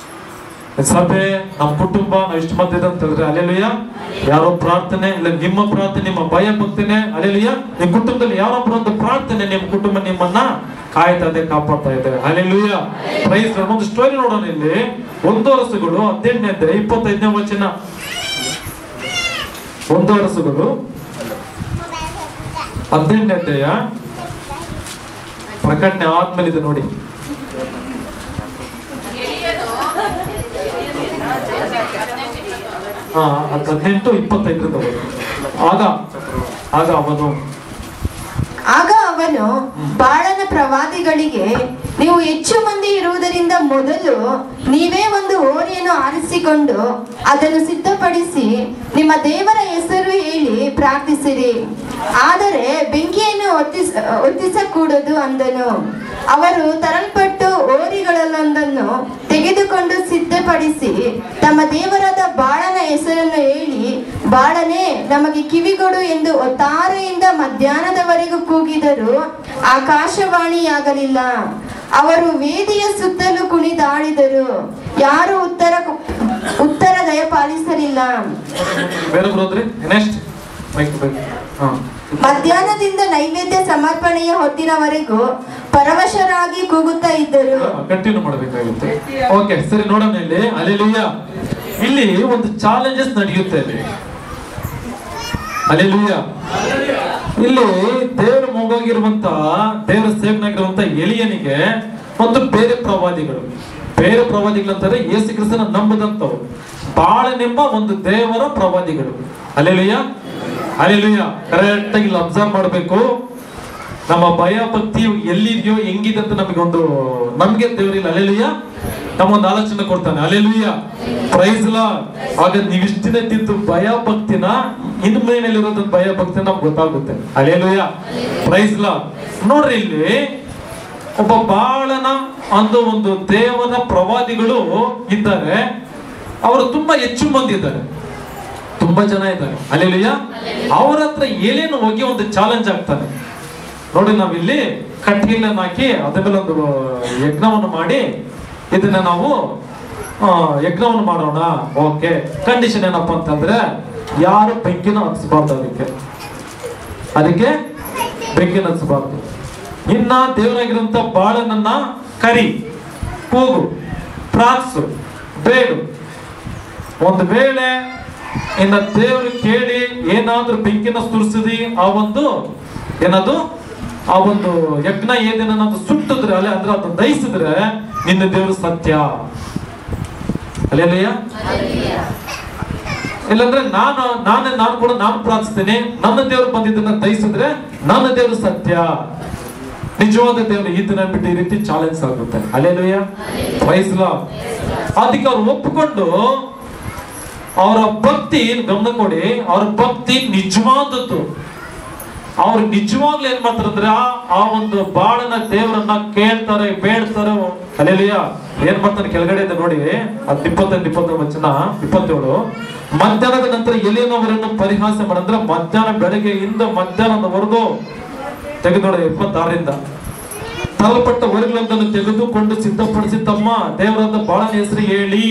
ಸಭೆ, ನಮ್ಮ ಕುಟುಂಬ, ನಾವು ಇಷ್ಟು ಮಂದಿ ಇದೆ ಅಂತ ಹೇಳಿದ್ರೆ ಹಲ್ಲೆಲೂಯಾ, ಯಾರೋ ಪ್ರಾರ್ಥನೆ ಇಲ್ಲ, ನಿಮ್ಮ ಪ್ರಾರ್ಥನೆ, ನಿಮ್ಮ ಭಯ ಭಕ್ತಿನೇ ಹಲ್ಲೆಲೂಯಾ. ನಿಮ್ಮ ಕುಟುಂಬದಲ್ಲಿ ಯಾರೊಬ್ಬರ ಒಂದು ಪ್ರಾರ್ಥನೆ ನಿಮ್ಮ ಕುಟುಂಬ ನಿಮ್ಮನ್ನ ಕಾಯ್ತಾ ಇದೆ, ಕಾಪಾಡ್ತಾ ಇದೆ. Hallelujah, praise Lord. ಒಂದು ಸ್ಟೋರಿ ನೋಡೋಣ ಇಲ್ಲಿ. 1 ವರ್ಷಗಳು 18ನೇ ಅಧ್ಯಾಯ 25ನೇ ವಚನ. 1 ವರ್ಷಗಳು 18ನೇ ಅಧ್ಯಾಯ ಪ್ರಕಟಣೆ ಆದ್ಮೇಲೆ ಇದೆ ನೋಡಿ. ಹಾ, 18-25 ಆಗ ಅವನು ಬಾಳನ ಪ್ರವಾದಿಗಳಿಗೆ, ನೀವು ಹೆಚ್ಚು ಮಂದಿ ಇರುವುದರಿಂದ ಮೊದಲು ನೀವೇ ಒಂದು ಹೋರಿಯನ್ನು ಆರಿಸಿಕೊಂಡು ಅದನ್ನು ಸಿದ್ಧಪಡಿಸಿ ನಿಮ್ಮ ದೇವರ ಹೆಸರು ಹೇಳಿ ಪ್ರಾರ್ಥಿಸಿರಿ, ಆದರೆ ಬೆಂಕಿಯನ್ನು ಹೊತ್ತಿಸಕೂಡದು ಅಂದನು. ಅವರು ತರಲ್ಪಟ್ಟು ಹೋರಿಗಳಲ್ಲೊಂದನ್ನು ತೆಗೆದುಕೊಂಡು ಸಿದ್ಧಪಡಿಸಿ ತಮ್ಮ ದೇವರಾದ ಬಾಳನ ಹೆಸರನ್ನು ಹೇಳಿ, ಬಾಳನೇ ನಮಗೆ ಕಿವಿಗೊಡು ಎಂದು ಒತ್ತಾರೆಯಿಂದ ಮಧ್ಯಾಹ್ನದವರೆಗೂ ಕೂಗಿದರು, ಆಕಾಶವಾಣಿಯಾಗಲಿಲ್ಲ. ಅವರು ವೇದಿಯ ಸುತ್ತಲೂ ಕುಣಿದಾಡಿದರು, ಯಾರು ಉತ್ತರ ದಯಪಾಲಿಸಲಿಲ್ಲ. ಮಧ್ಯಾಹ್ನದಿಂದ ನೈವೇದ್ಯ ಸಮರ್ಪಣೆಯ ಹೊತ್ತಿನವರೆಗೂ ಪರವಶರಾಗಿ ಕೂಗುತ್ತಾ ಇದ್ದರು. ಕಂಟಿನ್ಯೂ ಮಾಡಬೇಕಾಗುತ್ತೆ. ಓಕೆ, ಸರಿ, ನೋಡೋಣ ಇಲ್ಲಿ. ಹಲ್ಲೆಲೂಯಾ. ಇಲ್ಲಿ ಒಂದು ಚಾಲೆಂಜಸ್ ನಡೆಯುತ್ತೆ. ಹಲ್ಲೆಲೂಯಾ. ಇಲ್ಲಿ ದೇವರ ಮಗುವಾಗಿರುವಂತ, ದೇವರ ಸೇವಕನಾಗಿರುವಂತ ಎಲಿಯನಿಗೆ ಮತ್ತು ಬೇರೆ ಪ್ರವಾದಿಗಳಂತಾರೆ ಯೇಸು ಕ್ರಿಸ್ತನ ನಂಬದಂತವ್ರು, ಬಾಳನೆಂಬ ಒಂದು ದೇವರ ಪ್ರವಾದಿಗಳು. Hallelujah, hallelujah. ಕರೆಕ್ಟ್ ಆಗಿ ಇಲ್ಲಿ ಅಬ್ಸರ್ವ್ ಮಾಡಬೇಕು. ನಮ್ಮ ಭಯ ಭಕ್ತಿ ಎಲ್ಲಿದೆಯೋ, ಹೆಂಗಿದೆ ಅಂತ ನಮ್ಗೆ ದೇವರಿಲ್ಲ. ಹಲ್ಲೆಲೂಯಾ. ನಮ್ಮೊಂದು ಆಲೋಚನೆ ಕೊಡ್ತಾನೆ. Hallelujah, praise Lord. ಆಗ ನೀವು ಇಷ್ಟಿನ ತಿಂತು ಭಯ ಭಕ್ತಿನ, ಇನ್ನು ಮೇಲಿರೋದ್ ಭಯ ಭಕ್ತಿ ನಮ್ಗೆ ಗೊತ್ತಾಗುತ್ತೆ. Hallelujah, praise Lord. ನೋಡ್ರಿ, ಇಲ್ಲಿ ಒಬ್ಬ ಬಾಳನ ಒಂದು ದೇವರ ಪ್ರವಾದಿಗಳು ಇದ್ದಾರೆ. ಅವರು ತುಂಬಾ ಹೆಚ್ಚು ಮಂದಿ ಇದ್ದಾರೆ, ತುಂಬಾ ಜನ ಇದ್ದಾರೆ. ಹಲ್ಲೆಲೂಯಾ. ಅವ್ರ ಹತ್ರ ಏನೇನು ಹೋಗಿ ಒಂದು ಚಾಲೆಂಜ್ ಆಗ್ತಾನೆ ನೋಡಿ. ನಾವಿಲ್ಲಿ ಕಟ್ಟಿಗೆಯನ್ನು ಹಾಕಿ ಅದ್ರ ಮೇಲೆ ಒಂದು ಯಜ್ಞವನ್ನು ಮಾಡಿ, ಇದನ್ನ ನಾವು ಯಜ್ಞವನ್ನು ಮಾಡೋಣ. ಓಕೆ, ಕಂಡೀಷನ್ ಏನಪ್ಪಾ ಅಂತಂದ್ರೆ ಯಾರು ಬೆಂಕಿನ ಹಚ್ಬಾರ್ದು, ಅದಕ್ಕೆ ಬೆಂಕಿನ ಹಚ್ಬಾರ್ದು. ಇನ್ನ ದೇವರಾಗಿರುವಂತ ಬಾಳನನ್ನ ಕರಿ, ಕೂಗು, ಪ್ರಾರ್ಥಿಸು, ಬೇಡು. ಒಂದು ವೇಳೆ ಇನ್ನ ದೇವರು ಕೇಳಿ ಏನಾದ್ರೂ ಬೆಂಕಿನ ಸುರಿಸಿದಿ, ಆ ಒಂದು ಯಜ್ಞ ಏನೇನಾದ್ರು ಸುಟ್ಟಿದ್ರೆ, ಅಂದ್ರೆ ಅದನ್ನ ದಹಿಸಿದ್ರೆ ನಿನ್ನ ದೇವರು ಸತ್ಯ. ಹಲ್ಲೆಲೂಯಾ. ಇಲ್ಲಾಂದ್ರೆ ನಾನು ಕೂಡ ಪ್ರಾರ್ಥಿಸ್ತೇನೆ, ನನ್ನ ದೇವರು ಬಂದಿದ್ದನ್ನ ದಹಿಸಿದ್ರೆ ನನ್ನ ದೇವರು ಸತ್ಯ, ನಿಜವಾದ ದೇವರು. ಇದನ್ನ ಬಿಟ್ಟು ಈ ರೀತಿ ಚಾಲೆಂಜ್ ಆಗುತ್ತೆ. Hallelujah, praise Lord. ಅದಕ್ಕೆ ಅವ್ರು ಒಪ್ಪಿಕೊಂಡು ಅವರ ಭಕ್ತಿ, ಗಮನ ಕೊಡಿ, ಅವ್ರ ಭಕ್ತಿ ನಿಜವಾದದ್ದು. ಅವ್ರು ನಿಜವಾಗ್ಲೂ ಏನ್ ಮಾಡ್ತಾರಂದ್ರೆ ಆ ಒಂದು ಬಾಳನ ದೇವರನ್ನ ಕೇಳ್ತಾರೆ, ಬೇಡ್ತಾರೆ. ಹಲ್ಲೆಲೂಯಾ. ಏನ್ ಮಾಡ್ತಾರೆ ಕೆಳಗಡೆ ಇದೆ ನೋಡಿ, 25 ವಚನ 27. ಮಧ್ಯಾಹ್ನದ ನಂತರ ಎಲಿಯನವರನ್ನು ಪರಿಹಾಸ ಮಾಡಂದ್ರೆ ಬೆಳಗ್ಗೆಯಿಂದ ಮಧ್ಯಾಹ್ನದವರೆಗೂ ತೆಗೆದು ನೋಡಿ. 26ರಿಂದ ತರಲ್ಪಟ್ಟ ಹೊರಗಳನ್ನು ತೆಗೆದುಕೊಂಡು ಸಿದ್ಧಪಡಿಸಿ ತಮ್ಮ ದೇವರಾದ ಬಾಳನ ಹೆಸರು ಹೇಳಿ,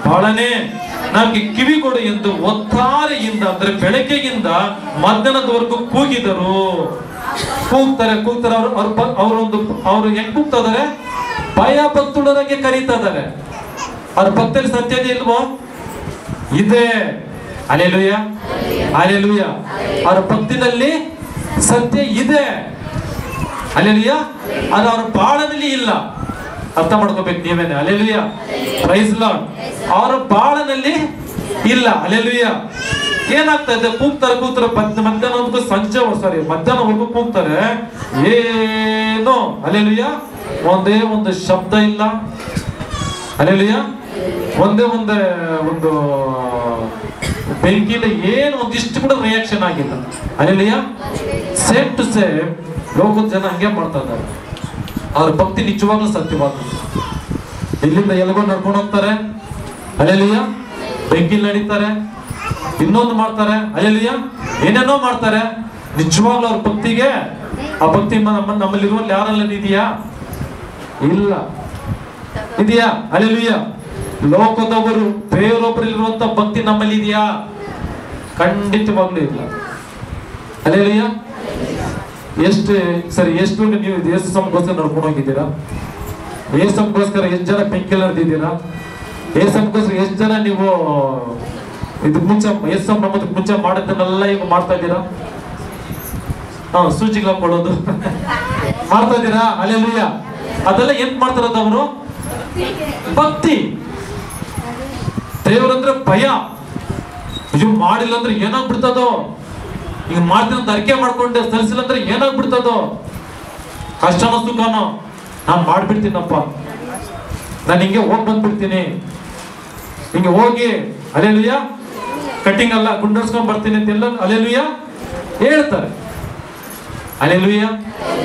ಬಾಳನೆ ನಮಗೆ ಕಿವಿಗೊಡು ಎಂದು ಒತ್ತಾರೆಯಿಂದ, ಅಂದ್ರೆ ಬೆಳಗ್ಗೆಯಿಂದ ಮಧ್ಯಾಹ್ನದವರೆಗೂ ಕೂಗಿದರು. ಕೂಗ್ತಾರೆ. ಅವ್ರು ಹೆಂಗ್ ಕೂಗ್ತಾ ಇದಾರೆ? ಭಯ ಭಕ್ತುಳರಾಗೆ ಕರೀತಾ ಇದಾರೆ. ಅವ್ರ ಭಕ್ತಲ್ಲಿ ಸತ್ಯತೆ ಇಲ್ವೋ? ಇದೆ. Hallelujah, hallelujah. ಅವ್ರ ಭಕ್ತಿನಲ್ಲಿ ಸತ್ಯ ಇದೆ. ಹಲ್ಲೆಲೂಯಾ. ಅದು ಅವ್ರ ಬಾಳನಲ್ಲಿ ಇಲ್ಲ. ಅರ್ಥ ಮಾಡ್ಕೋಬೇಕು ನೀವೇನೆ. Hallelujah, praise Lord. ಅವರ ಬಾಳನಲ್ಲಿ ಇಲ್ಲ. ಹಲ್ಲೆಲೂಯಾ. ಏನಾಗ್ತಾ ಇದೆ? ಕೂಗ್ತಾರೆ ಮಧ್ಯಾಹ್ನವರೆಗೂ ಕೂಗ್ತಾರೆ. ಏನೋ ಹಲ್ಲೆಲೂಯಾ, ಒಂದೇ ಒಂದು ಶಬ್ದ ಇಲ್ಲ. ಹಲ್ಲೆಲೂಯಾ. ಒಂದೇ ಒಂದು ಬೆಂಕಿಯಿಂದ ಏನು ಒಂದಿಷ್ಟು ಕೂಡ ರಿಯಾಕ್ಷನ್ ಆಗಿಲ್ಲ. ಹಲ್ಲೆಲೂಯಾ. ಸೇಮ್ ಟು ಸೇಮ್ ಲೋಕದ ಜನ ಹಂಗೆ ಮಾಡ್ತಾ ಇದ್ದಾರೆ. ಅವ್ರ ಭಕ್ತಿ ನಿಜವಾಗ್ಲೂ ಸತ್ಯವಾದ. ಇಲ್ಲಿಂದ ಎಲ್ಗೋ ನಡ್ಕೊಂಡು ಹೋಗ್ತಾರೆ, ಹಲ್ಲೆಲೂಯಾ, ಬೆಂಕಿಲ್ ನಡೀತಾರೆ, ಇನ್ನೊಂದು ಮಾಡ್ತಾರೆ, ಹಲ್ಲೆಲೂಯಾ, ಏನೇನೋ ಮಾಡ್ತಾರೆ. ನಿಜವಾಗ್ಲೂ ಅವ್ರ ಭಕ್ತಿಗೆ ಆ ಭಕ್ತಿ ನಮ್ಮಲ್ಲಿರುವಲ್ಲಿ ಯಾರೆಲ್ಲ ಇದೆಯಾ? ಇಲ್ಲ. ಇದೆಯಾ? ಹಲ್ಲೆಲೂಯಾ. ಲೋಕದವರು ಬೇರೊಬ್ಬರಲ್ಲಿರುವಂತ ಭಕ್ತಿ ನಮ್ಮಲ್ಲಿ ಇದೆಯಾ? ಖಂಡಿತವಾಗ್ಲೂ ಇಲ್ಲ. ಹಲ್ಲೆಲೂಯಾ. ಎಷ್ಟು ನೀವು ಯೇಸು ಸ್ವಾಮಿಗೋಸ್ಕರ ನಡ್ಕೊಂಡು ಹೋಗಿದ್ದೀರಾ? ಯೇಸು ಸ್ವಾಮಿಗೋಸ್ಕರ ಎಷ್ಟು ಜನ ಬೆಂಕಿ ನಡೆದಿದ್ದೀರಾ? ಯೇಸು ಸ್ವಾಮಿಗೋಸ್ಕರ ಎಷ್ಟು ಜನ ನೀವು ಇದಕ್ ಮುಂಚೆ ಯೇಸು ಸ್ವಾಮಿ ನಮ್ಮದಕ್ಕೆ ಮುಂಚೆ ಮಾಡಿದ್ದನ್ನೆಲ್ಲ ಈಗ ಮಾಡ್ತಾ ಇದ್ದೀರಾ? ಸೂಚಿಗೆ ಹಾಕೊಳ್ಳೋದು ಮಾಡ್ತಾ ಇದ್ದೀರಾ? ಹಲ್ಲೆಲೂಯಾ. ಅದೆಲ್ಲ ಏನ್ ಮಾಡ್ತಾರದ ಅವರು? ಭಕ್ತಿ. ದೇವರಂದ್ರೆ ಭಯ. ಇದು ಮಾಡಿಲ್ಲ ಅಂದ್ರೆ ಏನಾಗ್ಬಿಡ್ತದೋ, ಈಗ ಮಾಡ್ತೀನಿ ಅಂತ ಅರಿಕೆ ಮಾಡ್ಕೊಂಡೆ ಸರಿಸಿಲ್ಲ ಅಂದ್ರೆ ಏನಾಗ್ಬಿಡ್ತದೋ, ಕಷ್ಟನೋ ಸುಖನೋ, ನಾನ್ ಮಾಡ್ಬಿಡ್ತೀನಪ್ಪ, ನಾನು ಹಿಂಗೆ ಬಂದ್ಬಿಡ್ತೀನಿ, ಹಿಂಗೆ ಹೋಗಿ ಹಲ್ಲೆಲೂಯಾ ಕಟ್ಟಿಂಗ್ ಅಲ್ಲ ಗುಂಡರ್ಸ್ಕೊಂಡ್ ಬರ್ತೀನಿ ಅಂತೆಲ್ಲ ಹಲ್ಲೆಲೂಯಾ ಹೇಳ್ತಾರೆ. Hallelujah,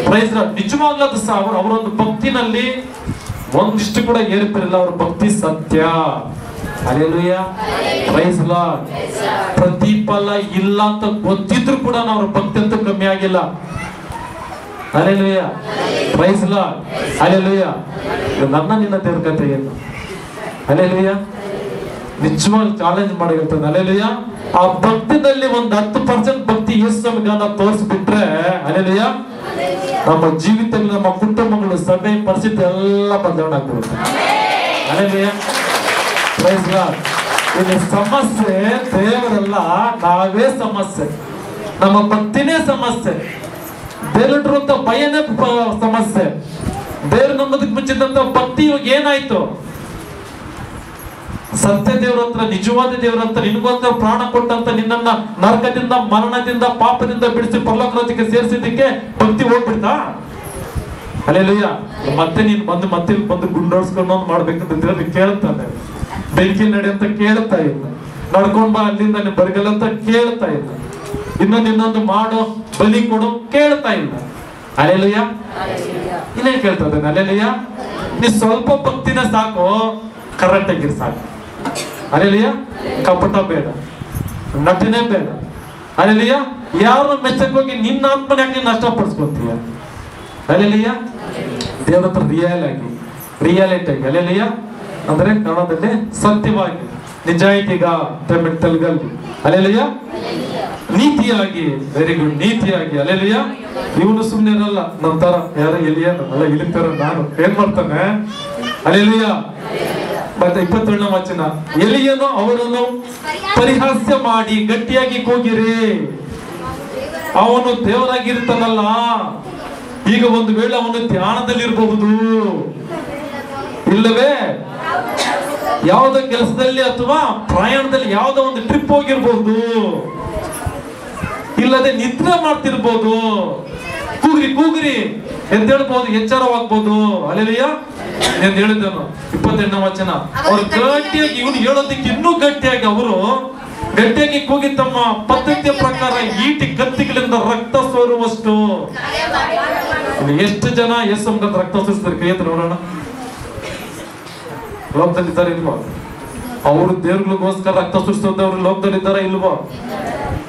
praise Lord. ನಿಜವಾಗ್ಲೂ ಅದು ಅವರೊಂದು ಭಕ್ತಿನಲ್ಲಿ ಒಂದಿಷ್ಟು ಕೂಡ ಏರ್ಪೇರಿಲ್ಲ. ಅವ್ರ ಭಕ್ತಿ ಸತ್ಯ. Hallelujah, praise Lord. ಪ್ರತಿಫಲ ಇಲ್ಲ ಅಂತ ಗೊತ್ತಿದ್ರು ಕೂಡ ಅವ್ರ ಭಕ್ತಿ ಅಂತೂ ಕಮ್ಮಿ ಆಗಿಲ್ಲ. Hallelujah, praise Lord. ಹಲ್ಲೆಲೂಯಾ. ನನ್ನ ನಿನ್ನ ದೇವ್ರ ಕಥೆ ಏನು? ಹಲ್ಲೆಲೂಯಾ. ನಿಜವಾಗ್ಲೂ ಚಾಲೆಂಜ್ ಮಾಡಿರ್ತದೆ. ಹಲ್ಲೆಲೂಯಾ. ಆ ಭಕ್ತಿನಲ್ಲಿ ಒಂದು 10% ಭಕ್ತಿ ಯೇಸು ಸ್ವಾಮಿಗೆ ತೋರಿಸ್ಬಿಟ್ರೆ ಹಲ್ಲೆಲೂಯಾ, ನಮ್ಮ ಜೀವಿತದಲ್ಲಿ ನಮ್ಮ ಕುಟುಂಬಗಳು, ಸಭೆ, ಪರಿಸ್ಥಿತಿ ಎಲ್ಲ ಬದಲಾವಣೆ ಆಗ್ಬಿಡುತ್ತೆ. Hallelujah, praise Lord. ಇಲ್ಲಿ ಸಮಸ್ಯೆ ದೇವರೆಲ್ಲ, ನಾವೇ ಸಮಸ್ಯೆ, ನಮ್ಮ ಭಕ್ತಿನೇ ಸಮಸ್ಯೆ, ದೇವರಿರುವಂತ ಭಯನೇ ಸಮಸ್ಯೆ. ದೇವ್ರು ನಂಬೋದಕ್ಕೆ ಮುಂಚಿದಂತ ಭಕ್ತಿ ಇವಾಗ ಏನಾಯ್ತು? ಸತ್ಯ ದೇವ್ರ ಹತ್ರ, ನಿಜವಾದ ದೇವ್ರ ಹತ್ರ ನಿನಗೋಸ್ಕರ ಪ್ರಾಣ ಕೊಟ್ಟಂತ ನಿನ್ನನ್ನ ನರಕದಿಂದ, ಮರಣದಿಂದ, ಪಾಪದಿಂದ ಬಿಡಿಸಿ ಪರಲೋಕ ರಾಜ್ಯಕ್ಕೆ ಸೇರಿಸಿದ್ದಕ್ಕೆ ಭಕ್ತಿ ಹೋಗ್ಬಿಡ್ತಾ? ಹಲ್ಲೆಲೂಯಾ. ಮತ್ತೆ ನೀನ್ ಬಂದು ಗುಂಡೋಡ್ಸ್ಕೊಂಡು ಮಾಡ್ಬೇಕಂತ ದೇವ್ರು ಕೇಳ್ತಾನೆ. ಬೆಂಕಿ ನಡಿ ಅಂತ ಕೇಳ್ತಾ ಇಲ್ಲ, ನಡ್ಕೊಂಡ್ ಬಾ ಅಲ್ಲಿಂದ ನೀನ್ ಬರಗಲ್ಲ ಅಂತ ಕೇಳ್ತಾ ಇಲ್ಲ, ಇನ್ನೊಂದು ಮಾಡೋ ಬಲಿ ಕೊಡು ಕೇಳ್ತಾ ಇಲ್ಲ. ಹಲ್ಲೆಲೂಯಾ. ಇನ್ನೇನ್ ಕೇಳ್ತಾ ಇದ್ದಾನೆ? ಹಲ್ಲೆಲೂಯಾ. ನೀ ಸ್ವಲ್ಪ ಭಕ್ತಿನ ಸಾಕು, ಕರೆಕ್ಟ್ ಆಗಿರ್ ಸಾಕು. ಹಲ್ಲೆಲೂಯಾ. ಕಪಟ ಬೇಡ, ನಟನೆ ಬೇಡ. ಹಲ್ಲೆಲೂಯಾ. ಯಾರು ಮೆಚ್ಚಕ್ ಹೋಗಿ ನಿನ್ನ ಆತ್ಮನ ಯಾಕೆ ನಷ್ಟಪಡಿಸ್ಕೊತೀಯ? ಹಲ್ಲೆಲೂಯಾ. ದೇವ್ರ ಹತ್ರ ರಿಯಾಲಿಟಿ ಆಗಿ ಹಲ್ಲೆಲೂಯಾ ಅಂದ್ರೆ ಕನ್ನಡದಲ್ಲಿ ಸತ್ಯವಾಗಿ, ನಿಜಾಯಿತಿಗ ತೆಲುಗಲ್ಲಿ ಹಲ್ಲೆಲೂಯಾ, ನೀತಿಯಾಗಿ, ವೆರಿ ಗುಡ್, ನೀತಿಯಾಗಿ. ಹಲ್ಲೆಲೂಯಾ. ಇವನು ಸುಮ್ನೆ ಇರಲ್ಲ, ನಮ್ಮ ತರ ಯಾರ ಎಲಿಯನು ಅಲ್ಲ, ಇಳಿತಾರ ನಾನು ಏನ್ ಮಾಡ್ತಾನೆ? ಹಲ್ಲೆಲೂಯಾ. ಮತ್ತೆ 27ನೇ ವಚನ, ಎಲಿಯನು ಅವರನ್ನು ಪರಿಹಾಸ್ಯ ಮಾಡಿ ಗಟ್ಟಿಯಾಗಿ ಕೂಗಿರಿ, ಅವನು ದೇವರಾಗಿರ್ತಾನಲ್ಲ. ಈಗ ಒಂದು ವೇಳೆ ಅವನು ಧ್ಯಾನದಲ್ಲಿರಬಹುದು, ಇಲ್ಲವೇ ಯಾವುದೋ ಕೆಲಸದಲ್ಲಿ ಅಥವಾ ಪ್ರಯಾಣದಲ್ಲಿ ಯಾವುದೋ ಒಂದು ಟ್ರಿಪ್ ಹೋಗಿರ್ಬಹುದು, ಇಲ್ಲದೆ ನಿದ್ರೆ ಮಾಡ್ತಿರ್ಬೋದು. ಕೂಗ್ರಿ ಎದ್ದೇಳ್ಬಹುದು, ಎಚ್ಚರವಾಗ್ಬೋದು. ಹಲ್ಲೆಲೂಯಾ. ಎಂದು ಹೇಳಿದನು 28ನೇ ವಚನ. ಅವ್ರು ಗಟ್ಟಿಯಾಗಿ, ಇವನು ಹೇಳೋದಕ್ಕೆ ಇನ್ನೂ ಗಟ್ಟಿಯಾಗಿ, ಅವರು ಗಟ್ಟಿಯಾಗಿ ಕೂಗಿ ತಮ್ಮ ಪದ್ಧತಿಯ ಪ್ರಕಾರ ಈಟಿ ಕತ್ತಿಗಳಿಂದ ರಕ್ತ ಸೋರುವಷ್ಟು. ಎಷ್ಟು ಜನ ಯೇಸು ರಕ್ತ ಸೋರಿಸ್ತಾರೆ? ಕೈ ಎತ್ತಿ ನೋಡೋಣ. ಲೋಕದಲ್ಲಿದ್ದಾರೆ ಇಲ್ವಾ? ಅವರು ದೇವ್ರಿಗೋಸ್ಕರ ರಕ್ತ ಸುರಿಸೋದವ್ರು ಲೋಕದಲ್ಲಿದ್ದಾರ ಇಲ್ವೋ?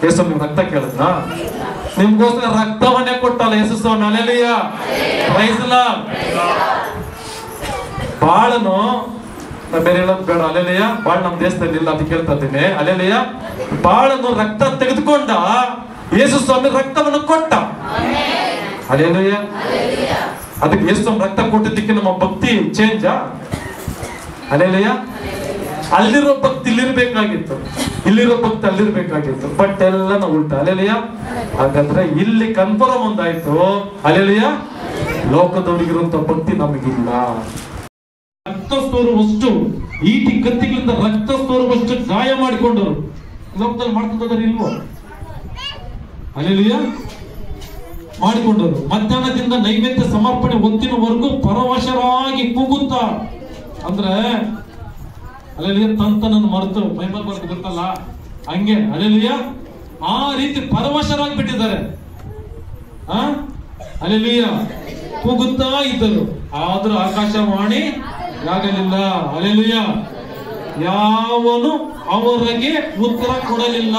ಯೇಸು ನಿಮ್ಗೆ ರಕ್ತ ಕೇಳಿದ್ನಾ? ನಿಮ್ಗೋಸ್ಕರ ರಕ್ತವನ್ನೇ ಕೊಟ್ಟಲ್ಲ ಯೇಸು ಸ್ವಾಮಿ. Hallelujah, praise Lord. ಬಾಳನು ಬೇರೆ ಹೇಳೋದು ಬೇಡ. ಹಲ್ಲೆಲೂಯಾ. ಬಾಳ ನಮ್ಮ ದೇಶದಲ್ಲಿ ಇಲ್ಲ, ಅದಕ್ಕೆ ಹೇಳ್ತಾ ಇದ್ದೀನಿ. ಹಲ್ಲೆಲೂಯಾ. ಬಾಳನು ರಕ್ತ ತೆಗೆದುಕೊಂಡ, ಯೇಸು ಸ್ವಾಮಿ ರಕ್ತವನ್ನು ಕೊಟ್ಟ. ಹಲ್ಲೆಲೂಯಾ. ಅದಕ್ಕೆ ಯೇಸು ಸ್ವಾಮಿ ರಕ್ತ ಕೊಟ್ಟಿದ್ದಕ್ಕೆ ನಮ್ಮ ಭಕ್ತಿ ಚೇಂಜಾ? ಹಲ್ಲೆಲೂಯಾ. ಅಲ್ಲಿರೋ ಭಕ್ತಿ ಇಲ್ಲಿರ್ಬೇಕಾಗಿತ್ತು, ಇಲ್ಲಿರೋ ಭಕ್ತಿ ಅಲ್ಲಿರ್ಬೇಕಾಗಿತ್ತು, ಬಟ್ ಎಲ್ಲ ನಾವು ಉಲ್ಟಾ. ಹಲ್ಲೆಲೂಯಾ. ಹಾಗಾದ್ರೆ ಇಲ್ಲಿ ಕನ್ಫರ್ಮ್ ಒಂದಾಯ್ತು. ಹಲ್ಲೆಲೂಯಾ. ಲೋಕದವರಿಗಿರುವಂತ ಭಕ್ತಿ ನಮಗಿಲ್ಲ. ರಕ್ತ ಸೋರುವಷ್ಟು, ಈಟಿ ಕತ್ತಿಗಳಿಂದ ರಕ್ತ ಸೋರುವಷ್ಟು ಗಾಯ ಮಾಡಿಕೊಂಡರು. ಲೋಕದಲ್ಲಿ ಮಾಡ್ಕೊಂಡ್ರೆ ಇಲ್ವೋ? ಹಲ್ಲೆಲೂಯಾ. ಮಾಡಿಕೊಂಡರು. ಮಧ್ಯಾಹ್ನದಿಂದ ನೈವೇದ್ಯ ಸಮರ್ಪಣೆ ಹೊತ್ತಿನವರೆಗೂ ಪರವಶರಾಗಿ ಕೂಗುತ್ತಾ, ಅಂದ್ರೆ ಹಲ್ಲೆಲೂಯಾ, ತಂತನನ್ನು ಮರೆತು ಬೈಬಲ್ ಬರೆದು ಗೊತ್ತಲ್ಲ ಹಂಗೆ. ಹಲ್ಲೆಲೂಯಾ. ಆ ರೀತಿ ಪರವಶರಾಗಿ ಬಿಟ್ಟಿದ್ದಾರೆ. ಹಲ್ಲೆಲೂಯಾ ಕೂಗುತ್ತಾ ಇದ್ದರು, ಆದ್ರೂ ಆಕಾಶವಾಣಿ ಆಗಲಿಲ್ಲ. ಹಲ್ಲೆಲೂಯಾ ಯಾವನು ಅವರಿಗೆ ಉತ್ತರ ಕೊಡಲಿಲ್ಲ,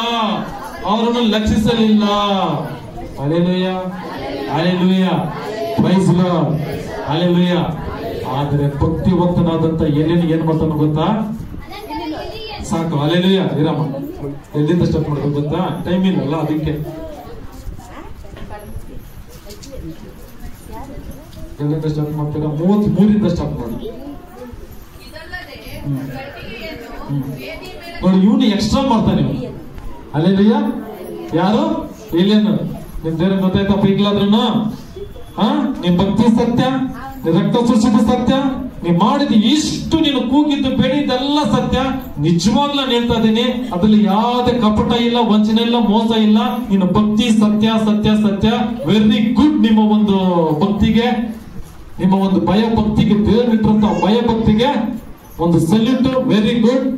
ಅವರನ್ನು ಲಕ್ಷಿಸಲಿಲ್ಲ. Hallelujah hallelujah praise Lord hallelujah. ಆದ್ರೆ ಭಕ್ತಿವಂತನಾದಂತ ಎಲ್ಲಿನ ಏನ್ ಮಾಡ್ತಾನ ಗೊತ್ತಾ? ಸಾಕು ಹಲ್ಲೆಲೂಯಾ ಇರಮ್ಮ, ಎಲ್ಲಿಂದ ಸ್ಟಾರ್ಟ್ ಮಾಡ್ಬೇಕು ಗೊತ್ತಾ? ಟೈಮ್ ಇಲ್ಲಲ್ಲ, ಅದಕ್ಕೆ ಎಲ್ಲಿಂದ ಸ್ಟಾರ್ಟ್ ಮಾಡ್ತೀರಾ? 33 ಸ್ಟಾರ್ಟ್ ಮಾಡಿ. ನೋಡಿ ಇವನು ಎಕ್ಸ್ಟ್ರಾ ಮಾಡ್ತಾನೆ ಹಲ್ಲೆಲೂಯಾ. ಯಾರು? ಇಲ್ಲೇನು ನಿಮ್ ದೇವ್ರ ಗೊತ್ತಾಯ್ತಪ್ಪ ಈಗ್ಲಾದ್ರೂ ನಿಮ್ ಭಕ್ತಿ ಸತ್ಯ, ರಕ್ತ ಸುರಿಸಿದ ಸತ್ಯ, ನೀವ್ ಮಾಡಿದ ಇಷ್ಟು ನೀನು ಕೂಗಿದ್ದು ಬೇಡಿದ್ದೆಲ್ಲ ಸತ್ಯ. ನಿಜವಾಗ್ಲೂ ನಾನು ಹೇಳ್ತಾ ಇದ್ದೀನಿ, ಅದ್ರಲ್ಲಿ ಯಾವುದೇ ಕಪಟ ಇಲ್ಲ, ವಂಚನೆ ಇಲ್ಲ, ಮೋಸ ಇಲ್ಲ. ನಿನ್ನ ಭಕ್ತಿ ಸತ್ಯ ಸತ್ಯ ಸತ್ಯ. Very good. ನಿಮ್ಮ ಒಂದು ಭಕ್ತಿಗೆ, ನಿಮ್ಮ ಒಂದು ಭಯ ಭಕ್ತಿಗೆ, ದೇವರಿಟ್ಟಿರುವಂತ ಭಯ ಭಕ್ತಿಗೆ ಒಂದು ಸಲ್ಯೂಟ್. Very good.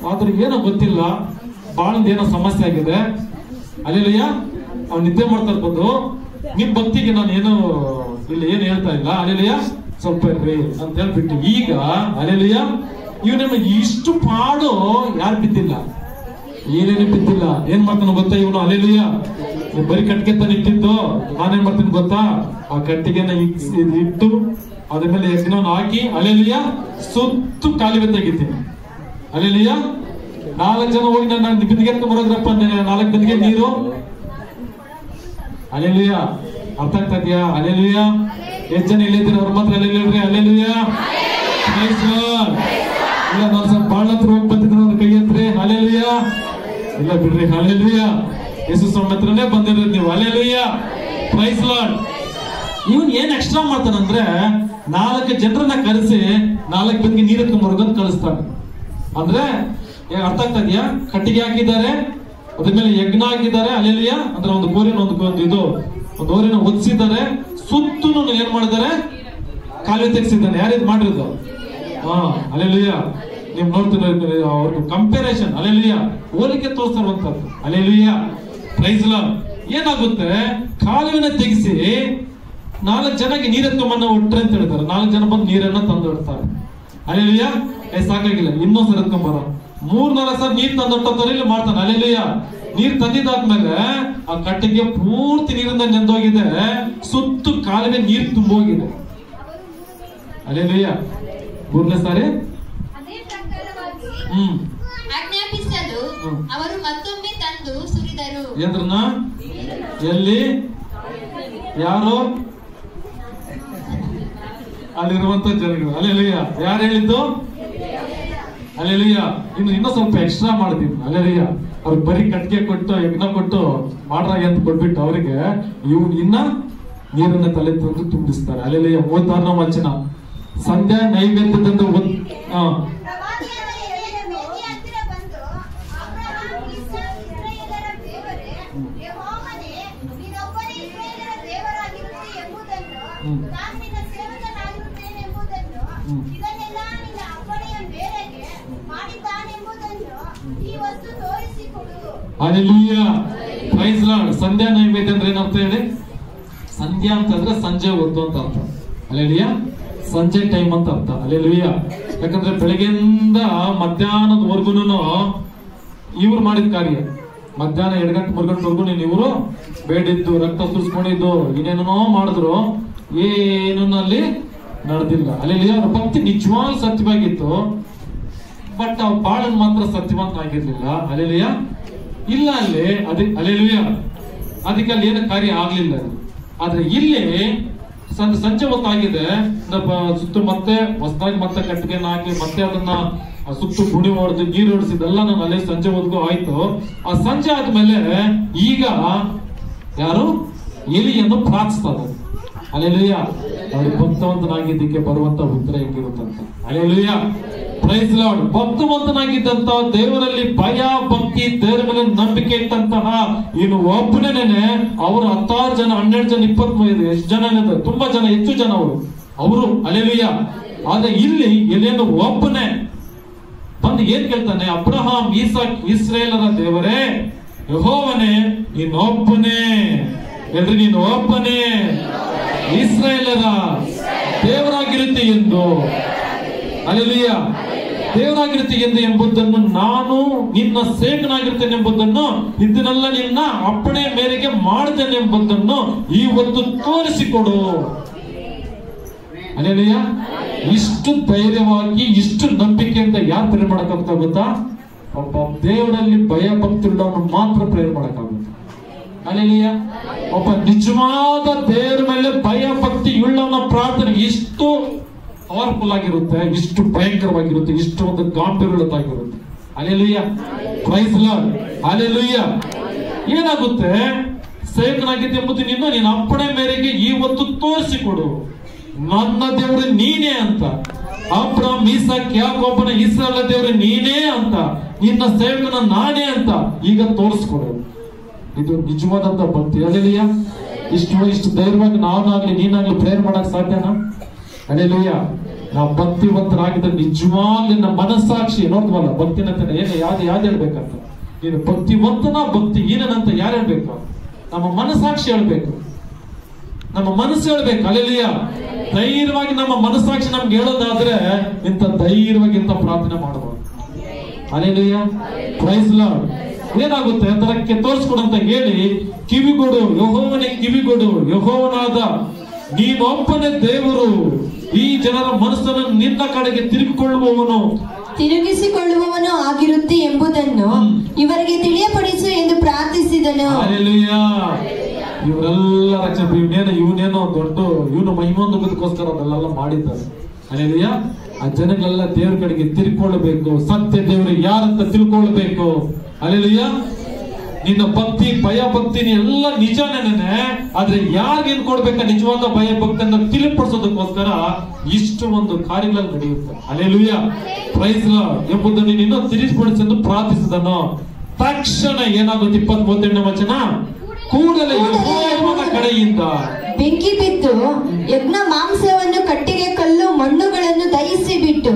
ಆದ್ರೆ ಏನೋ ಗೊತ್ತಿಲ್ಲ, ಬಾಳಂದ ಏನೋ ಸಮಸ್ಯೆ ಆಗಿದೆ. ಹಲ್ಲೆಲೂಯಾ. ಅವ್ನು ನಿದ್ದೆ ಮಾಡ್ತಾ ಇರ್ಬೋದು. ನಿಮ್ ಭಕ್ತಿಗೆ ನಾನು ಏನು ಇಲ್ಲಿ ಏನು ಹೇಳ್ತಾ ಇಲ್ಲ. ಹಲ್ಲೆಲೂಯಾ ಸ್ವಲ್ಪ ಇರ್ರಿ ಅಂತ ಹೇಳ್ಬಿಟ್ಟು ಈಗ ಹಲ್ಲೆಲೂಯಾ ಇವನ ಇಷ್ಟು ಪಾಡು ಯಾರು ಬಿದ್ದಿಲ್ಲ, ಏನೇನು ಬಿದ್ದಿಲ್ಲ. ಏನ್ ಮಾಡ್ತಾನೆ ಗೊತ್ತಾ ಇವನು? ಹಲ್ಲೆಲೂಯಾ ಬರೀ ಕಟ್ಟಿಗೆ ತಾನು ಇಟ್ಟಿದ್ದು. ನಾನೇನ್ ಮಾಡ್ತೀನಿ ಗೊತ್ತಾ? ಆ ಕಟ್ಟಿಗೆನ ಇಟ್ಟು ಅದ್ರ ಮೇಲೆ ಯಜ್ಞವನ್ನು ಹಾಕಿ ಹಲ್ಲೆಲೂಯಾ ಸುತ್ತು ಕಾಲುವೆ ತೆಗಿತೀನಿ. ಹಲ್ಲೆಲೂಯಾ 4 ಜನ ಹೋಗಿ ನಾನು ಬಿಂದಿಗೆ ಬರೋದ್ರಪ್ಪ, 4 ಬಿಂದಿಗೆ ನೀರು. ಹಲ್ಲೆಲೂಯಾ ಅರ್ಥ ಆಗ್ತಾ ಇದೆಯಾ? ಹಲ್ಲೆಲೂಯಾ ಎಷ್ಟು ಜನ ಇಲ್ಲಿದ್ದೀರ ಅವ್ರ ಮಾತ್ರ ಹಲ್ಲೆಲೂಯಾ. ಹಲ್ಲೆಲೂಯಾ ಇಲ್ಲ, ನಾನು ಸ್ವಲ್ಪ ಬಾಳ ಹತ್ರ ಹೋಗಿ ಬಂದಿದ್ರೆ ಒಂದು ಕೈ ಹತ್ರಿ. ಹಲ್ಲೆಲೂಯಾ ಇಲ್ಲ ಬಿಡ್ರಿ. ಹಲ್ಲೆಲೂಯಾ ಯೇಸು ಸ್ವಾಮಿ ಹತ್ರನೇ ಬಂದಿರೋದು ನೀವು. Hallelujah praise lord. ಇವನ್ ಏನ್ ಎಕ್ಸ್ಟ್ರಾ ಮಾಡ್ತಾನಂದ್ರೆ 4 ಜನರನ್ನ ಕರೆಸಿ 4 ಬಿಂದಿಗೆ ನೀರು ಎತ್ಕೊಂಡ್ಬರೋದನ್ನ ಕಳಿಸ್ತಾನೆ. ಅಂದ್ರೆ ಅರ್ಥ ಆಗ್ತಾ ಇದೆಯಾ? ಕಟ್ಟಿಗೆ ಹಾಕಿದ್ದಾರೆ, ಅದ್ರ ಮೇಲೆ ಯಜ್ಞ ಹಾಕಿದ್ದಾರೆ. ಹಲ್ಲೆಲೂಯಾ ಅಂದ್ರೆ ಒಂದು ಗೋರಿನ ಒಂದು ಓರಿನ ಒದಿಸಿದ್ದಾರೆ. ಸುತ್ತೂ ಏನ್ ಮಾಡಿದ್ದಾರೆ? ಕಾಲುವೆ ತೆಗೆಸಿದ್ದಾನೆ. ಯಾರಿದ್ ಮಾಡಿರೋದು? ಹಲ್ಲೆಲೂಯಾ. ನೀವು ನೋಡ್ತೀರ ಅವ್ರಿಗೆ ಕಂಪೇರಿಸನ್. ಹಲ್ಲೆಲೂಯಾ ಹೋಲಿಕೆ ತೋರಿಸ್ತಾರಂತದ್ದು. Hallelujah praise Lord. ಏನಾಗುತ್ತೆ? ಕಾಲುವೆನ ತೆಗೆಸಿ 4 ಜನಕ್ಕೆ ನೀರೆತ್ಕೊಂಬನ್ನ ಒಟ್ರೆ ಅಂತ ಹೇಳ್ತಾರೆ. 4 ಜನ ಬಂದು ನೀರನ್ನ ತಂದು ಇಡ್ತಾರೆ. ಹಲ್ಲೆಲೂಯಾ ಸಾಕಾಗಿಲ್ಲ, ಇನ್ನೊಂದ್ಸರಿ ಎತ್ಕೊಂಬರ 3-4 ಸಲ ನೀರ್ ತಂದೊಟ್ಟೋತಾರೆ. ಇಲ್ಲಿ ಮಾಡ್ತಾನೆ. ಹಲ್ಲೆಲೂಯಾ ನೀರ್ ತಂದಿದ್ದಾದ್ಮೇಲೆ ಆ ಕಟ್ಟಿಗೆ ಪೂರ್ತಿ ನೀರಿಂದ ನೆಂದೋಗಿದೆ. ಸುತ್ತು ಕಾಲುವೆ ನೀರು ತುಂಬೋಗಿದೆ. ಹಲ್ಲೆಲೂಯಾ 3ನೇ ಸಾರಿ ಆಜ್ಞಾಪಿಸಲು ಅವರು ಮತ್ತೊಮ್ಮೆ ತಂದು ಸುರಿದರು. ಏನ್ರನ್ನ? ಎಲ್ಲಿ? ಯಾರು? ಅಲ್ಲಿರುವಂತ ಜನಗಳು. ಹಲ್ಲೆಲೂಯಾ ಯಾರು ಹೇಳಿದ್ದು? ಹಲ್ಲೆಲೂಯಾ ಇನ್ನೂ ಸ್ವಲ್ಪ ಎಕ್ಸ್ಟ್ರಾ ಮಾಡ್ತೀವಿ. ಹಲ್ಲೆಲೂಯಾ ಅವ್ರಿಗೆ ಬರೀ ಕಟ್ಟಿಗೆ ಕೊಟ್ಟು ಯಜ್ಞ ಕೊಟ್ಟು ಮಾಡ್ರಾಗಿ ಅಂತ ಕೊಟ್ಬಿಟ್ಟು ಅವರಿಗೆ ಇವ್ನು ಇನ್ನ ನೀರನ್ನ ತಲೆ ತಂದು ತುಂಬಿಸ್ತಾರೆ. ಹಲ್ಲೆಲೂಯಾ 36ನೇ ವಚನ. ಸಂಧ್ಯಾ ನೈವೇದ್ಯದಂದು ಹಲ್ಲೆಲೂಯಾ ಪ್ರೈಸ್ ಲಾರ್ಡ್. ಸಂಧ್ಯಾ ನೈವೇದ್ಯ ಅಂದ್ರೆ ಏನಂತ ಹೇಳಿ? ಸಂಧ್ಯಾ ಅಂತಂದ್ರೆ ಸಂಜೆ ಹೊತ್ತು ಅಂತ ಅರ್ಥ. ಹಲ್ಲೆಲೂಯಾ ಸಂಜೆ ಟೈಮ್ ಅಂತ ಅರ್ಥ. ಹಲ್ಲೆಲೂಯಾ ಯಾಕಂದ್ರೆ ಬೆಳಗ್ಗೆಯಿಂದ ಮಧ್ಯಾಹ್ನದವರೆಗೂ ಇವ್ರು ಮಾಡಿದ ಕಾರ್ಯ. ಮಧ್ಯಾಹ್ನ 2 ಗಂಟೆ 3 ಗಂಟೆವರೆಗೂ ಇವರು ಬೇಡಿದ್ದು, ರಕ್ತ ಸುರಿಸ್ಕೊಂಡಿದ್ದು, ಇನ್ನೇನೋ ಮಾಡಿದ್ರು, ಏನೂ ಅಲ್ಲಿ ನಡೆದಿಲ್ಲ. ಹಲ್ಲೆಲೂಯಾ ಅವ್ರ ಭಕ್ತಿ ನಿಜವಾಗ್ಲೂ ಸತ್ಯವಾಗಿತ್ತು. ಬಟ್ ಅವ್ ಬಾಳನ್ ಮಾತ್ರ ಸತ್ಯವಂತ ಆಗಿರ್ಲಿಲ್ಲ. ಹಲ್ಲೆಲೂಯಾ ಇಲ್ಲ ಅಲ್ಲಿ ಹಲ್ಲೆಲೂಯಾ ಅದಕ್ಕೆ ಅಲ್ಲಿ ಏನು ಕಾರ್ಯ ಆಗ್ಲಿಲ್ಲ. ಆದ್ರೆ ಇಲ್ಲಿ ಸಂಜೆ ಹೊತ್ತಾಗಿದೆ, ಸುತ್ತು ಮತ್ತೆ ಹೊಸದಾಗಿ ಮತ್ತೆ ಕಟ್ಟಿಗೆ ಹಾಕಿ ಮತ್ತೆ ಅದನ್ನ ಸುತ್ತು ಗುಣಿ ಹೊಡೆದು ನೀರು ಹೊಡಿಸಿದೆಲ್ಲ ನಾನು ಅಲ್ಲೇ ಸಂಜೆ ಹೊತ್ತಿಗೂ ಆಯ್ತು. ಆ ಸಂಜೆ ಆದ್ಮೇಲೆ ಈಗ ಯಾರು? ಎಲಿಯನ್ನು ಪ್ರಾರ್ಥಿಸ್ತಾರೆ. ಹಲ್ಲೆಲೂಯಾ ಅವ್ರಿಗೆ ಭಕ್ತವಂತನಾಗಿದ್ದಕ್ಕೆ ಬರುವಂತ ಉತ್ತರ ಹೆಂಗಿರುತ್ತಂತ. Hallelujah praise Lord. ಭಕ್ತವಂತನಾಗಿದ್ದಂತ, ದೇವರಲ್ಲಿ ಭಯ ಭಕ್ತಿ, ದೇವರ ಮೇಲೆ ನಂಬಿಕೆ ಇಟ್ಟಂತಹ ಇನ್ನು ಒಬ್ಬನೇನೆ ಅವರು 16 ಜನ 12 ಜನ 25 ಎಷ್ಟು ಜನ ಇದೆ, ತುಂಬಾ ಜನ, ಹೆಚ್ಚು ಜನ ಅವರು ಹಲ್ಲೆಲೂಯಾ. ಆದ್ರೆ ಇಲ್ಲಿ ಎಲೆಯನ್ನು ಒಬ್ಬನೇ ಬಂದು ಏನ್ ಕೇಳ್ತಾನೆ? ಅಬ್ರಹಾಂ, ಈಸಾಕ್, ಇಸ್ರೇಲರ ದೇವರೇ, ಯೆಹೋವನೇ, ಇನ್ನೊಬ್ಬನೇ ಎಲ್ರಿ ನೀನು ಒಬ್ಬನೇ ಇಸ್ರಾಯೇಲರ ದೇವರಾಗಿರುತ್ತೆ ಎಂದು, ಹಲ್ಲೆಲೂಯ, ದೇವರಾಗಿರುತ್ತೆ ಎಂದು ಎಂಬುದನ್ನು, ನಾನು ನಿನ್ನ ಸೇವಕನಾಗಿರ್ತೇನೆ ಎಂಬುದನ್ನು, ಇದನ್ನೆಲ್ಲ ನಿನ್ನ ಅಪ್ಪಣೆ ಮೇರೆಗೆ ಮಾಡಿದ್ದೇನೆ ಎಂಬುದನ್ನು ಇವತ್ತು ತೋರಿಸಿಕೊಡು. ಹಲ್ಲೆಲೂಯ. ಇಷ್ಟು ಧೈರ್ಯವಾಗಿ, ಇಷ್ಟು ನಂಬಿಕೆಯಿಂದ ಯಾರು ಪ್ರೇರ್ ಮಾಡಕ್ಕಾಗುತ್ತಾ ಗೊತ್ತಾ? ಒಬ್ಬ ದೇವರಲ್ಲಿ ಭಯ ಭಕ್ತಿ ಉಳ್ಳವನು ಮಾತ್ರ ಪ್ರೇರ್ ಮಾಡಕ್ಕಾಗುತ್ತೆ. ಹಲ್ಲೆಲೂಯ. ಒಬ್ಬ ನಿಜವಾದ ದೇವರ ಮೇಲೆ ಭಯ ಭಕ್ತಿ ಉಳ್ಳವನ ಪ್ರಾರ್ಥನೆ ಇಷ್ಟು ಪವರ್ಫುಲ್ ಆಗಿರುತ್ತೆ, ಇಷ್ಟು ಭಯಂಕರವಾಗಿರುತ್ತೆ, ಇಷ್ಟು ಒಂದು ಗಾಂಭೀರ್ಯವಾಗಿರುತ್ತೆ. ಹಲ್ಲೆಲೂಯ. Praise Lord. ಹಲ್ಲೆಲೂಯ. ಏನಾಗುತ್ತೆ? ಸೇವಕನಾಗಿದ್ದೆ ಎಂಬುದು ನಿನ್ನ ಅಪ್ಪಣೆ ಮೇರೆಗೆ ಇವತ್ತು ತೋರಿಸಿಕೊಡು. ನನ್ನ ದೇವರು ನೀನೇ ಅಂತ, ಅಬ್ರಹಾಮ್, ಇಸಾಕ್, ಯಾಕೋಬನ ಇಸ್ರಾಯೇಲ್ ದೇವರು ನೀನೇ ಅಂತ, ನಿನ್ನ ಸೇವಕನ ನಾನೇ ಅಂತ ಈಗ ತೋರಿಸ್ಕೊಡು. ಇದು ನಿಜವಾದಂತ ಭಕ್ತಿ. ಹಲ್ಲೆಲೂಯ. ಇಷ್ಟು ಧೈರ್ಯವಾಗಿ ನಾನಾಗ್ಲಿ ನೀನಾಗ್ಲಿ ಪ್ರೇಯರ್ ಮಾಡಕ್ ಸಾಧ್ಯನಾ? ಹಲ್ಲೆಲೂಯ. ನಾವು ಭಕ್ತಿವಂತರಾಗಿದ್ರೆ ನಿಜವಾಗ್ಲಿ ನಮ್ಮ ಮನಸ್ಸಾಕ್ಷಿ ನೋಡ್ತೀವಲ್ಲ, ಭಕ್ತಿನಂತ ಯಾವ್ದು ಹೇಳ್ಬೇಕಂತ, ನೀನು ಭಕ್ತಿವಂತನ ಭಕ್ತಿ ಏನಂತ ಯಾರು ಹೇಳ್ಬೇಕು? ನಮ್ಮ ಮನಸ್ಸಾಕ್ಷಿ ಹೇಳ್ಬೇಕು, ನಮ್ಮ ಮನಸ್ಸು ಹೇಳ್ಬೇಕು. ಹಲ್ಲೆಲೂಯ. ಧೈರ್ಯವಾಗಿ ನಮ್ಮ ಮನಸ್ಸಾಕ್ಷಿ ನಮ್ಗೆ ಹೇಳೋದಾದ್ರೆ ಇಂಥ ಧೈರ್ಯವಾಗಿ ಇಂಥ ಪ್ರಾರ್ಥನೆ ಮಾಡಬಹುದು. ಹಲ್ಲೆಲೂಯ. Praise Lord. ಏನಾಗುತ್ತೆ? ಅದಕ್ಕೆ ತೋರಿಸ್ಕೊಡಂತ ಹೇಳಿ ಕಿವಿಗೊಡು, ಯೆಹೋವನಿಗೆ ಕಿವಿಗೊಡು, ಯೆಹೋವನಾದ ನೀನೊಬ್ಬನೇ ದೇವರು, ಈ ಜನರ ಮನಸ್ಸನ್ನು ನಿನ್ನ ಕಡೆಗೆ ತಿರುಗಿಸಿಕೊಳ್ಳುವವನು ಆಗಿರುತ್ತೆ ಎಂಬುದನ್ನು ಇವರಿಗೆ ತಿಳಿಯಪಡಿಸು ಎಂದು ಪ್ರಾರ್ಥಿಸಿದನು. ಹಲ್ಲೆಲೂಯ. ಇವರೆಲ್ಲ ರಕ್ಷಣೆ, ಇವನೇನೋ ದೊಡ್ಡ ಮಹಿಮೋನ್ನತಕ್ಕೋಸ್ಕರ ಅದೆಲ್ಲ ಮಾಡಿದ್ದಾರೆ. ಹಲ್ಲೆಲೂಯ. ಆ ಜನಗಳೆಲ್ಲ ದೇವರ ಕಡೆಗೆ ತಿರುಗಿಕೊಳ್ಳಬೇಕು, ಸತ್ಯ ದೇವರು ಯಾರಂತ ತಿಳ್ಕೊಳ್ಬೇಕು. ಹಲ್ಲೆಲೂಯ. ನಿನ್ನ ಭಕ್ತಿ ಭಯ ಭಕ್ತಿ ಎಲ್ಲ ನಿಜನೇನೆ, ಆದ್ರೆ ಯಾರಿಗೇನ್ ಕೊಡ್ಬೇಕ ನಿಜವಾದ ಭಯ ಭಕ್ತಿಯನ್ನು ತಿಳಿಪಡಿಸೋದಕ್ಕೋಸ್ಕರ ಇಷ್ಟು ಒಂದು ಕಾರ್ಯಗಳು ನಡೆಯುತ್ತೆ. ಹಲ್ಲೆಲೂಯ. Praise Lord. ಎಂಬುದನ್ನು ನೀನು ತಿಳಿಸಿಪಡಿಸೆಂದು ಪ್ರಾರ್ಥಿಸಿದನು. ತಕ್ಷಣ ಏನಾಗುತ್ತೆ? 20-31ನೇ ವಚನ, ಕೂಡಲೇ ಯೆಹೋವನ ಕಡೆಯಿಂದ ಬೆಂಕಿ ಬಿದ್ದು ಯಜ್ಞ ಮಾಂಸವನ್ನು, ಕಟ್ಟಿಗೆ ಕಲ್ಲು ಮಣ್ಣುಗಳನ್ನು ದಹಿಸಿ ಬಿಟ್ಟು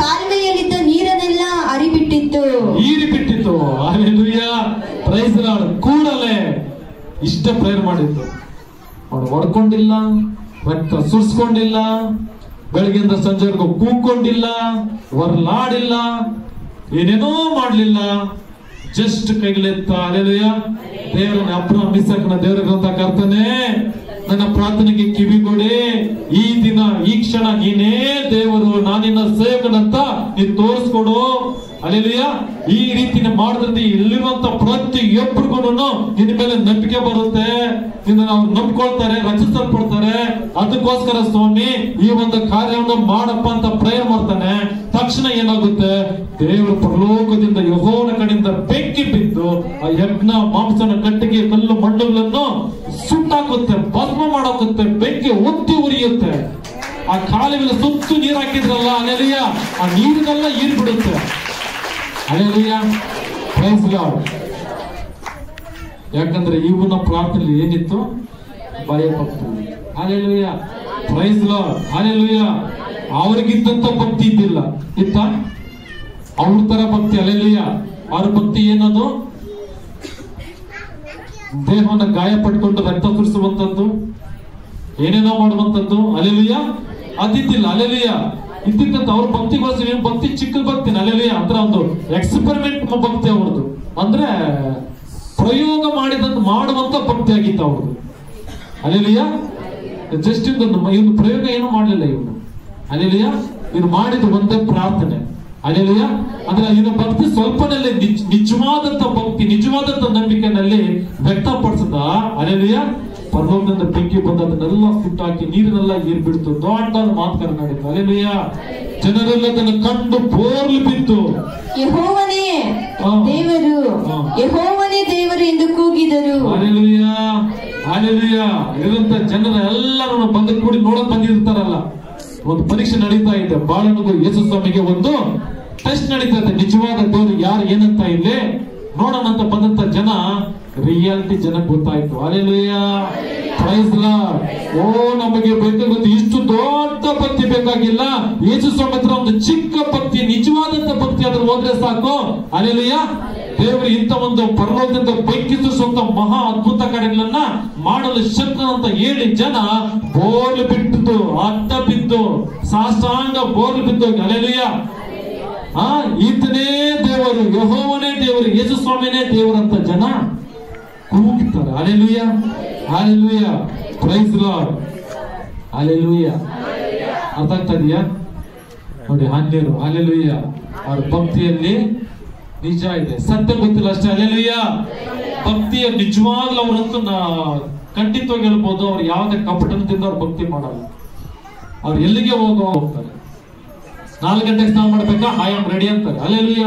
ಕಾಲುವೆಯಲ್ಲಿದ್ದ ನೀರನ್ನೆಲ್ಲ ಹರಿಬಿಟ್ಟಿತ್ತು. ಹಲ್ಲೆಲೂಯ. Praise lord. ಕೂಡಲೇ ಇಷ್ಟ ಪ್ರೇಯರ್ ಮಾಡಿದ್ದು. ಅವನು ಹೊಡ್ಕೊಂಡಿಲ್ಲ, ರಕ್ತ ಸುರಿಸ್ಕೊಂಡಿಲ್ಲ, ಬೆಳಗ್ಗೆಯಿಂದ ಸಂಜೆವರೆಗೂ ಕೂಕೊಂಡಿಲ್ಲ, ಹೊರಲಾಡಿಲ್ಲ, ಏನೇನೋ ಮಾಡ್ಲಿಲ್ಲ, ಜಸ್ಟ್ ಕೈಗಳೆತ್ತ. ಹಲ್ಲೆಲೂಯ. ದೇವರನ್ನ ಅಬ್ರಹಾಮ್ ಇಸಾಕನ ದೇವರ ಕರ್ತನೇ, ನನ್ನ ಪ್ರಾರ್ಥನೆಗೆ ಕಿವಿಗೊಡಿ, ಈ ದಿನ ಈ ಕ್ಷಣ ನೀನೇ ದೇವರು, ನಾನಿನ್ನ ಸೇವಕನಂತ ನೀನು ತೋರಿಸ್ಕೊಡು. ಹಲ್ಲೆಲೂಯ. ಈ ರೀತಿ ಮಾಡಿದ್ರೆ ಇಲ್ಲಿರುವಂತ ಪ್ರತಿಯೊಬ್ಬರಿಗೂ ನಿನ್ನ ಮೇಲೆ ನಂಬಿಕೆ ಬರುತ್ತೆ, ನಿನ್ನ ಅವ್ರು ನಂಬ್ಕೊಳ್ತಾರೆ, ರಚಿಸಲ್ಪಡ್ತಾರೆ. ಅದಕ್ಕೋಸ್ಕರ ಸ್ವಾಮಿ ಈ ಒಂದು ಕಾರ್ಯವನ್ನು ಮಾಡಪ್ಪ ಅಂತ ಪ್ರೇಯರ್ ಮಾಡ್ತಾನೆ. ತಕ್ಷಣ ಏನಾಗುತ್ತೆ? ದೇವರು ಪರಲೋಕದಿಂದ ಯೆಹೋವನ ಕಡೆಯಿಂದ ಬೆಂಕಿ ಬಿದ್ದು ಆ ಯಜ್ಞ ಮಾಂಸನ, ಕಟ್ಟಿಗೆ ಕಲ್ಲು ಮಣ್ಣುಗಳನ್ನು ಸುಟ್ಟಾಕುತ್ತೆ, ಭಸ್ಮ ಮಾಡಾಕುತ್ತೆ, ಬೆಂಕಿ ಒತ್ತಿ ಉರಿಯುತ್ತೆ. ಆ ಕಾಲುವೆಲ್ಲ ಸುತ್ತು ನೀರು ಹಾಕಿದ್ರಲ್ಲ, ಹಲ್ಲೆಲೂಯ, ಆ ನೀರಿನೆಲ್ಲ ಹೀರ್ಬಿಡುತ್ತೆ. ಹಲ್ಲೆಲೂಯ. Praise Lord. ಯಾಕಂದ್ರೆ ಇವನ ಪ್ರಾರ್ಥನೆ ಏನಿತ್ತು? ಭಯ ಭಕ್ತಿ. ಹಲ್ಲೆಲೂಯ. Praise Lord. ಹಲ್ಲೆಲೂಯ. ಅವ್ರಿಗಿದ್ದಂತ ಭಕ್ತಿ ಇದ್ದಿಲ್ಲ, ಇತ್ತ ಅವ್ರ ತರ ಭಕ್ತಿ. ಹಲ್ಲೆಲೂಯ. ಅವ್ರ ಭಕ್ತಿ ಏನದು? ದೇಹವನ್ನ ಗಾಯ ಪಡ್ಕೊಂಡು ರಕ್ತ ಸುರಿಸುವಂತದ್ದು, ಏನೇನೋ ಮಾಡುವಂತದ್ದು. ಹಲ್ಲೆಲೂಯ. ಅದಿದ್ದಿಲ್ಲ. ಹಲ್ಲೆಲೂಯ. ಇದ್ದಿದ್ದಂತ ಅವ್ರ ಭಕ್ತಿಗೋಸ್ಕರ ಭಕ್ತಿ ಚಿಕ್ಕ ಭಕ್ತಿ. ಹಲ್ಲೆಲೂಯ. ಅಂದ್ರೆ ಒಂದು ಎಕ್ಸ್ಪೆರಿಮೆಂಟ್ ಭಕ್ತಿ ಅವ್ರದ್ದು, ಅಂದ್ರೆ ಪ್ರಯೋಗ ಮಾಡುವಂತ ಭಕ್ತಿ ಆಗಿತ್ತು ಅವ್ರದ್ದು. ಹಲ್ಲೆಲೂಯ. ಜಸ್ಟ್ ಇವನು ಪ್ರಯೋಗ ಏನು ಮಾಡಲಿಲ್ಲ ಇವನು. ಹಲ್ಲೆಲೂಯ. ಇವ್ರು ಮಾಡಿದ ಒಂದೇ ಪ್ರಾರ್ಥನೆ. ಹಲ್ಲೆಲೂಯ. ಅಂದ್ರೆ ಇವನ ಭಕ್ತಿ ಸ್ವಲ್ಪನಲ್ಲಿ ನಿಜವಾದಂತ ಭಕ್ತಿ, ನಿಜವಾದಂತ ನಂಬಿಕೆನಲ್ಲಿ ವ್ಯಕ್ತಪಡಿಸಿದ. ಹಲ್ಲೆಲೂಯ. ಪರಲೋಕದಿಂದ ಬೆಂಕಿ ಬಂದ, ಅದನ್ನೆಲ್ಲ ಸುಟ್ಟಾಕಿ ನೀರನ್ನೆಲ್ಲ ಏರ್ಬಿಡ್ತು. ದೊಡ್ಡ ಮಾತುಕರ ಮಾಡಿತ್ತು. ಹಲ್ಲೆಲೂಯ. ಜನರೆಲ್ಲ ಅದನ್ನು ಕಂಡು ಬೋರ್ಲು ಬಿತ್ತು. ಯೆಹೋವನೇ ದೇವರು, ಯೆಹೋವನೇ ದೇವರು ಎಂದು ಕೂಗಿದರು. ಹಲ್ಲೆಲೂಯ. ಹಲ್ಲೆಲೂಯ. ಇರುವಂತ ಜನರ ಎಲ್ಲರೂ ಬಂದು ಕೂಡಿ ನೋಡಕ್ ಬಂದಿರ್ತಾರಲ್ಲ, ಒಂದು ಪರೀಕ್ಷೆ ನಡೀತಾ ಇದೆ. ಬಾಳನಿಗೂ ಯೇಸು ಸ್ವಾಮಿಗೆ ಒಂದು ಟೆಸ್ಟ್ ನಡೀತಾ ಇದೆ. ನಿಜವಾದ ದೇವರು ಯಾರು ಏನಂತ ಇಲ್ಲಿ ನೋಡೋಣ ಅಂತ ಬಂದಂತ ಜನ, ರಿಯಾಲಿಟಿ ಜನಕ್ಕೆ ಗೊತ್ತಾಯ್ತು. ಹಲ್ಲೆಲೂಯ. Praise lord. ಓ, ನಮಗೆ ಬೇಕಾಗುತ್ತೆ ಇಷ್ಟು ದೊಡ್ಡ ಭಕ್ತಿ ಬೇಕಾಗಿಲ್ಲ. ಯೇಸು ಸ್ವಾಮಿ ಹತ್ರ ಒಂದು ಚಿಕ್ಕ ಭಕ್ತಿ, ನಿಜವಾದಂತ ಭಕ್ತಿ ಆದ್ರೂ ಹೋದ್ರೆ ಸಾಕು. ಹಲ್ಲೆಲೂಯ. ದೇವರು ಇಂಥ ಒಂದು ಪರಲೋಕದಿಂದ ಬೆಂಕಿ ಸುರಿಸುವಂತ ಮಹಾ ಅದ್ಭುತ ಕಾರ್ಯಗಳನ್ನ ಮಾಡಲು ಶಕ್ತ ಅಂತ ಹೇಳಿ ಜನ ಬೋರ್ಲು ಬಿಟ್ಟು ಅಡ್ಡ ಬಿದ್ದು ಸಾಷ್ಟಾಂಗ ಬೋರ್ಲು ಬಿದ್ದು ಹಲ್ಲೆಲೂಯ ಈತನೇ ದೇವರು, ಯೆಹೋವನೇ ದೇವರು, ಯೇಸು ಸ್ವಾಮಿನೇ ದೇವರು ಅಂತ ಜನ ಕೂಗ್ತಾರೆ. Hallelujah hallelujah, praise Lord, hallelujah. ಅರ್ಥ ಆಗ್ತಾ ಇದೆಯಾ ನೋಡಿ? ಅನ್ಯರು ಹಲ್ಲೆಲೂಯ, ಅವ್ರ ಭಕ್ತಿಯಲ್ಲಿ ನಿಜ ಇದೆ, ಸತ್ಯ ಗೊತ್ತಿಲ್ಲ ಅಷ್ಟೇ. ಹಲ್ಲೆಲೂಯ, ಭಕ್ತಿಯ ನಿಜವಾಗ್ಲೂ ಅವರಂತೂ ಖಂಡಿತವಾಗಿ ಹೇಳ್ಬೋದು, ಅವ್ರು ಯಾವುದೇ ಕಪಟದಿಂದ ಅವ್ರು ಭಕ್ತಿ ಮಾಡಲ್ಲ. ಅವ್ರು ಎಲ್ಲಿಗೆ ಹೋಗ್ತಾರೆ, 4 ಗಂಟೆಗೆ ಸ್ನಾನ ಮಾಡ್ಬೇಕಾ, ಐ ಆಮ್ ರೆಡಿ ಅಂತಾರೆ. ಹಲ್ಲೆಲೂಯ,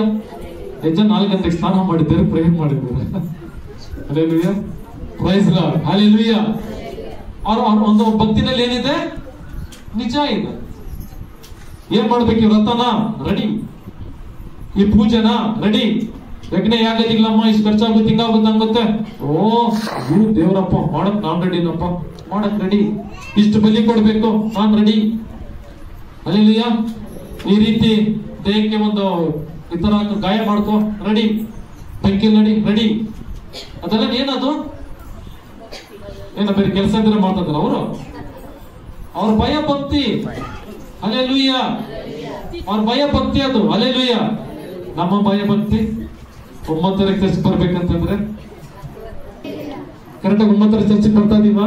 ಹೆಚ್ಚು 4 ಗಂಟೆಗೆ ಸ್ನಾನ ಮಾಡಿದ್ದಾರೆ, ಪ್ರೇಯರ್ ಮಾಡಿದ್ದಾರೆ. Hallelujah, praise Lord, hallelujah. ಅವ್ರ ಒಂದು ಭಕ್ತಿನಲ್ಲಿ ಏನಿದೆ, ನಿಜ ಇದೆ. ಏನ್ ಮಾಡ್ಬೇಕು? ವ್ರತನ ರೆಡಿ, ಈ ಪೂಜೆನ ರೆಡಿ, ಯಜ್ಞ ಯಾಗದಿಲ್ಲಮ್ಮ, ಇಷ್ಟು ಖರ್ಚಾಗುತ್ತೆ, ಹಿಂಗಾಗುತ್ತೆ ಹಂಗುತ್ತೆ. ಇವ್ರು ದೇವರಪ್ಪ, ಮಾಡಕ್ ನಾನ್ ರೆಡಿನಪ್ಪ, ಮಾಡಕ್ ರೆಡಿ. ಇಷ್ಟು ಬಲಿ ಕೊಡ್ಬೇಕು, ನಾನ್ ರೆಡಿ. ಹಲ್ಲೆಲೂಯ. ಈ ರೀತಿ ದೇಹಕ್ಕೆ ಒಂದು ಈ ತರ ಗಾಯ ಮಾಡ್ಕೋ, ರೆಡಿ. ಬೆಂಕಿ ರೆಡಿ. ಅದೆಲ್ಲ ಏನದು? ಬೇರೆ ಕೆಲಸ ಇದ್ರೆ ಮಾಡ್ತಾರೆ ಅವ್ರ ಭಯ ಭಕ್ತಿ. ಹಲ್ಲೆಲೂಯ, ಅವ್ರ ಭಯ ಭಕ್ತಿ ಅದು. ಹಲ್ಲೆಲೂಯ. ನಮ್ಮ ಭಯ ಭಕ್ತಿ 9ರ ಚರ್ಚ್ ಬರ್ಬೇಕಂತಂದ್ರೆ ಕರೆಕ್ಟಾಗಿ 9ರ ಚರ್ಚೆಗೆ ಬರ್ತಾ ಇದೀವ?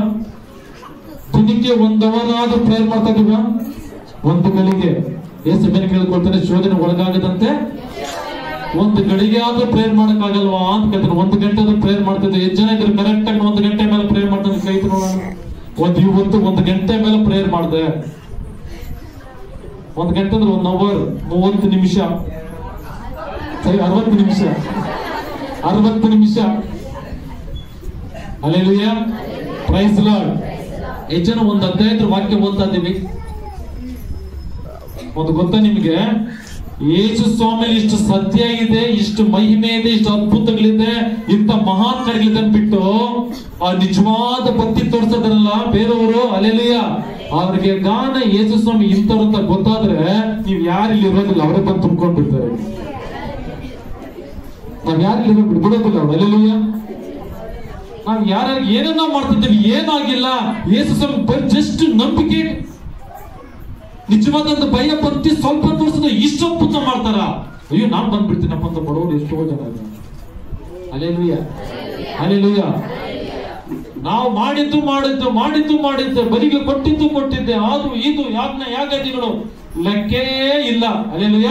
ದಿನಕ್ಕೆ 1 ಅವರ್ ಆದ್ರೂ ಪ್ರೇಯರ್ ಮಾಡ್ತಾ ಇದೀವ? 1 ಗಳಿಗೆ ಏಸು ಮೇಲೆ ಕೇಳ್ಕೊಳ್ತಾನೆ, ಶೋಧನೆ ಒಳಗಾಗದಂತೆ 1 ಗಳಿಗೆ ಆದ್ರೂ ಪ್ರೇಯರ್ ಮಾಡಕ್ಕಾಗಲ್ವಾ ಅಂತ ಕೇಳ್ತಾನೆ. 1 ಗಂಟೆ ಆದ್ರೂ ಪ್ರೇಯರ್ ಮಾಡ್ತಿದ್ದೆ. ಎಷ್ಟು ಜನ ಇದ್ರು ಕರೆಕ್ಟ್ ಆಗಿ 1 ಗಂಟೆ ಮೇಲೆ ಪ್ರೇಯರ್ ಮಾಡ್ತಾನೆ? ಕೈ ನೋಡೋಣ. ಇವತ್ತು 1 ಗಂಟೆ ಮೇಲೆ ಪ್ರೇಯರ್ ಮಾಡಿದೆ. 1 ಗಂಟೆ ಅಂದ್ರೆ 1 ಅವರ್ 30 ನಿಮಿಷ, ಸರಿ 60 ನಿಮಿಷ, 60 ನಿಮಿಷ. Hallelujah, praise Lord. ಎಷ್ಟು ಜನ 1 ಅಧ್ಯಾಯದ ವಾಕ್ಯ ಓದ್ತಾ ಇದ್ದೀವಿ? ಒಂದು ಗೊತ್ತಾ ನಿಮ್ಗೆ, ಯೇಸು ಸ್ವಾಮಿ ಇಷ್ಟು ಸತ್ಯ ಇದೆ, ಇಷ್ಟು ಮಹಿಮೆ ಇದೆ, ಇಷ್ಟು ಅದ್ಭುತಗಳಿದೆ, ಇಂಥ ಮಹಾನ್ ಕಾರ್ಯಗಳಿದೆ ಅಂದ್ಬಿಟ್ಟು ಆ ನಿಜವಾದ ಭಕ್ತಿ ತೋರಿಸೋದ್ರಲ್ಲ ಬೇರೆಯವರು. ಹಲ್ಲೆಲೂಯ, ಅವ್ರಿಗೆ ಗಾನ ಯೇಸು ಸ್ವಾಮಿ ಇಂಥವ್ರು ಅಂತ ಗೊತ್ತಾದ್ರೆ ನೀವ್ ಯಾರಿಲ್ಲಿ ಇರೋದಿಲ್ಲ, ಅವರೇ ಬಂದು ತುಂಬ್ಕೊಂಡ್ ಬಿಡ್ತಾರೆ. ನಾವ್ ಯಾರಿಲ್ಲಿ ಬಿಡೋದಿಲ್ಲ. ಹಲ್ಲೆಲೂಯ, ನಾವ್ ಯಾರ್ಯಾರು ಏನನ್ನ ಮಾಡ್ತಿದ್ದೀವಿ, ಏನಾಗಿಲ್ಲ. ಯೇಸು ಸ್ವಾಮಿ ಜಸ್ಟ್ ನಂಬಿಕೆ, ನಿಜವಾದಂತ ಭಯ ಭಕ್ತಿ ಸ್ವಲ್ಪ ತೋರಿಸಿದ್ರೆ ಇಷ್ಟು ಅದ್ಭುತ ಮಾಡ್ತಾರ. ಅಯ್ಯೋ ನಾನ್ ಬಂದ್ಬಿಡ್ತೀನಪ್ಪ ಅಂತ ಬಡವರು ಎಷ್ಟೋ ಜನ. Hallelujah hallelujah. ನಾವು ಮಾಡಿದ್ದು ಬರಿಗೆ ಕೊಟ್ಟಿದ್ದೆ, ಅದು ಇದು ಯಾಗದಿಗಳು ಲೆಕ್ಕೇ ಇಲ್ಲ. ಹಲ್ಲೆಲೂಯ.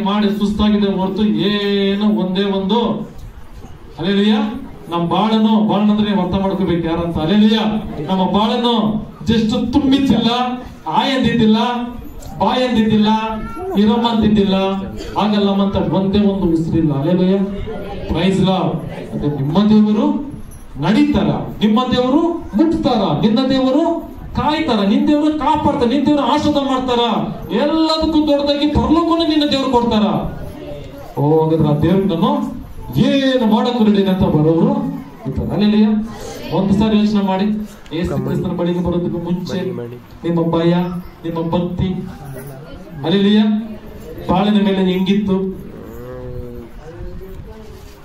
ಮಾಡಿ ಸುಸ್ತಾಗಿದೆ ಹೊರತು ಏನು ಒಂದೇ ಒಂದು. ಹಲ್ಲೆಲೂಯ. ನಮ್ಮ ಬಾಳನ್ನು ಅರ್ಥ ಮಾಡ್ಕೋಬೇಕು ಯಾರಂತ. ಹಲ್ಲೆಲೂಯ. ನಮ್ಮ ಬಾಳನ್ನು ಜಸ್ಟ್ ತುಂಬಿದ್ದಿಲ್ಲ, ಆಯಂದಿದ್ದಿಲ್ಲ, ಬಾಯಂದಿದ್ದಿಲ್ಲ, ಇರಮ್ಮ ಅಂತಿದ್ದಿಲ್ಲ, ಆಗಲ್ಲಮ್ಮಂತ ಒಂದೇ ಒಂದು ಉಸಿರಿಲ್ಲ. Hallelujah, praise lord. ಅದೇ ನಿಮ್ಮ ದೇವರು ನಡೀತಾರ, ನಿಮ್ಮ ದೇವರು ಮುಟ್ತಾರ, ನಿನ್ನ ದೇವರು ಕಾಯ್ತಾರ, ನಿನ್ನ ದೇವರು ಕಾಪಾಡ್ತಾರ, ನಿನ್ನ ದೇವರು ಆಶೀರ್ವಾದ ಮಾಡ್ತಾರ. ಎಲ್ಲದಕ್ಕೂ ದೊಡ್ಡದಾಗಿ ಪರಲೋಕವನ್ನು ನಿನ್ನ ದೇವರು ಕೊಡ್ತಾರ. ಹಾಗಾದ್ರೆ ಆ ದೇವ್ರಿಗೆ ನಾನು ಏನು ಮಾಡಕ್ ರೆಡಿ ಅಂತ ಬರೋರು ಇರ್ತಾರೆ. ಹಲ್ಲೆಲೂಯ. ಒಂದು ಸಾರಿ ಯೋಚನೆ ಮಾಡಿ, ಯೇಸು ಕ್ರಿಸ್ತನ ಬಳಿಗೆ ಬರೋದಕ್ಕೂ ಮುಂಚೆ ನಿಮ್ಮ ಭಯ, ನಿಮ್ಮ ಭಕ್ತಿ, ಹಲ್ಲೆಲೂಯ, ಬಾಳಿನ ಮೇಲೆ ಹೆಂಗಿತ್ತು?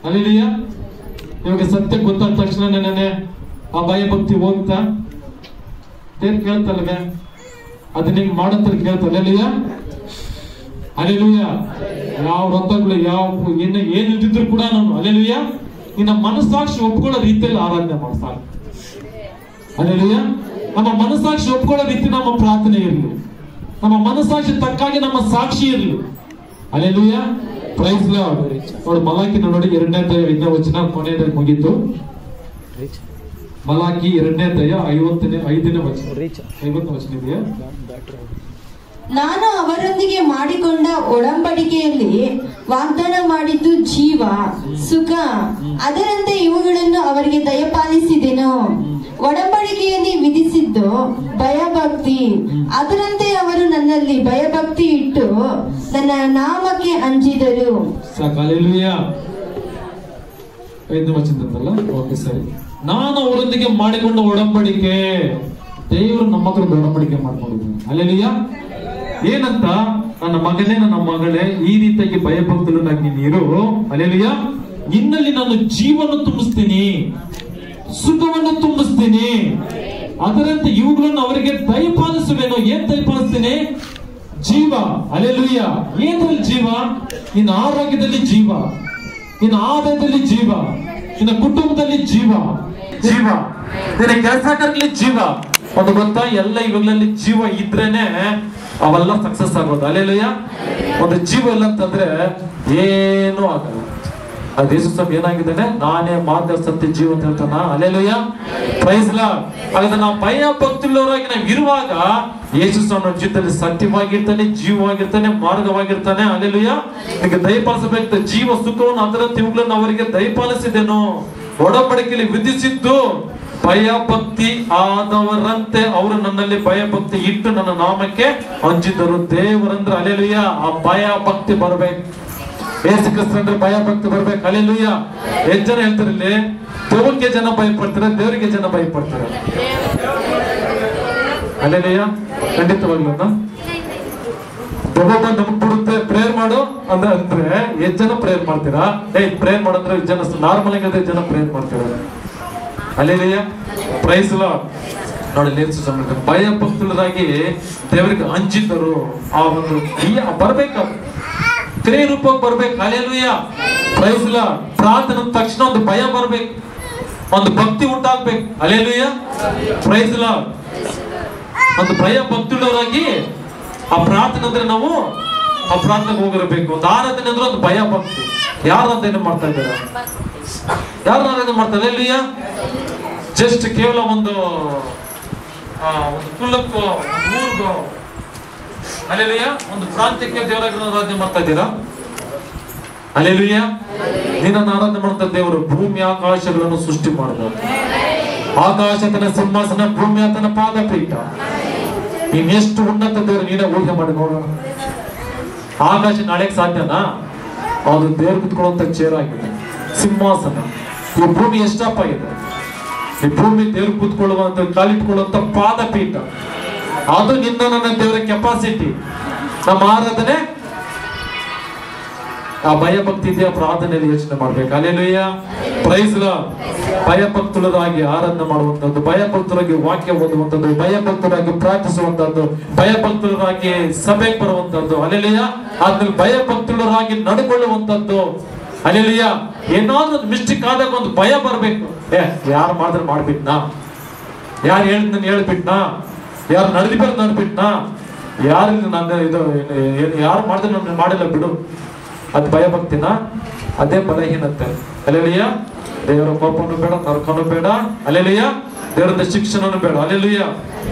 ಹಲ್ಲೆಲೂಯ. ಇವಾಗ ಸತ್ಯ ಗೊತ್ತಾದ ತಕ್ಷಣ ನೆನೆ ಆ ಭಯ ಭಕ್ತಿ ಹೋಗ್ತಾ ದೇವ್ರು ಕೇಳ್ತಲ್ವೇ? ಅದನ್ನ ಹಿಂಗ್ ಮಾಡಂತ ಕೇಳ್ತಾರೆ. Hallelujah hallelujah. ಯಾವ ವ್ರತಗಳು ಏನು ಇದ್ದಿದ್ರು ಕೂಡ ನಾನು ಹಲ್ಲೆಲೂಯ ನಿನ್ನ ಮನಸ್ಸಾಕ್ಷಿ ಒಪ್ಕೊಳ್ಳೋ ರೀತಿಯಲ್ಲಿ ಆರಾಧನೆ ಮಾಡ ಸಾಕು. ಹಲ್ಲೆಲೂಯ. ನಮ್ಮ ಮನಸ್ಸಾಕ್ಷಿ ಒಪ್ಕೊಳ್ಳೋ ರೀತಿ ನಮ್ಮ ಪ್ರಾರ್ಥನೆ ಇರಲಿ, ನಮ್ಮ ಮನಸ್ಸಾಕ್ಷಿ ತಕ್ಕಾಗಿ ನಮ್ಮ ಸಾಕ್ಷಿ ಇರಲಿ. Hallelujah, praise Lord. ನೋಡಿ ಮಲಾಕಿನ ನೋಡಿ 2ನೇ ಅಧ್ಯಾಯ 5ನೇ ವಚನ ಕೊನೆಯದಾಗಿ ಮುಗೀತು. ಮಲಾಕಿ 2ನೇ ಅಧ್ಯಾಯ 5ನೇ ವಚನ 50ನೇ ವಚನ ಇದೆಯಾ? ನಾನು ಅವರೊಂದಿಗೆ ಮಾಡಿಕೊಂಡ ಒಡಂಬಡಿಕೆಯಲ್ಲಿ ವಾಗ್ದಾನ ಮಾಡಿದ್ದು ಜೀವ, ಸುಖ, ಅದರಂತೆ ಇವುಗಳನ್ನು ಅವರಿಗೆ ದಯಪಾಲಿಸಿದೆನು. ಒಡಂಬಡಿಕೆಯಲ್ಲಿ ವಿಧಿಸಿದ್ದು ಭಯಭಕ್ತಿ, ಅದರಂತೆ ಅವರು ನನ್ನಲ್ಲಿ ಭಯಭಕ್ತಿ ಇಟ್ಟು ನನ್ನ ನಾಮಕ್ಕೆ ಅಂಜಿದರು. ಹಲ್ಲೆಲೂಯ. 5ನೇ ವಚನದಲ್ಲ? ಓಕೆ, ಸರಿ. ನಾನು ಅವರೊಂದಿಗೆ ಮಾಡಿಕೊಂಡ ಒಡಂಬಡಿಕೆ, ದೇವರು ನಮ್ಮ ಹತ್ರ ಒಡಂಬಡಿಕೆ ಮಾಡ್ಕೊಂಡಿದ್ದಾನೆ. ಹಲ್ಲೆಲೂಯ. ಏನಂತ? ನನ್ನ ಮಗನೇ ನನ್ನ ಮಗಳೇ, ಈ ರೀತಿಯಾಗಿ ಭಯಭಕ್ತನಾಗಿ ನೀರು. ಹಲ್ಲೆಲೂಯಾ. ನಿನ್ನಲ್ಲಿ ನಾನು ಜೀವವನ್ನು ತುಂಬಿಸ್ತೀನಿ, ಸುಖವನ್ನು ತುಂಬಿಸ್ತೀನಿ, ಅದರಂತೆ ಇವುಗಳನ್ನು ಅವರಿಗೆ ದಯಪಾಲಿಸುವೇನೋ. ಏನ್ ದಯಪಾಲಿಸ್ತೀನಿ? ಜೀವ. ಹಲ್ಲೆಲೂಯಾ. ಏನ್ರಲ್ಲಿ ಜೀವ? ನಿನ್ನ ಆರೋಗ್ಯದಲ್ಲಿ ಜೀವ, ನಿನ್ನ ಆದಾಯದಲ್ಲಿ ಜೀವ, ನಿನ್ನ ಕುಟುಂಬದಲ್ಲಿ ಜೀವ, ಜೀವ ನಿನ್ನ ಕೆಲಸದಲ್ಲಿ ಜೀವ. ಒಂದು ಗೊತ್ತಾ, ಎಲ್ಲ ಇವುಗಳಲ್ಲಿ ಜೀವ ಇದ್ರೇನೆ ಅವೆಲ್ಲ ಸಕ್ಸಸ್ ಆಗೋದು. ಹಲ್ಲೆಲೂಯಾ. ಒಂದು ಜೀವ ಇಲ್ಲ ಅಂತಂದ್ರೆ ಏನೂ ಆಗಲ್ಲ. ಅದು ಯೇಸು ಸ್ವಾಮಿ ಏನಾಗಿದ್ದಾನೆ? ನಾನೇ ಮಾರ್ಗ ಸತ್ಯ ಜೀವ ಅಂತ ಹೇಳ್ತಾನ. ಹಲ್ಲೆಲೂಯಾ. Praise Lord. ಹಾಗಾದ್ರೆ ನಾವು ಭಯ ಭಕ್ತಿಯುಳ್ಳವರಾಗಿ ನಾವು ಇರುವಾಗ ಯೇಸು ಸ್ವಾಮಿ ಜೀವಿತದಲ್ಲಿ ಸತ್ಯವಾಗಿರ್ತಾನೆ, ಜೀವವಾಗಿರ್ತಾನೆ, ಮಾರ್ಗವಾಗಿರ್ತಾನೆ. ಹಲ್ಲೆಲೂಯಾ. ನಿಮಗೆ ದಯಪಾಲಿಸಬೇಕು ಜೀವ ಸುಖವನ್ನು, ಅದರಂತೆ ಇವುಗಳನ್ನು ಅವರಿಗೆ ದಯಪಾಲಿಸಿದೆನು. ಒಡಂಬಡಿಕೆಯಲ್ಲಿ ವಿಧಿಸಿದ್ದು ಭಯಭಕ್ತಿ ಆದವರಂತೆ ಅವರು ನನ್ನಲ್ಲಿ ಭಯಭಕ್ತಿ ಇಟ್ಟು ನನ್ನ ನಾಮಕ್ಕೆ ಹಂಚಿದ್ದರು. ದೇವರಂದ್ರೆ ಹಲ್ಲೆಲೂಯಾ. ಆ ಭಯ ಭಕ್ತಿ ಬರ್ಬೇಕು. ಯೇಸು ಕ್ರಿಸ್ತಂದ್ರೆ ಭಯ ಭಕ್ತಿ ಬರ್ಬೇಕು. ಹಲ್ಲೆಲೂಯಾ. ಎಷ್ಟು ಜನ ಹೇಳ್ತಾರೆ ಇಲ್ಲಿ? ದೇವರಿಗೆ ಜನ ಭಯಪಡ್ತಾರೆ, ದೇವರಿಗೆ ಜನ ಭಯಪಡ್ತಾರೆ. ಹಲ್ಲೆಲೂಯಾ. ಖಂಡಿತವಾಗ್ಲೂ ದೊಡ್ಡ ನಮಗ್ ಬಿಡುತ್ತೆ ಪ್ರೇಯರ್ ಮಾಡು ಅಂದ್ರೆ ಎಷ್ಟು ಜನ ಪ್ರೇಯರ್ ಮಾಡ್ತೀರಾ? ಪ್ರೇಯರ್ ಮಾಡಂದ್ರೆ ಜನ ನಾರ್ಮಲ್ ಆಗಿ ಜನ ಪ್ರೇಯರ್ ಮಾಡ್ತೀರಾ? ಹಲ್ಲೆಲೂಯಾ. Praise Lord. ನೋಡಿ, ಭಯ ಭಕ್ತರಾಗಿ ದೇವರಿಗೆ ಹಂಚಿದ್ದರು. ಆ ಒಂದು ಬರ್ಬೇಕು, ಕ್ರಿಯೆ ರೂಪಕ್ಕೆ ಬರ್ಬೇಕು. ಹಲ್ಲೆಲೂಯಾ. Praise Lord. ಪ್ರಾರ್ಥನೆ ತಕ್ಷಣ ಒಂದು ಭಯ ಬರ್ಬೇಕು, ಒಂದು ಭಕ್ತಿ ಉಂಟಾಗ್ಬೇಕು. ಹಲ್ಲೆಲೂಯಾ. Praise Lord. ಒಂದು ಭಯ ಭಕ್ತಿಯುಳ್ಳವರಾಗಿ ಆ ಪ್ರಾರ್ಥನೆ ಅಂದ್ರೆ ನಾವು ಆ ಪ್ರಾರ್ಥನೆಗೆ ಹೋಗಿರಬೇಕು. ಒಂದು ಆರಾಧನೆ ಅಂದ್ರೆ ಒಂದು ಭಯ ಭಕ್ತಿ. ಯಾರು ಆರಾಧನೆ ಮಾಡ್ತಾ ಇದ್ದಾರೆ? ಯಾರು ಆರಾಧನೆ ಮಾಡ್ತಾರೆ? ಹಲ್ಲೆಲೂಯಾ. ಜಸ್ಟ್ ಕೇವಲ ಒಂದು ಕುಲಕ್ಕೋ, ಊರಿಗೋ, ಹಲ್ಲೆಲೂಯಾ, ಒಂದು ಪ್ರಾಂತ್ಯಕ್ಕೆ ದೇವರಾಗಿ ಆರಾಧನೆ ಮಾಡ್ತಾ ಇದ್ದೀರಾ? ಹಲ್ಲೆಲೂಯಾ. ನಿನ್ನನ್ನು ಆರಾಧನೆ ಮಾಡ್ತಾ ದೇವರು ಭೂಮಿ ಆಕಾಶಗಳನ್ನು ಸೃಷ್ಟಿ ಮಾಡಿದ. ಆಕಾಶ ತನ್ನ ಸಿಂಹಾಸನ, ಭೂಮಿ ತನ್ನ ಪಾದಪೀಠ. ಇನ್ನೆಷ್ಟು ಉನ್ನತ ದೇವರು ನೀನೇ ಊಹೆ ಮಾಡಿ ನೋಡೋಣ. ಆಕಾಶ ನಾಳೆಗೆ ಸಾಧ್ಯನಾ? ಅದು ದೇವ್ರು ಕುತ್ಕೊಳ್ಳುವಂತ ಚೇರ್ ಆಗಿದೆ, ಸಿಂಹಾಸನ. ಈ ಭೂಮಿ ಎಷ್ಟಪ್ಪ ಆಗಿದೆ? ಈ ಭೂಮಿ ದೇವ್ರು ಕೂತ್ಕೊಳ್ಳುವಂತ, ಕಾಲಿಟ್ಕೊಳ್ಳುವಂತ ಪಾದಪೀಠ. ಅದು ನಿನ್ನ ನನ್ನ ದೇವರ ಕೆಪಾಸಿಟಿ. ನಮ್ಮ ಆರಾಧನೆ ಆ ಭಯ ಭಕ್ತಿ ಇದೆಯಾ? ಪ್ರಾರ್ಥನೆಯಲ್ಲಿ ಯೋಚನೆ ಮಾಡ್ಬೇಕು. ಹಲ್ಲೆಲೂಯಾ. Praise Lord. ಭಯ ಭಕ್ತರಾಗಿ ಆರಾಧನೆ ಮಾಡುವಂತದ್ದು, ಭಯ ಭಕ್ತರಾಗಿ ವಾಕ್ಯ ಓದುವಂತದ್ದು, ಭಯ ಭಕ್ತರಾಗಿ ಪ್ರಾರ್ಥಿಸುವಂತದ್ದು, ಭಯ ಭಕ್ತರಾಗಿ ಸಭೆಗೆ ಬರುವಂತದ್ದು. ಹಲ್ಲೆಲೂಯಾ. ಆದ್ಮೇಲೆ ಭಯ ಭಕ್ತರಾಗಿ ನಡ್ಕೊಳ್ಳುವಂತದ್ದು. ಹಲ್ಲೆಲೂಯಾ. ಏನಾದ್ರೂ ಮಿಸ್ಟೇಕ್ ಆದಾಗ ಒಂದು ಭಯ ಬರ್ಬೇಕು. ಯಾರು ಮಾಡಿದ್ರೆ ಮಾಡ್ಬಿಟ್ನಾ? ಯಾರು ಹೇಳಿದ್ ಹೇಳ್ಬಿಟ್ನಾ? ಯಾರು ನಡೆದಿಬಾರ್ದು ನಡ್ಬಿಟ್ನಾ? ಯಾರು ನಾನು ಇದು ಯಾರು ಮಾಡಿದ್ರೆ ನಾನು ಮಾಡಿಲ್ಲ ಬಿಡು. ಅದು ಭಯ ಭಕ್ತಿನ? ಅದೇ ಬಲಹೀನತೆ. ಹಲ್ಲೆಲೂಯಾ. ದೇವರ ಕೋಪನು ಬೇಡ, ನರಕನು ಬೇಡ. ಹಲ್ಲೆಲೂಯಾ. ದೇವರದ ಶಿಕ್ಷಣನು ಬೇಡ. ಹಲ್ಲೆಲೂಯಾ.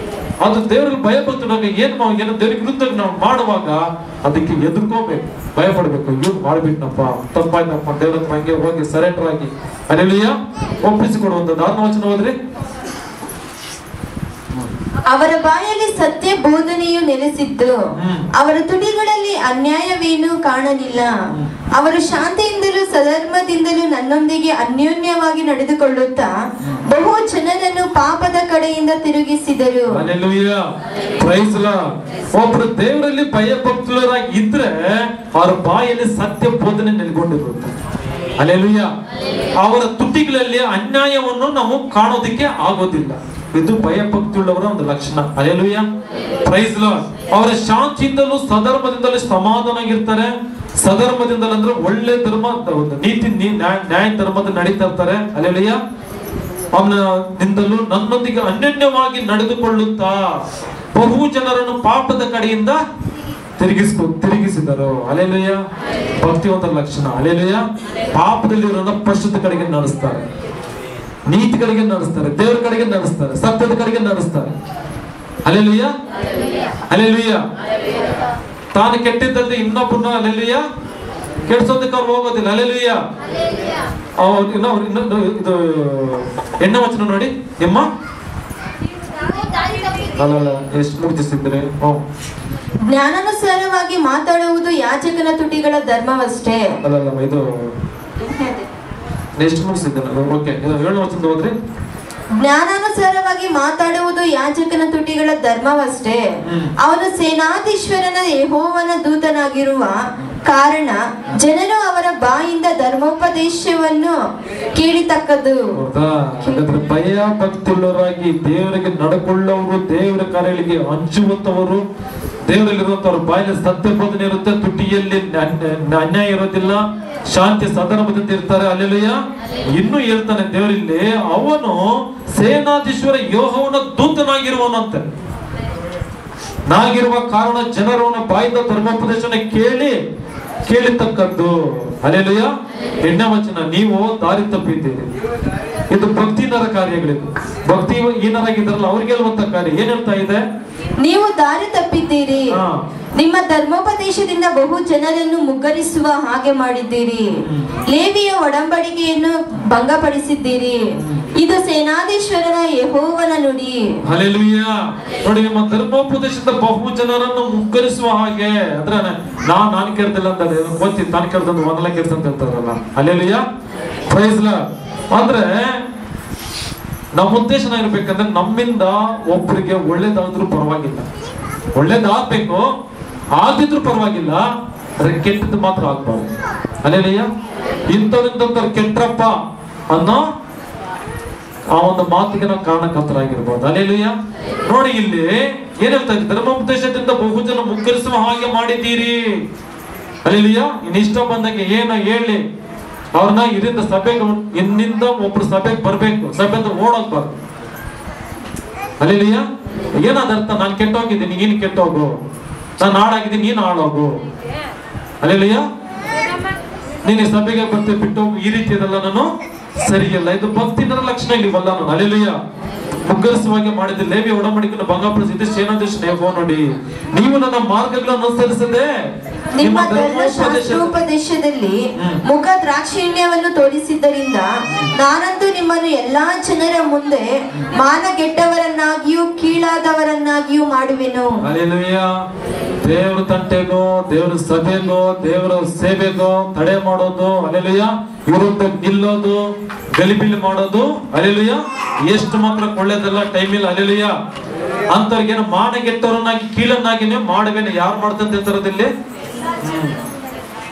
ಅದು ದೇವರಲ್ಲಿ ಭಯ ಭಕ್ತನಾಗ ಏನು ದೇವರಿಗೆ ವಿರುದ್ಧ ನಾವು ಮಾಡುವಾಗ ಅದಕ್ಕೆ ಎದುರ್ಕೋಬೇಕು, ಭಯ ಪಡ್ಬೇಕು. ಇವ್ರು ಮಾಡ್ಬಿಟ್ನಪ್ಪ, ತಪ್ಪಾಯ್ತಪ್ಪ, ದೇವರ ಹಂಗೆ ಹೋಗಿ ಸರೆಂಡರ್ ಆಗಿ ಹಲ್ಲೆಲೂಯಾ ಒಪ್ಪಿಸಿಕೊಡುವಂಥದ್ದು. ಆತ್ಮವಚನ ಹೋದ್ರಿ. ಅವರ ಬಾಯಲ್ಲಿ ಸತ್ಯ ಬೋಧನೆಯು ನೆಲೆಸಿದ್ದು, ಅವರ ತುಟಿಗಳಲ್ಲಿ ಅನ್ಯಾಯವೇನೂ ಕಾಣಲಿಲ್ಲ. ಅವರು ಶಾಂತಿಯಿಂದಲೂ ಸಧರ್ಮದಿಂದಲೂ ನನ್ನೊಂದಿಗೆ ಅನ್ಯೋನ್ಯವಾಗಿ ನಡೆದುಕೊಳ್ಳುತ್ತಾ ಬಹು ಜನರನ್ನು ಪಾಪದ ಕಡೆಯಿಂದ ತಿರುಗಿಸಿದರು. ಹಲ್ಲೆಲೂಯಾ. Praise lord. ಒಬ್ಬರು ದೇವರಲ್ಲಿ ಭಯ ಭಕ್ತರಾಗಿ ಇದ್ರೆ ಅವರ ಬಾಯಲ್ಲಿ ಸತ್ಯ ಬೋಧನೆ ನೆಲೆಗೊಂಡಿರುತ್ತೆ. ಹಲ್ಲೆಲೂಯಾ. ಅವರ ತುಟಿಗಳಲ್ಲಿ ಅನ್ಯಾಯವನ್ನು ನಾವು ಕಾಣೋದಕ್ಕೆ ಆಗೋದಿಲ್ಲ. ಇದು ಭಯ ಭಕ್ತಿಯುಳ್ಳವರ ಒಂದು ಲಕ್ಷಣ. ಹಲ್ಲೆಲೂಯಾ. Praise Lord. ಅವರ ಶಾಂತಿಯಿಂದಲೂ ಸಧರ್ಮದಿಂದಲೂ ಸಮಾಧಾನವಾಗಿರ್ತಾರೆ. ಸಧರ್ಮದಿಂದಲೂ ಅಂದ್ರೆ ಒಳ್ಳೆ ಧರ್ಮ, ನೀತಿ ನ್ಯಾಯ ಧರ್ಮದ ನಡೀತಾ ಇರ್ತಾರೆ. ಹಲ್ಲೆಲೂಯಾ. ಅವನಿಂದಲೂ ನನ್ನೊಂದಿಗೆ ಅನ್ಯೋನ್ಯವಾಗಿ ನಡೆದುಕೊಳ್ಳುತ್ತಾ ಬಹು ಜನರನ್ನು ಪಾಪದ ಕಡೆಯಿಂದ ತಿರುಗಿಸಿದರು. ಹಲ್ಲೆಲೂಯಾ. ಭಕ್ತಿವಂತರ ಲಕ್ಷಣ. ಹಲ್ಲೆಲೂಯಾ. ಪಾಪದಲ್ಲಿರೋನ ಪರಿಶುದ್ಧ ಕಡೆಗೆ ನಡೆಸ್ತಾರೆ, ನೀತಿ ಕಡೆಗೆ ನಡೆಸ್ತಾರೆ, ದೇವರ ಕಡೆಗೆ ನಡೆಸ್ತಾರೆ, ಸತ್ಯದ ಕಡೆಗೆ ನಡೆಸ್ತಾರೆ. ಹಲ್ಲೆಲೂಯಾ. ಹಲ್ಲೆಲೂಯಾ. ತಾನು ಕೆಟ್ಟಿದ್ದಂತೆ ಇನ್ನೊಬ್ಬರನ್ನ ಹಲ್ಲೆಲೂಯಾ ಕೆಡ್ಸೋದಕ್ಕೆ ಅವ್ರು ಹೋಗೋದಿಲ್ಲ. ಹಲ್ಲೆಲೂಯಾ. ಇನ್ನೊಂದು ಇದು ಎಣ್ಣೆ ವಚನ ನೋಡಿ. ನಿಮ್ಮ ಅಲ್ಲ ಎಷ್ಟು ಮುಗಿಸಿದ್ರೆ ಜ್ಞಾನಾನುಸಾರವಾಗಿ ಮಾತಾಡುವುದು ಯಾಜಕನ ತುಟಿಗಳ ಧರ್ಮವಷ್ಟೇ. ಅಲ್ಲ ಇದು ಎಷ್ಟು ಮುಗಿಸಿದ್ದೆ ನಾನು. ಓಕೆ, 7ನೇ ವಚನ ಹೋದ್ರಿ. ಜ್ಞಾನಾನುಸಾರವಾಗಿ ಮಾತಾಡುವುದು ಯಾಜಕನ ತುಟಿಗಳ ಧರ್ಮವಷ್ಟೇ. ಅವನು ಸೇನಾಧೀಶ್ವರನ ಯೆಹೋವನ ದೂತನಾಗಿರುವ ಕಾರಣ ಜನರು ಅವರ ಬಾಯಿಂದ ಧರ್ಮೋಪದೇಶವನ್ನು ಕೇಳಿತಕ್ಕದ್ದು. ಹಾಗಾದ್ರೆ ಭಯ ಭಕ್ತಿಯುಳ್ಳವರಾಗಿ ದೇವರಿಗೆ ನಡ್ಕೊಳ್ಳೋರು, ದೇವರ ಕಾರ್ಯಗಳಿಗೆ ಹಂಚುವಂತವರು, ದೇವರಲ್ಲಿರುವಂತವ್ರ ಬಾಯಲ್ಲಿ ಸತ್ಯ ಬೋಧನೆ ಇರುತ್ತೆ, ತುಟಿಯಲ್ಲಿ ಅನ್ಯಾಯ ಇರೋದಿಲ್ಲ, ಶಾಂತಿ ಸದನದಿಂದ ಇರ್ತಾರೆ. ಅಲ್ಲೆಲ್ಲಯ್ಯ ಇನ್ನೂ ಹೇಳ್ತಾನೆ ದೇವರಲ್ಲಿ, ಅವನು ಸೇನಾಧೀಶ್ವರ ಯೆಹೋವನ ದೂತನಾಗಿರುವನಂತೆ ನಾಗಿರುವ ಕಾರಣ ಜನರು ಅವನ ಬಾಯಿಂದ ಧರ್ಮೋಪದೇಶನ ಕೇಳಿತಕ್ಕದ್ದು. ಅಲ್ಲೆಲ್ಲಯ್ಯ 8ನೇ ವಚನ, ನೀವು ದಾರಿ ತಪ್ಪಿದ್ದೀರಿ. ಇದು ಭಕ್ತಿನರ ಕಾರ್ಯಗಳಿದು. ಭಕ್ತಿ ಏನರಾಗಿದ್ದಾರಲ್ಲ ಅವ್ರಿಗೆ ಹೇಳುವಂತ ಕಾರ್ಯ ಏನ್ ಹೇಳ್ತಾ ಇದೆ? ನೀವು ದಾರಿ ತಪ್ಪಿದ್ದೀರಿ, ನಿಮ್ಮ ಧರ್ಮೋಪದೇಶದಿಂದ ಬಹು ಜನರನ್ನು ಮುಗ್ಗರಿಸುವ ಹಾಗೆ ಮಾಡಿದ್ದೀರಿ, ಲೇವಿಯ ಒಡಂಬಡಿಕೆಯನ್ನು ಭಂಗಪಡಿಸಿದ್ದೀರಿ. ಇದು ಸೇನಾಧೀಶ್ವರನ ಯೆಹೋವನ ನುಡಿ. ಹಲ್ಲೆಲೂಯಾ. ನೋಡಿ, ನಿಮ್ಮ ಧರ್ಮೋಪದೇಶದಿಂದ ಬಹು ಜನರನ್ನು ಮುಗ್ಗರಿಸುವ ಹಾಗೆ ಅಂದ್ರೆ ನಾನು ಕೇಳ್ತಿಲ್ಲ ಅಂತ ಓದ್ತೀನಿ, ತಾನು ಕೇಳ್ದಂದು ಮೊದಲ ಕೆಲಸ ಅಂತ ಹೇಳ್ತಾರಲ್ಲ. Hallelujah, praise Lord. ಅಂದ್ರೆ ನಮ್ಮ ಉದ್ದೇಶ ಇರ್ಬೇಕಂದ್ರೆ ನಮ್ಮಿಂದ ಒಬ್ಬರಿಗೆ ಒಳ್ಳೇದಾದ್ರೂ ಪರವಾಗಿಲ್ಲ, ಒಳ್ಳೇದಾಗ್ಬೇಕು, ಆಗದಿದ್ರು ಪರವಾಗಿಲ್ಲ, ಅದ್ರ ಕೆಟ್ಟದ್ದು ಮಾತ್ರ ಆಗ್ಬಾರ್ದು. ಹಲ್ಲೆಲೂಯಾ. ಇಂಥವ್ರಿಂದ ಕೆಟ್ಟಪ್ಪ ಅನ್ನೋ ಆ ಒಂದು ಮಾತಿಗೆ ನಾವು ಕಾರಣಕರ್ತರಾಗಿರ್ಬೋದು. ಹಲ್ಲೆಲೂಯಾ. ನೋಡಿ, ಇಲ್ಲಿ ಏನ್ ಹೇಳ್ತಾ ಇದ್ದೀವಿ? ಧರ್ಮೋಪದೇಶದಿಂದ ಬಹು ಜನ ಮುಗ್ಗರಿಸುವ ಹಾಗೆ ಮಾಡಿದ್ದೀರಿ. ಹಲ್ಲೆಲೂಯಾ. ಇಷ್ಟ ಬಂದಂಗೆ ಏನ ಹೇಳಿ ಅವ್ರನ್ನ ಇದರಿಂದ ಸಭೆಗೆ, ಇನ್ನಿಂದ ಒಬ್ರು ಸಭೆಗೆ ಬರ್ಬೇಕು, ಸಭೆಯಿಂದ ಓಡೋಗ್ಬಾರ್ದು. ಹಲ್ಲೆಲೂಯಾ. ಏನಾದ ಅರ್ಥ? ನಾನು ಕೆಟ್ಟೋಗಿದ್ದೀನಿ, ನೀನು ಕೆಟ್ಟೋಗು, ನಾನು ಹಾಳಾಗಿದ್ದೀನಿ, ನೀನು ಹಾಳೋಗು. ಹಲ್ಲೆಲೂಯಾ. ನೀನು ಸಭೆಗೆ ಬರ್ತೀವಿ ಬಿಟ್ಟು ಹೋಗು, ಈ ರೀತಿ ಇದೆಲ್ಲ ನಾನು ಸರಿಯಿಲ್ಲ. ಇದು ಭಕ್ತಿನರ ಲಕ್ಷಣ ಇಲ್ಲಿವಲ್ಲ. ನಾನು ಹಲ್ಲೆಲೂಯಾ ಮುಗ್ಗರಿಸುವಾಗೆ ಮಾಡಿದ ಲೇವಿಯ ಒಡಂಬಡಿಕೆಯನ್ನು ಭಂಗಪಡಿಸಿದ್ದು ಸೇನಾಧೀಶನ ಯೆಹೋವ ನೋಡಿ. ನೀವು ನನ್ನ ಮಾರ್ಗಗಳನ್ನು ಅನುಸರಿಸದೆ ನಿಮ್ಮ ಧರ್ಮಶಾಸ್ತ್ರೋಪದೇಶದಲ್ಲಿ ಮುಖ ದ್ರಾಕ್ಷಿಣ್ಯವನ್ನು ತೋರಿಸಿದ್ದರಿಂದ ನಾನಂತೂ ನಿಮ್ಮನ್ನು ಎಲ್ಲಾ ಜನರ ಮುಂದೆ ಮಾನಗೆಟ್ಟವರನ್ನಾಗಿಯೂ ಕೀಳಾದವರನ್ನಾಗಿಯೂ ಮಾಡುವೆನು. ಹಲ್ಲೆಲೂಯಾ. ದೇವ್ರ ತಂಟೆಗೋ, ದೇವ್ರ ಸಭೆಗೋ, ದೇವರ ಸೇವೆಗೋ ತಡೆ ಮಾಡೋದು, ಹಲ್ಲೆಲೂಯಾ, ವಿರುದ್ಧ ನಿಲ್ಲೋದು, ಗಲಿಬಿಲಿ ಮಾಡೋದು, ಹಲ್ಲೆಲೂಯಾ, ಎಷ್ಟು ಮಾತ್ರ ಒಳ್ಳೇದಲ್ಲ, ಟೈಮ್ ಇಲ್ಲ. ಹಲ್ಲೆಲೂಯಾ. ಅಂತವ್ರಿಗೇನು ಮಾನಗೆಟ್ಟವರನ್ನಾಗಿ ಕೀಳನ್ನಾಗಿನೇ ಮಾಡುವೇನು. ಯಾರು ಮಾಡ್ತಂತ ತರದಲ್ಲಿ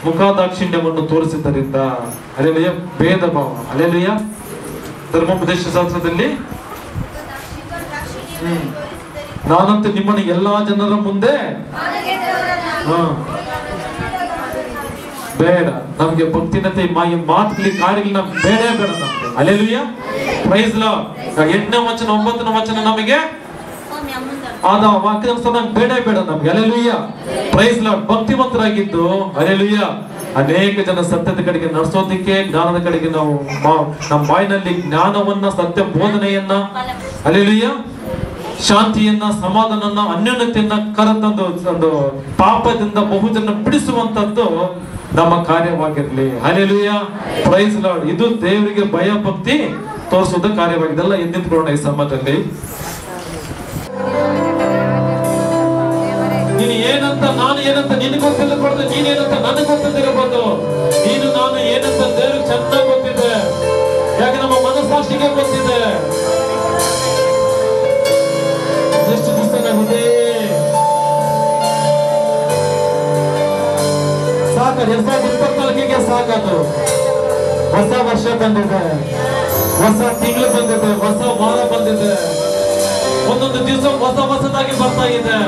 ಮುಖದಾಕ್ಷಿಣ್ಯವನ್ನು ತೋರಿಸಿದ್ದರಿಂದ. ಹಲ್ಲೆಲೂಯಾ. ಭೇದ ಭಾವ. ಹಲ್ಲೆಲೂಯಾ. ಧರ್ಮೋಪದೇಶ ಶಾಸ್ತ್ರದಲ್ಲಿ ನಾನಂತೂ ನಿಮ್ಮನ್ನು ಎಲ್ಲಾ ಜನರ ಮುಂದೆ ಬೇಡ. ನಮ್ಗೆ ಭಕ್ತಿನತೆ ಮಾತುಗಳಿಗೆ ಕಾರ್ಯಗಳನ್ನ ಬೇಡ ನಮ್ಗೆ. ಹಲ್ಲೆಲೂಯಾ. Praise lord. 8ನೇ ವಚನ 9ನೇ ವಚನ ನಮಗೆ ಆದ ವಾಕ್ಯಾನುಸಾರ ಬೇಡ ನಮ್ಗೆ. ಹಲ್ಲೆಲೂಯಾ. Praise Lord. ಭಕ್ತಿವಂತರಾಗಿದ್ದು ಹಲ್ಲೆಲೂಯಾ ಅನೇಕ ಜನ ಸತ್ಯದ ಕಡೆಗೆ ನಡೆಸೋದಕ್ಕೆ, ಜ್ಞಾನದ ಕಡೆಗೆ ನಾವು ನಮ್ಮ ಬಾಯಿನಲ್ಲಿ ಜ್ಞಾನವನ್ನ, ಸತ್ಯ ಬೋಧನೆಯನ್ನ, ಹಲ್ಲೆಲೂಯಾ, ಶಾಂತಿಯನ್ನ, ಸಮಾಧಾನನ್ನ, ಅನ್ಯೋನ್ಯತೆಯನ್ನ ಕರೆತಂದು ಒಂದು ಪಾಪದಿಂದ ಬಹುಜನ ಬಿಡಿಸುವಂತದ್ದು ನಮ್ಮ ಕಾರ್ಯವಾಗಿರ್ಲಿ. ಹಲ್ಲೆಲೂಯಾ. Praise lord. ಇದು ದೇವರಿಗೆ ಭಯ ಭಕ್ತಿ ತೋರಿಸುವುದ ಕಾರ್ಯವಾಗಿದೆಲ್ಲ. ಎದ್ದಿದ್ಕೊಳ್ಳೋಣ ಈ ಸಮಯದಲ್ಲಿ. ನೀನು ಏನಂತ, ನಾನು ಏನಂತ ನಿನಗೆ ಗೊತ್ತಿಲ್ಲಬಾರ್ದು, ನೀನೇನಂತ ನನಗೆ ಗೊತ್ತಿರಬಹುದು. ನೀನು ನಾನು ಏನಂತ ದೇವ್ರಿಗೆ ಚೆನ್ನಾಗಿ ಗೊತ್ತಿದೆ. ಯಾಕೆ ನಮ್ಮ ಮನಸ್ಸಾಕ್ಷಿಗೆ ಗೊತ್ತಿದೆ. ಎಷ್ಟು ದಿವಸನಾಗಿದೆ ಸಾಕ, 2024ಗೆ ಸಾಕದು. ಹೊಸ ವರ್ಷ ಬಂದಿದೆ, ಹೊಸ ತಿಂಗಳು ಬಂದಿದೆ, ಹೊಸ ವಾರ ಬಂದಿದೆ, ಒಂದೊಂದು ದಿವಸ ಹೊಸದಾಗಿ ಬರ್ತಾ ಇದೆ.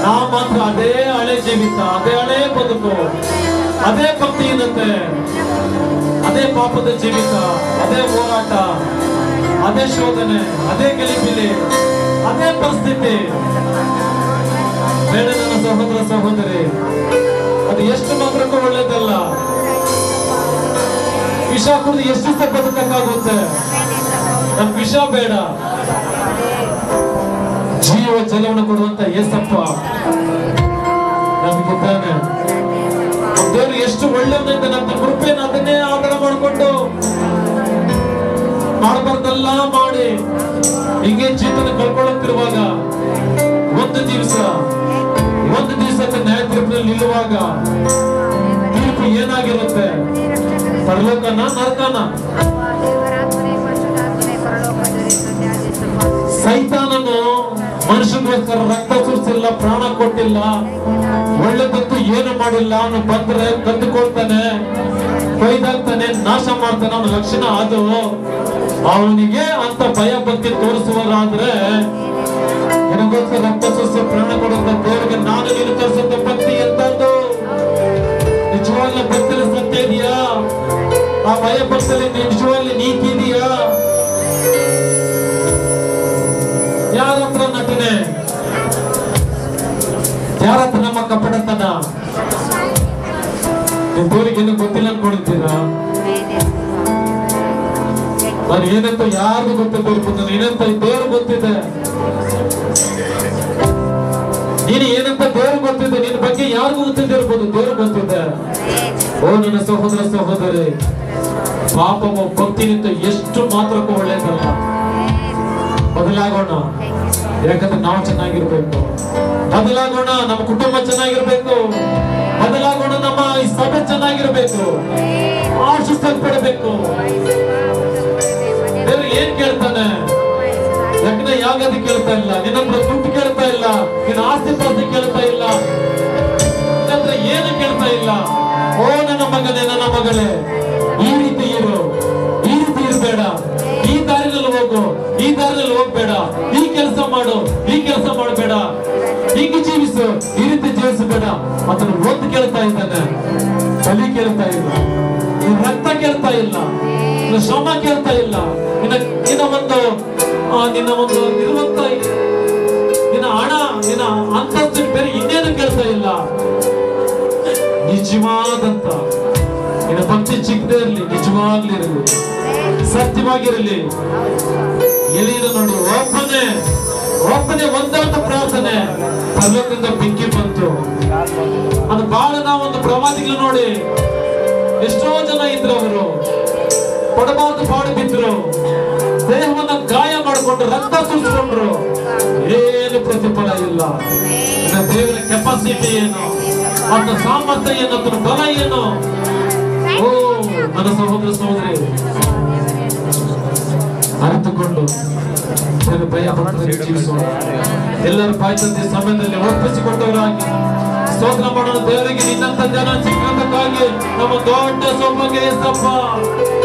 ನಾವು ಮಾತ್ರ ಅದೇ ಹಳೆ ಜೀವಿತ, ಅದೇ ಹಳೆ ಬದುಕು, ಅದೇ ಭಕ್ತಿಹೀನತೆ, ಅದೇ ಪಾಪದ ಜೀವಿತ, ಅದೇ ಹೋರಾಟ, ಅದೇ ಶೋಧನೆ, ಅದೇ ಗಲಿಬಿಲಿ, ಅದೇ ಪರಿಸ್ಥಿತಿ. ಬೇಡ ನನ್ನ ಸಹೋದರ ಸಹೋದರಿ, ಅದು ಎಷ್ಟು ಮಾತ್ರಕ್ಕೂ ಒಳ್ಳೇದಲ್ಲ. ವಿಷ ಕುಡಿದು ಎಷ್ಟು ದಿವಸ ಬದುಕಕ್ಕಾಗುತ್ತೆ? ನಮ್ ವಿಷ ಬೇಡ. ಜೀವ ಜಲವನ್ನು ಕೊಡುವಂತ ಏಸಪ್ಪ ನಮಗಿದ್ದಾನೆ. ದೇವರು ಎಷ್ಟು ಒಳ್ಳೆಯದಂತ ನಮ್ಮ ಕೃಪೆಯನ್ನು ಅದನ್ನೇ ಆಧಾರ ಮಾಡಿಕೊಂಡು ಮಾಡಬಾರ್ದೆಲ್ಲ ಮಾಡಿ ಹೀಗೆ ಜೀವನ ಕಳ್ಕೊಳ್ಳುತ್ತಿರುವಾಗ ಒಂದು ದಿವಸಕ್ಕೆ ನ್ಯಾಯ ತೀರ್ಪಿನಲ್ಲಿ ನಿಲ್ಲುವಾಗ ತೀರ್ಪು ಏನಾಗಿರುತ್ತೆ? ಪರಲೋಕನ, ನರಕನ? ಮನುಷ್ಯಗೋಸ್ಕರ ರಕ್ತ ಸುರಿಸಿಲ್ಲ, ಪ್ರಾಣ ಕೊಟ್ಟಿಲ್ಲ, ಒಳ್ಳೆದಂತೂ ಏನು ಮಾಡಿಲ್ಲ. ಅವನು ಬಂದ್ರೆ ಕದ್ದುಕೊಳ್ತಾನೆ, ಕೊಯ್ದಾಗ್ತಾನೆ, ನಾಶ ಮಾಡ್ತಾನೆ. ಅವನ ಲಕ್ಷಣ ಅದು. ಅವನಿಗೆ ಅಂತ ಭಯ ಭಕ್ತಿ ತೋರಿಸುವರಾದ್ರೆ ನಿನಗೋಸ್ಕರ ರಕ್ತ ಸುರಿಸಿ ಪ್ರಾಣ ಕೊಡುತ್ತ ದೇವರಿಗೆ ನಾನು ನೀನು ತೋರಿಸುತ್ತ ಭಕ್ತಿ ಎಂತದ್ದು? ನಿಜವಾಗ್ಲೂ ಭಕ್ತಿಯಲ್ಲಿ ಸತ್ಯ ಇದೆಯಾ? ಆ ಭಯ ಭಕ್ತಿಯಲ್ಲಿ ನಿಜವಾಗ್ಲೂ ನೀತಿ ಇದೆಯಾ? ಯಾರ ಹತ್ರ ನಟನೆ, ಯಾರ ಹತ್ರ ನಮ್ಮ ಕಪಟತನ? ದೇವರಿಗೆ ಏನು ಗೊತ್ತಿಲ್ಲ ಅನ್ಕೊಳ್ತೀರಾ? ನಾನು ಏನಂತ ಯಾರಿಗೂ ಗೊತ್ತಿರ್ಬೋದು, ಏನಂತ ದೇವ್ರು ಗೊತ್ತಿದೆ, ನೀನು ಏನಂತ ದೇವ್ರು ಗೊತ್ತಿದೆ, ನಿನ್ನ ಬಗ್ಗೆ ಯಾರಿಗೂ ಗೊತ್ತಿದ್ದಿರ್ಬೋದು, ದೇವ್ರು ಗೊತ್ತಿದೆ. ಓ ನನ್ನ ಸಹೋದರ ಸಹೋದರಿ, ಪಾಪವು ಭಕ್ತಿನಿಂದ ಎಷ್ಟು ಮಾತ್ರಕ್ಕೂ ಒಳ್ಳೇದಲ್ಲ. ಬದಲಾಗೋಣ, ಯಾಕಂದ್ರೆ ನಾವು ಚೆನ್ನಾಗಿರ್ಬೇಕು. ಬದಲಾಗೋಣ, ನಮ್ಮ ಕುಟುಂಬ ಚೆನ್ನಾಗಿರ್ಬೇಕು. ಬದಲಾಗೋಣ, ನಮ್ಮ ಈ ಸಭೆ ಚೆನ್ನಾಗಿರ್ಬೇಕು, ಆಶಿಸಲ್ಪಡಬೇಕು. ದೇವ್ರು ಏನ್ ಕೇಳ್ತಾನೆ? ಯಜ್ಞ ಯಾಗದ ಕೇಳ್ತಾ ಇಲ್ಲ, ನಿನ್ನ ದುಡ್ಡು ಕೇಳ್ತಾ ಇಲ್ಲ, ನಿನ್ನ ಆಸ್ತಿ ಪಾಸ್ತಿ ಕೇಳ್ತಾ ಇಲ್ಲ, ನಿನ್ನ ಏನು ಕೇಳ್ತಾ ಇಲ್ಲ. ಓ ನನ್ನ ಮಗನೇ, ನನ್ನ ಮಗಳೇ, ಈ ರೀತಿ ಇರು, ಈ ರೀತಿ ಇರಬೇಡ, ಈ ದಾರಿನಲ್ಲಿ ಹೋಗು, ಈ ದಾರಿನಲ್ಲಿ ಹೋಗ್ಬೇಡ, ಈ ಕೆಲಸ ಮಾಡು, ಈ ಕೆಲಸ ಮಾಡಬೇಡ, ಹೀಗೆ ಜೀವಿಸು, ಈ ರೀತಿ ಜೀವಿಸಬೇಡ. ಅದನ್ನು ಒತ್ತು ಕೇಳ್ತಾ ಇದ್ದಾನೆ, ಬಲಿ ಕೇಳ್ತಾ ಇಲ್ಲ, ನಿನ್ನ ರಕ್ತ ಕೇಳ್ತಾ ಇಲ್ಲ, ನಿನ್ನ ಶ್ರಮ ಕೇಳ್ತಾ ಇಲ್ಲ, ನಿನ್ನ ಒಂದು ಇರುವಂತ ನಿನ್ನ ಹಣ, ನಿನ್ನ ಅಂತಸ್ತು, ಬೇರೆ ಇನ್ನೇನು ಕೇಳ್ತಾ ಇಲ್ಲ. ನಿಜವಾದಂತ ನಿನ್ನ ಭಕ್ತಿ ಚಿಕ್ಕದೇ ಇರಲಿ, ನಿಜವಾಗ್ಲಿ ಇರಲಿ, ಸತ್ಯವಾಗಿರಲಿ. ಎಲ್ಲಿದ ನೋಡಿ, ಒಬ್ಬನೇ ಒಂದಂತ ಪ್ರಾರ್ಥನೆ ಪರಲೋಕದಿಂದ ಬೆಂಕಿ ಬಂತು. ಅದು ಬಹಳ ನಾವೊಂದು ಪ್ರವಾದಿಗಳು ನೋಡಿ, ಎಷ್ಟೋ ಜನ ಇದ್ರು, ಅವರು ಪಡಬಾರ್ದು ಪಾಡು ಬಿದ್ರು, ದೇಹವನ್ನ ಗಾಯ ಮಾಡಿಕೊಂಡ್ರು, ರಕ್ತ ಸುರಿಸ್ಕೊಂಡ್ರು, ಏನು ಪ್ರತಿಫಲ ಇಲ್ಲ. ದೇವರ ಕೆಪಾಸಿಟಿ ಏನು, ಅದರ ಸಾಮರ್ಥ್ಯ ಏನು, ಅದರ ಬಲ ಏನು? ಓ ನನ್ನ ಸಹೋದರ ಸಹೋದರಿ, ಅರಿತುಕೊಂಡು ಭಯ ಜೀವಿಸೋಣ. ಎಲ್ಲರ ಬಾಯ್ತಂತೆ ಸಮಯದಲ್ಲಿ ಒಪ್ಪಿಸಿಕೊಂಡವರಾಗಿ ಸ್ತೋತ್ರ ಮಾಡೋಣ ದೇವರಿಗೆ. ನಿನ್ನಂತ ಜನ ಸಿಕ್ಕಂತಕ್ಕಾಗಿ ನಮ್ಮ ದೊಡ್ಡ ಸೌಭಾಗ್ಯ ಏಸಪ್ಪ.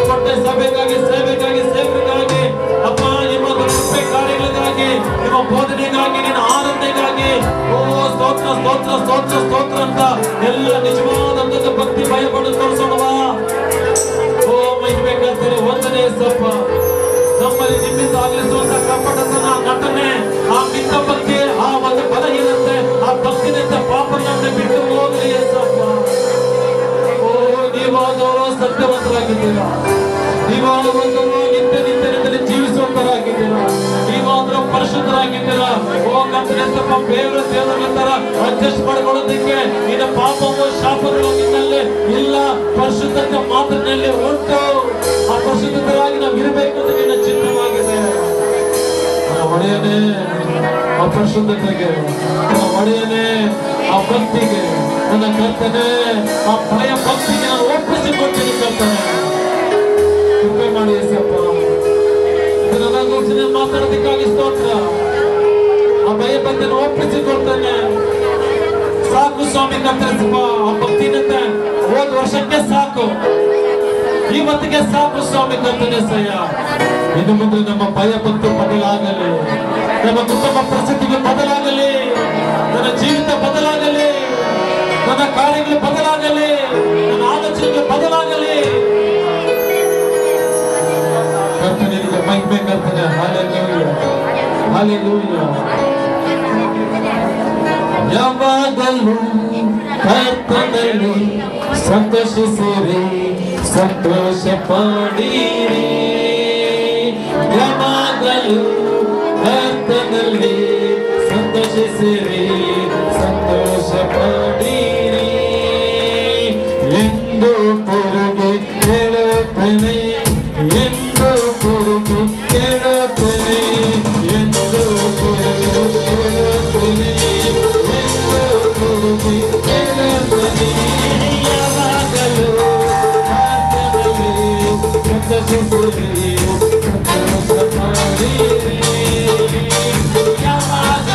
ದೊಡ್ಡ ಸಭೆಗಾಗಿ, ಸೇವೆಗಾಗಿ, ಸೇವಕರಿಗಾಗಿ ಅಪ್ಪ, ನಿಮ್ಮ ಕೃಪೆ ಕಾರ್ಯಗಳಿಗಾಗಿ, ನಿಮ್ಮ ಬೋಧನೆಗಾಗಿ, ನಿನ್ನ ಆನಂದಗಾಗಿ, ಓ ಸ್ತೋತ್ರ ಸ್ತೋತ್ರ ಸ್ತೋತ್ರ ಸ್ತೋತ್ರ ಅಂತ ಎಲ್ಲ ನಿಜವಾದಂತ ಭಕ್ತಿ ಭಯಪಟ್ಟು ತೋರಿಸೋಣವಾ. ಓ ಮಹಿಮೆಗಾಗ್ತಾರೆ. ಒಂದನೇ ಏಸಪ್ಪ, ನಮ್ಮಲ್ಲಿ ನಿಮ್ಮಿಂದ ಆಗಲಿಸುವಂತ ಕಪಟತನ, ನಟನೆ, ಆ ಮಿತ ಭಕ್ತಿ, ಆ ಒಂದು ಬಲಹೀನತೆ, ಆ ಭಕ್ತಿನಿಂದ ಪಾಪಗಳನ್ನು ಬಿಟ್ಟು ಹೋಗಲಿ ಏಸಪ್ಪ. ಓ ನೀವಾದವರು ಸತ್ಯವಂತರಾಗಿದ್ದೀರಾ, ನೀವಾದವರು ನಿತ್ಯನಿತ್ಯದಲ್ಲಿ ಜೀವಿಸುವಂತರಾಗಿದ್ದೀರಾ, ನೀವಾದರೂ ಪರಿಶುದ್ಧರಾಗಿದ್ದೀರಾ. ಓ ಕರ್ತನೆಸಪ್ಪ, ಬೇರೆ ದೇವರ ತರ ಅಡ್ಜಸ್ಟ್ ಮಾಡ್ಕೊಳ್ಳೋದಕ್ಕೆ ನಿನ್ನ ಪಾಪವು ಶಾಪಗಳು ನಿನ್ನಲ್ಲಿ ಇಲ್ಲ, ಪರಿಶುದ್ಧತೆ ಮಾತ್ರನಲ್ಲಿ ಉಂಟು. ಆ ಪರಿಶುದ್ಧರಾಗಿ ನಾವು ಇರಬೇಕು ಅಂತ ನಿನ್ನ ಚಿತ್ರವಾಗಿದೆ. ಒಡೆಯನೇ ಆ ಪರಿಶುದ್ಧತೆಗೆ, ಒಡೆಯನೇ ಆ ಭಕ್ತಿಗೆ, ನನ್ನ ಕರ್ತನೆ ಆ ಭಯ ಭಕ್ತಿಗೆ ನಾನು ಒಪ್ಪಿಸಿಕೊಡ್ತೀನಿ. ಕರ್ತನೆ ಕೃಪೆ ಮಾಡಿ ಏಸಪ್ಪ. ನನ್ನ ಮಾತಾಡೋದಕ್ಕಾಗಿ ಸ್ತೋತ್ರ. ಆ ಭಯ ಭಕ್ತಿಯನ್ನು ಒಪ್ಪಿಸಿಕೊಡ್ತಾನೆ. ಸಾಕು ಸ್ವಾಮಿ ಕರ್ತನಪ್ಪ, ಆ ಭಕ್ತಿನಂತೆ ಹೋದ ವರ್ಷಕ್ಕೆ ಸಾಕು, ಇವತ್ತಿಗೆ ಸಾಕು ಸ್ವಾಮಿ ಕರ್ತನೆಸಯ್ಯ. ಇನ್ನು ಮುಂದೆ ನಮ್ಮ ಭಯ ಭಕ್ತಿ ಬದಲಾಗಲಿ, ನಮ್ಮ ಕುಟುಂಬ ಪರಿಸ್ಥಿತಿಗೆ ಬದಲಾಗಲಿ, ನನ್ನ ಜೀವಿತ ಬದಲಾಗಲಿ, ನನ್ನ ಕಾರ್ಯಗಳು ಬದಲಾಗಲಿ, ನನ್ನ ಆಲೋಚನೆಗಳು ಬದಲಾಗಲಿ. ಕರ್ತನಿಗೆ ಮಹಿಮೆ ಕರ್ತನೆ. Hallelujah, hallelujah. ಯಾವಾಗಲೂ ಕರ್ತನಲ್ಲಿ ಸಂತೋಷಿಸಿರಿ, ಸಂತೋಷ ಪಡಿರಿ. ಯಾವಾಗಲೂ ಕರ್ತನಲ್ಲಿ ಸಂತೋಷಿಸಿರಿ, ಸಂತೋಷ ಪಡಿರಿ ಎಂದು ಪುರುಗೆ ಕೇಳುತ್ತೇನೆ, ಎಂದು ಪುರುಗೆ ಕೇಳುತ್ತೇನೆ, ಎಂದು ಪುರುಗೆ ಕೇಳುತ್ತೇನೆ, ಎಂದು ಪುರುಗೆ ಕೇಳುತ್ತೇನೆ. ಯಾವಾಗಲೂ ಕರ್ತನಲ್ಲಿ ಸಂತೋಷಿಸಿರಿ, ಸಂತೋಷ ಪಡಿರಿ. ಯಾವಾಗ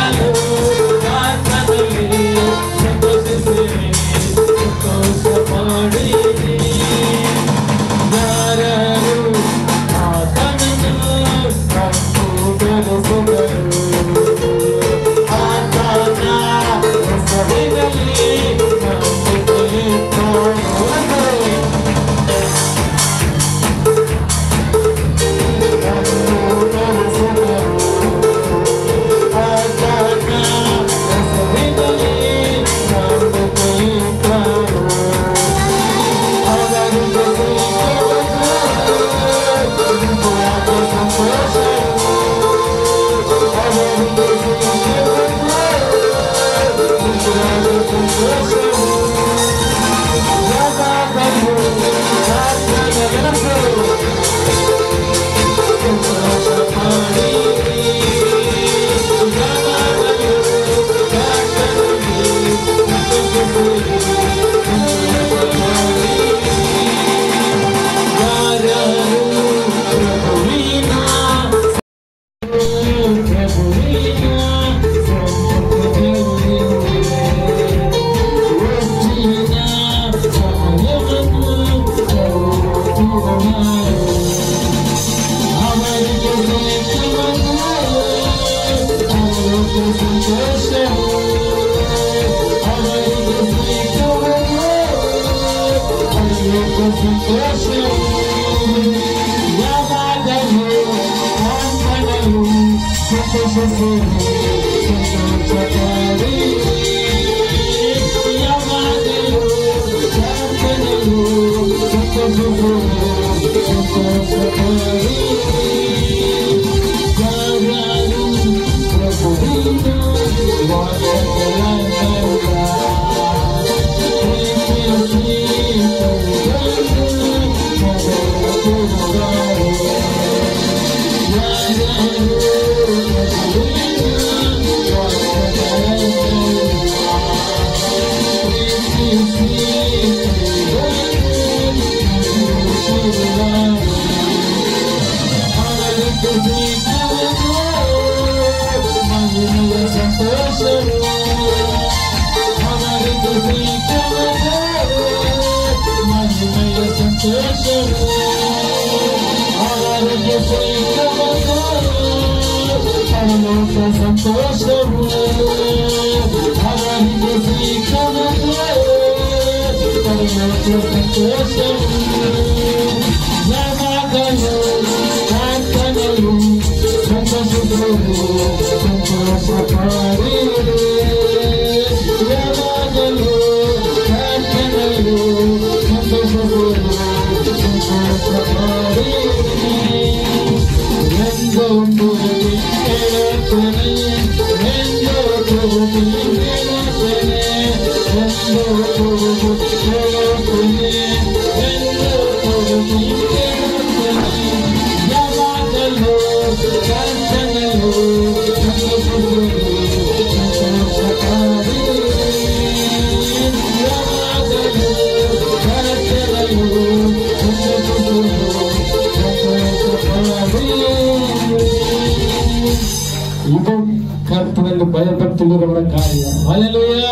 ಭಯಭಕ್ತಿಯವರ ಕಾರ್ಯ. ಹಲ್ಲೆಲೂಯ.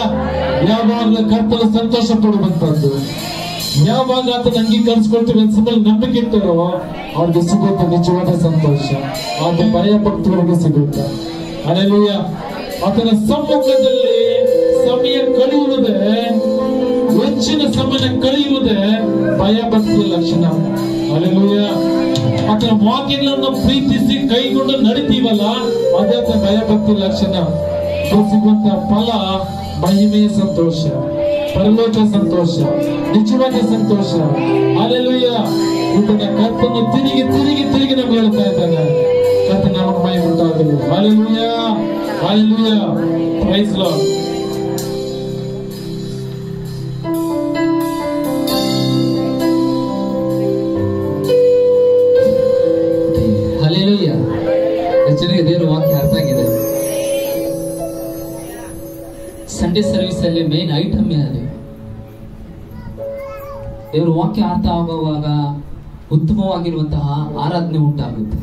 ಯಾವಾಗ ಕರ್ತನ ಸಂತೋಷ ಪಡುವಂತದ್ದು, ಯಾವಾಗ ಆತನ ಅಂಗೀಕರಿಸಿಕೊಳ್ತೀವಿ ಅನ್ಸಿದಲ್ಲಿ ನಂಬಿಕೆ ಇಟ್ಟರೋ ಅವ್ರಿಗೆ ಸಿಗುತ್ತೆ ನಿಜವಾದ ಸಂತೋಷ. ಆತ ಭಯಭಕ್ತಿಯವರಿಗೆ ಸಿಗುತ್ತೆ. ಹಲ್ಲೆಲೂಯ. ಆತನ ಸಮ್ಮುಖದಲ್ಲಿ ಸಮಯ ಕಳೆಯುವುದೇ, ಹೆಚ್ಚಿನ ಸಮಯ ಕಳೆಯುವುದೇ ಭಯಭಕ್ತಿಯ ಲಕ್ಷಣ. ಹಲ್ಲೆಲೂಯ. ಆತನ ವಾಕ್ಯಗಳನ್ನು ಪ್ರೀತಿಸಿ ಕೈಗೊಂಡು ನಡಿತೀವಲ್ಲ, ಅದೇ ಭಯಭಕ್ತಿ ಲಕ್ಷಣ. ಸಿಗುವಂತ ಫಲ ಮಹಿಮೆಯ ಸಂತೋಷ, ಪರಲೋಕ ಸಂತೋಷ, ನಿಜವಾದ ಸಂತೋಷ. ಹಲ್ಲೆಲೂಯ. ಇದನ್ನ ಕರ್ತನ ತಿರುಗಿ ತಿರುಗಿ ತಿರುಗಿ ನಮ್ಗೆ ಹೇಳ್ತಾ ಇದ್ದಾನೆ. ಕರ್ತನ ನಮಗೆ ಮಹಿಮೆ ಉಂಟಾಗಲಿ. Hallelujah. Hallelujah. Praise Lord. Hallelujah. ಹೆಚ್ಚಿನ ದೇವರ ವಾಕ್ಯ ಅರ್ಥ ಆಗಿದೆ. ಸಂಡೇ ಸರ್ವಿಸ್ ಅಲ್ಲಿ ಮೇನ್ ಐಟಮ್ ಅದು. ದೇವರ ವಾಕ್ಯ ಅರ್ಥ ಆಗುವಾಗ ಉತ್ತಮವಾಗಿರುವಂತಹ ಆರಾಧನೆ ಉಂಟಾಗುತ್ತೆ.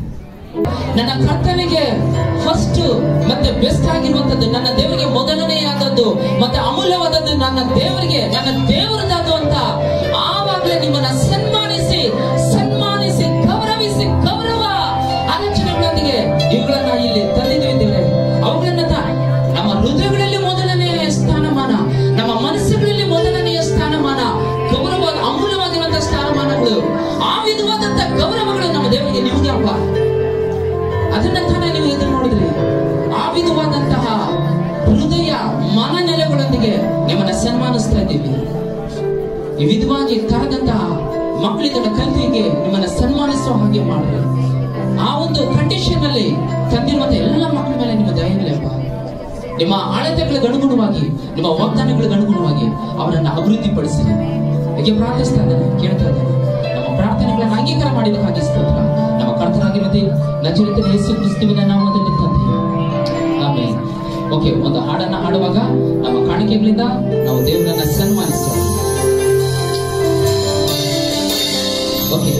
ನನ್ನ ಕರ್ತನಿಗೆ ಫಸ್ಟ್ ಮತ್ತೆ ಬೆಸ್ಟ್ ಆಗಿರುವಂತದ್ದು, ನನ್ನ ದೇವರಿಗೆ ಮೊದಲನೆಯಾದದ್ದು ಮತ್ತೆ ಅಮೂಲ್ಯವಾದದ್ದು ನನ್ನ ದೇವರಿಗೆ, ನನ್ನ ದೇವರದಾದು ಅಂತ ಆವಾಗಲೇ ನಿಮ್ಮನ್ನ ಸನ್ಮಾನಿಸಿ ಸನ್ಮಾನಿಸಿ ಗೌರವಿಸಿ ಗೌರವ ಆಲೋಚನೆಗಳೊಂದಿಗೆ ಇವುಗಳನ್ನ ಇಲ್ಲಿ ತಂದಿದ್ದೇವೆ. ಅವುಗಳನ್ನ ನಮ್ಮ ಹೃದಯಗಳಲ್ಲಿ ಮೊದಲನೆಯ ಸ್ಥಾನಮಾನ, ನಮ್ಮ ಮನಸ್ಸುಗಳಲ್ಲಿ ಮೊದಲನೆಯ ಸ್ಥಾನಮಾನ, ಗೌರವ ಅಮೂಲ್ಯವಾಗಿರುವಂತಹ ಸ್ಥಾನಮಾನಗಳು, ಆ ವಿಧವಾದಂತ ಗೌರವಗಳು ನಮ್ಮ ದೇವರಿಗೆ ನಿಮಗೆ ಅಪ್ಪ. ಅದನ್ನ ತಾನೇ ನೀವು ಎದುರು ನೋಡಿದ್ರಿ. ಆ ವಿಧವಾದಂತಹ ಹೃದಯ ಮನನೆಲೆಗಳೊಂದಿಗೆ ನಿಮ್ಮನ್ನ ಸನ್ಮಾನಿಸ್ತಾ ಇದ್ದೀವಿ. ಈ ವಿಧವಾಗಿ ಕರೆದಂತಹ ಮಕ್ಕಳಿಂದ ಕಲ್ತಿಗೆ ನಿಮ್ಮನ್ನ ಸನ್ಮಾನಿಸುವ ಹಾಗೆ ಮಾಡ್ರಿ. ಆ ಒಂದು ಕಂಡೀಷನ್ ಅಲ್ಲಿ ತಂದಿರುವಂತಹ ಎಲ್ಲ ಮಕ್ಕಳ ಮೇಲೆ ನಿಮ್ಮ ದಯ ಇರಲಿಪ್ಪ. ನಿಮ್ಮ ಅಳತೆಗಳಿಗೆ ಅನುಗುಣವಾಗಿ, ನಿಮ್ಮ ವಾಗ್ದಾನಗಳಿಗೆ ಅನುಗುಣವಾಗಿ ಅವರನ್ನು ಅಭಿವೃದ್ಧಿಪಡಿಸಿರಿ. ಹೀಗೆ ಪ್ರಾರ್ಥಿಸ್ತಾ ಇದ್ದಾನೆ, ಕೇಳ್ತಾ ಇದ್ದಾನೆ. ನಮ್ಮ ಪ್ರಾರ್ಥನೆಗಳನ್ನು ಅಂಗೀಕಾರ ಮಾಡಿದಕ್ಕಾಗಿ ಸ್ತೋತ್ರ. ನಮ್ಮ ಕರ್ತನಾಗಿರುತ್ತದೆ ನಜರೇತಿನ ಯೇಸು ಕ್ರಿಸ್ತುವಿನ ನಾಮದಲ್ಲಿ ತಂದೆ, ಆಮೆನ್. ಓಕೆ, ಒಂದು ಹಾಡನ್ನ ಹಾಡುವಾಗ ನಮ್ಮ ಕಾಣಿಕೆಗಳಿಂದ ನಾವು ದೇವರನ್ನ ಸನ್ಮಾನಿಸೋಣ. ಓಕೆ.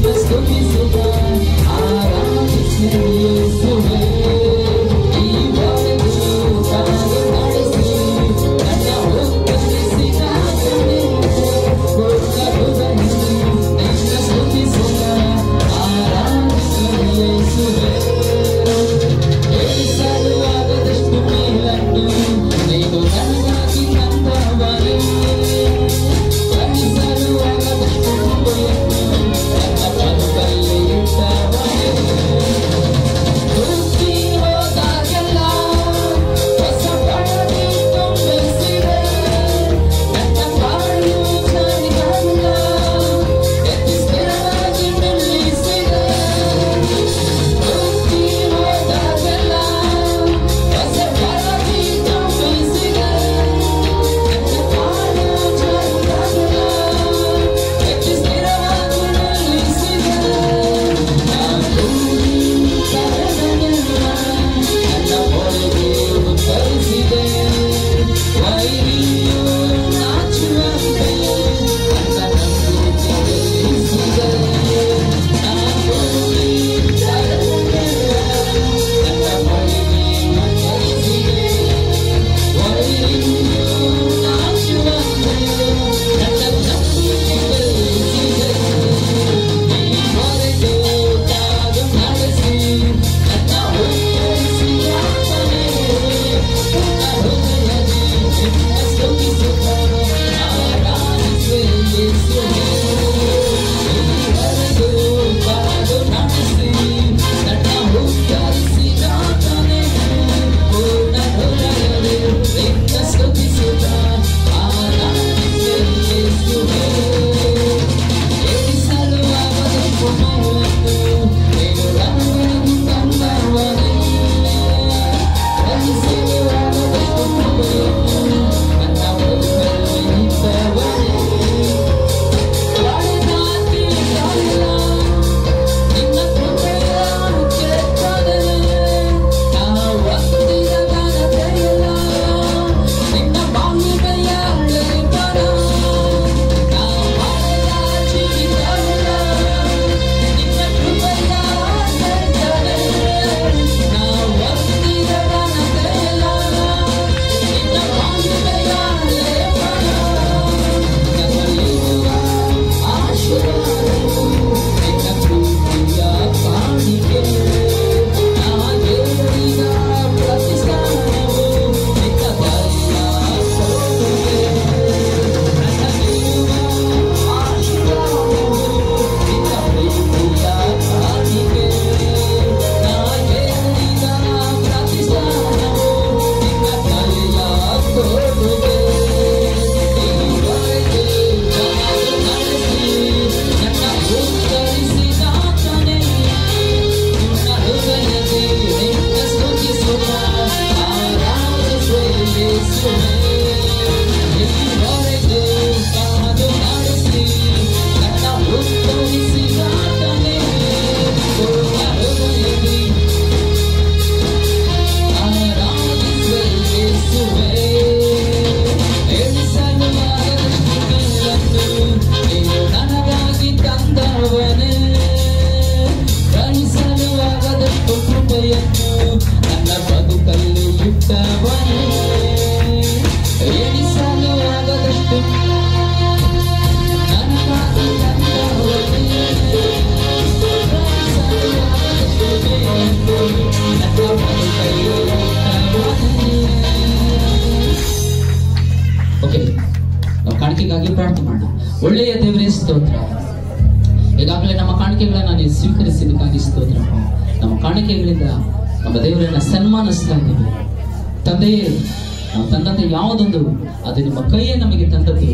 Let's ಕಾಣಿಕೆಗಳನ್ನ ನೀವು ಸ್ವೀಕರಿಸಿದ್ದಕ್ಕಾಗಿ ಸ್ತೋತ್ರಪ್ಪ. ನಮ್ಮ ಕಾಣಿಕೆಗಳಿಂದ ನಮ್ಮ ದೇವರನ್ನ ಸನ್ಮಾನಿಸ್ತಾ ಇದ್ದೀವಿ ತಂದೆಯೇ. ನಾವು ತಂದಂತ ಯಾವುದೊಂದು ಅದು ನಿಮ್ಮ ಕೈಯೇ ನಮಗೆ ತಂದದ್ದು,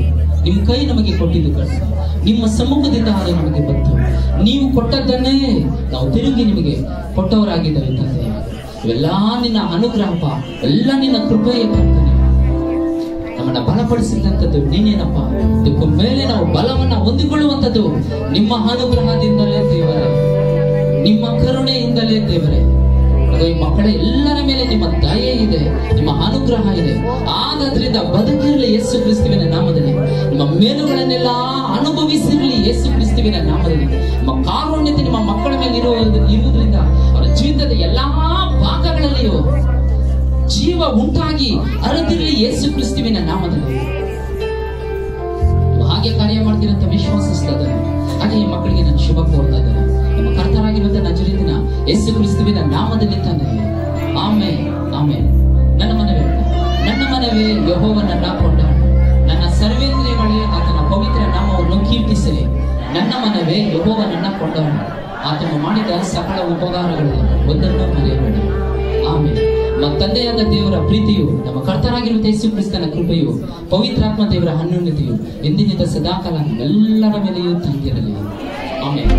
ನಿಮ್ಮ ಕೈ ನಮಗೆ ಕೊಟ್ಟಿದ್ದು ಕಣ್ಣ, ನಿಮ್ಮ ಸಮ್ಮುಖದಿಂದ ಅದು ನಮಗೆ ಬಂತು. ನೀವು ಕೊಟ್ಟದ್ದನ್ನೇ ನಾವು ತಿರುಗಿ ನಿಮಗೆ ಕೊಟ್ಟವರಾಗಿದ್ದೇವೆ ತಂದೆ. ಇವೆಲ್ಲ ನಿನ್ನ ಅನುಗ್ರಹಪ್ಪ, ಎಲ್ಲ ನಿನ್ನ ಕೃಪೆಯ ಕರ್ತನೆ. ನಮ್ಮನ್ನ ಬಲಪಡಿಸಿದಂಥದ್ದು ನೀನೇನಪ್ಪ. ಇದಕ್ಕೂ ಮೇಲೆ ನಾವು ಬಲವನ್ನ ಹೊಂದಿಕೊಳ್ಳುವಂಥದ್ದು ನಿಮ್ಮ ಅನುಗ್ರಹದಿಂದಲೇ ದೇವರೇ, ನಿಮ್ಮ ಕರುಣೆಯಿಂದಲೇ ದೇವರೇ. ಈ ಮಕ್ಕಳ ಎಲ್ಲರ ಮೇಲೆ ನಿಮ್ಮ ದಯೆ ಇದೆ, ನಿಮ್ಮ ಅನುಗ್ರಹ ಇದೆ. ಆದ್ರಿಂದ ಬದುಕಿರಲಿ ಯೇಸು ಕ್ರಿಸ್ತುವಿನ ನಾಮದಲ್ಲಿ. ನಿಮ್ಮ ಮೇಲುಗಳನ್ನೆಲ್ಲ ಅನುಭವಿಸಿರಲಿ ಯೇಸು ಕ್ರಿಸ್ತುವಿನ ನಾಮದಲ್ಲಿ. ನಿಮ್ಮ ಕಾರುಣ್ಯತೆ ನಿಮ್ಮ ಮಕ್ಕಳ ಮೇಲೆ ಇರುವುದರಿಂದ ಅವರ ಜೀವಿತದ ಎಲ್ಲಾ ಭಾಗಗಳಲ್ಲಿಯೂ ಜೀವ ಉಂಟಾಗಿ ಹರಿದಿರಲಿ ಯೇಸು ಕ್ರಿಸ್ತುವಿನ ನಾಮದಲ್ಲಿ. ಹಾಗೆ ಕಾರ್ಯ ಮಾಡ್ತೀರಂತ ವಿಶ್ವಾಸಿಸ್ತದ. ಹಾಗೆ ಈ ಮಕ್ಕಳಿಗೆ ನಾನು ಶುಭ ಕೋರ್ತಾ ಇದ್ದೇನೆ ನಮ್ಮ ಕರ್ತನಾಗಿರುವಂತ ನಜರೇತಿನ ಯೇಸು ಕ್ರಿಸ್ತುವಿನ ನಾಮದಲ್ಲಿ ತಾನೆ. Amen amen. ನನ್ನ ಮನವೇ ಯೆಹೋವನನ್ನ ಕೊಂಡಾಡು, ನನ್ನ ಸರ್ವೇಂದ್ರಿಯಗಳೇ ಆತನ ಪವಿತ್ರ ನಾಮವನ್ನು ಕೀರ್ತಿಸಿರಿ. ನನ್ನ ಮನವೇ ಯೆಹೋವನನ್ನ ಕೊಂಡಾಡು, ಆತನು ಮಾಡಿದ ಸಕಲ ಉಪಕಾರಗಳಲ್ಲಿ ಒಂದನ್ನು ಮರೆಯಬೇಡಿ. ಆಮೆನ್. ನಮ್ಮ ತಂದೆಯಾದ ದೇವರ ಪ್ರೀತಿಯು, ನಮ್ಮ ಕರ್ತನಾಗಿರುವ ಯೇಸು ಕ್ರಿಸ್ತನ ಕೃಪೆಯು, ಪವಿತ್ರಾತ್ಮ ದೇವರ ಅನ್ಯೋನ್ಯತೆಯು ಎಂದಿನಿಂದ ಸದಾಕಾಲ ಎಲ್ಲರ ಮೇಲೆಯೂ ತಂದಿರಲಿ. ಆಮೆನ್.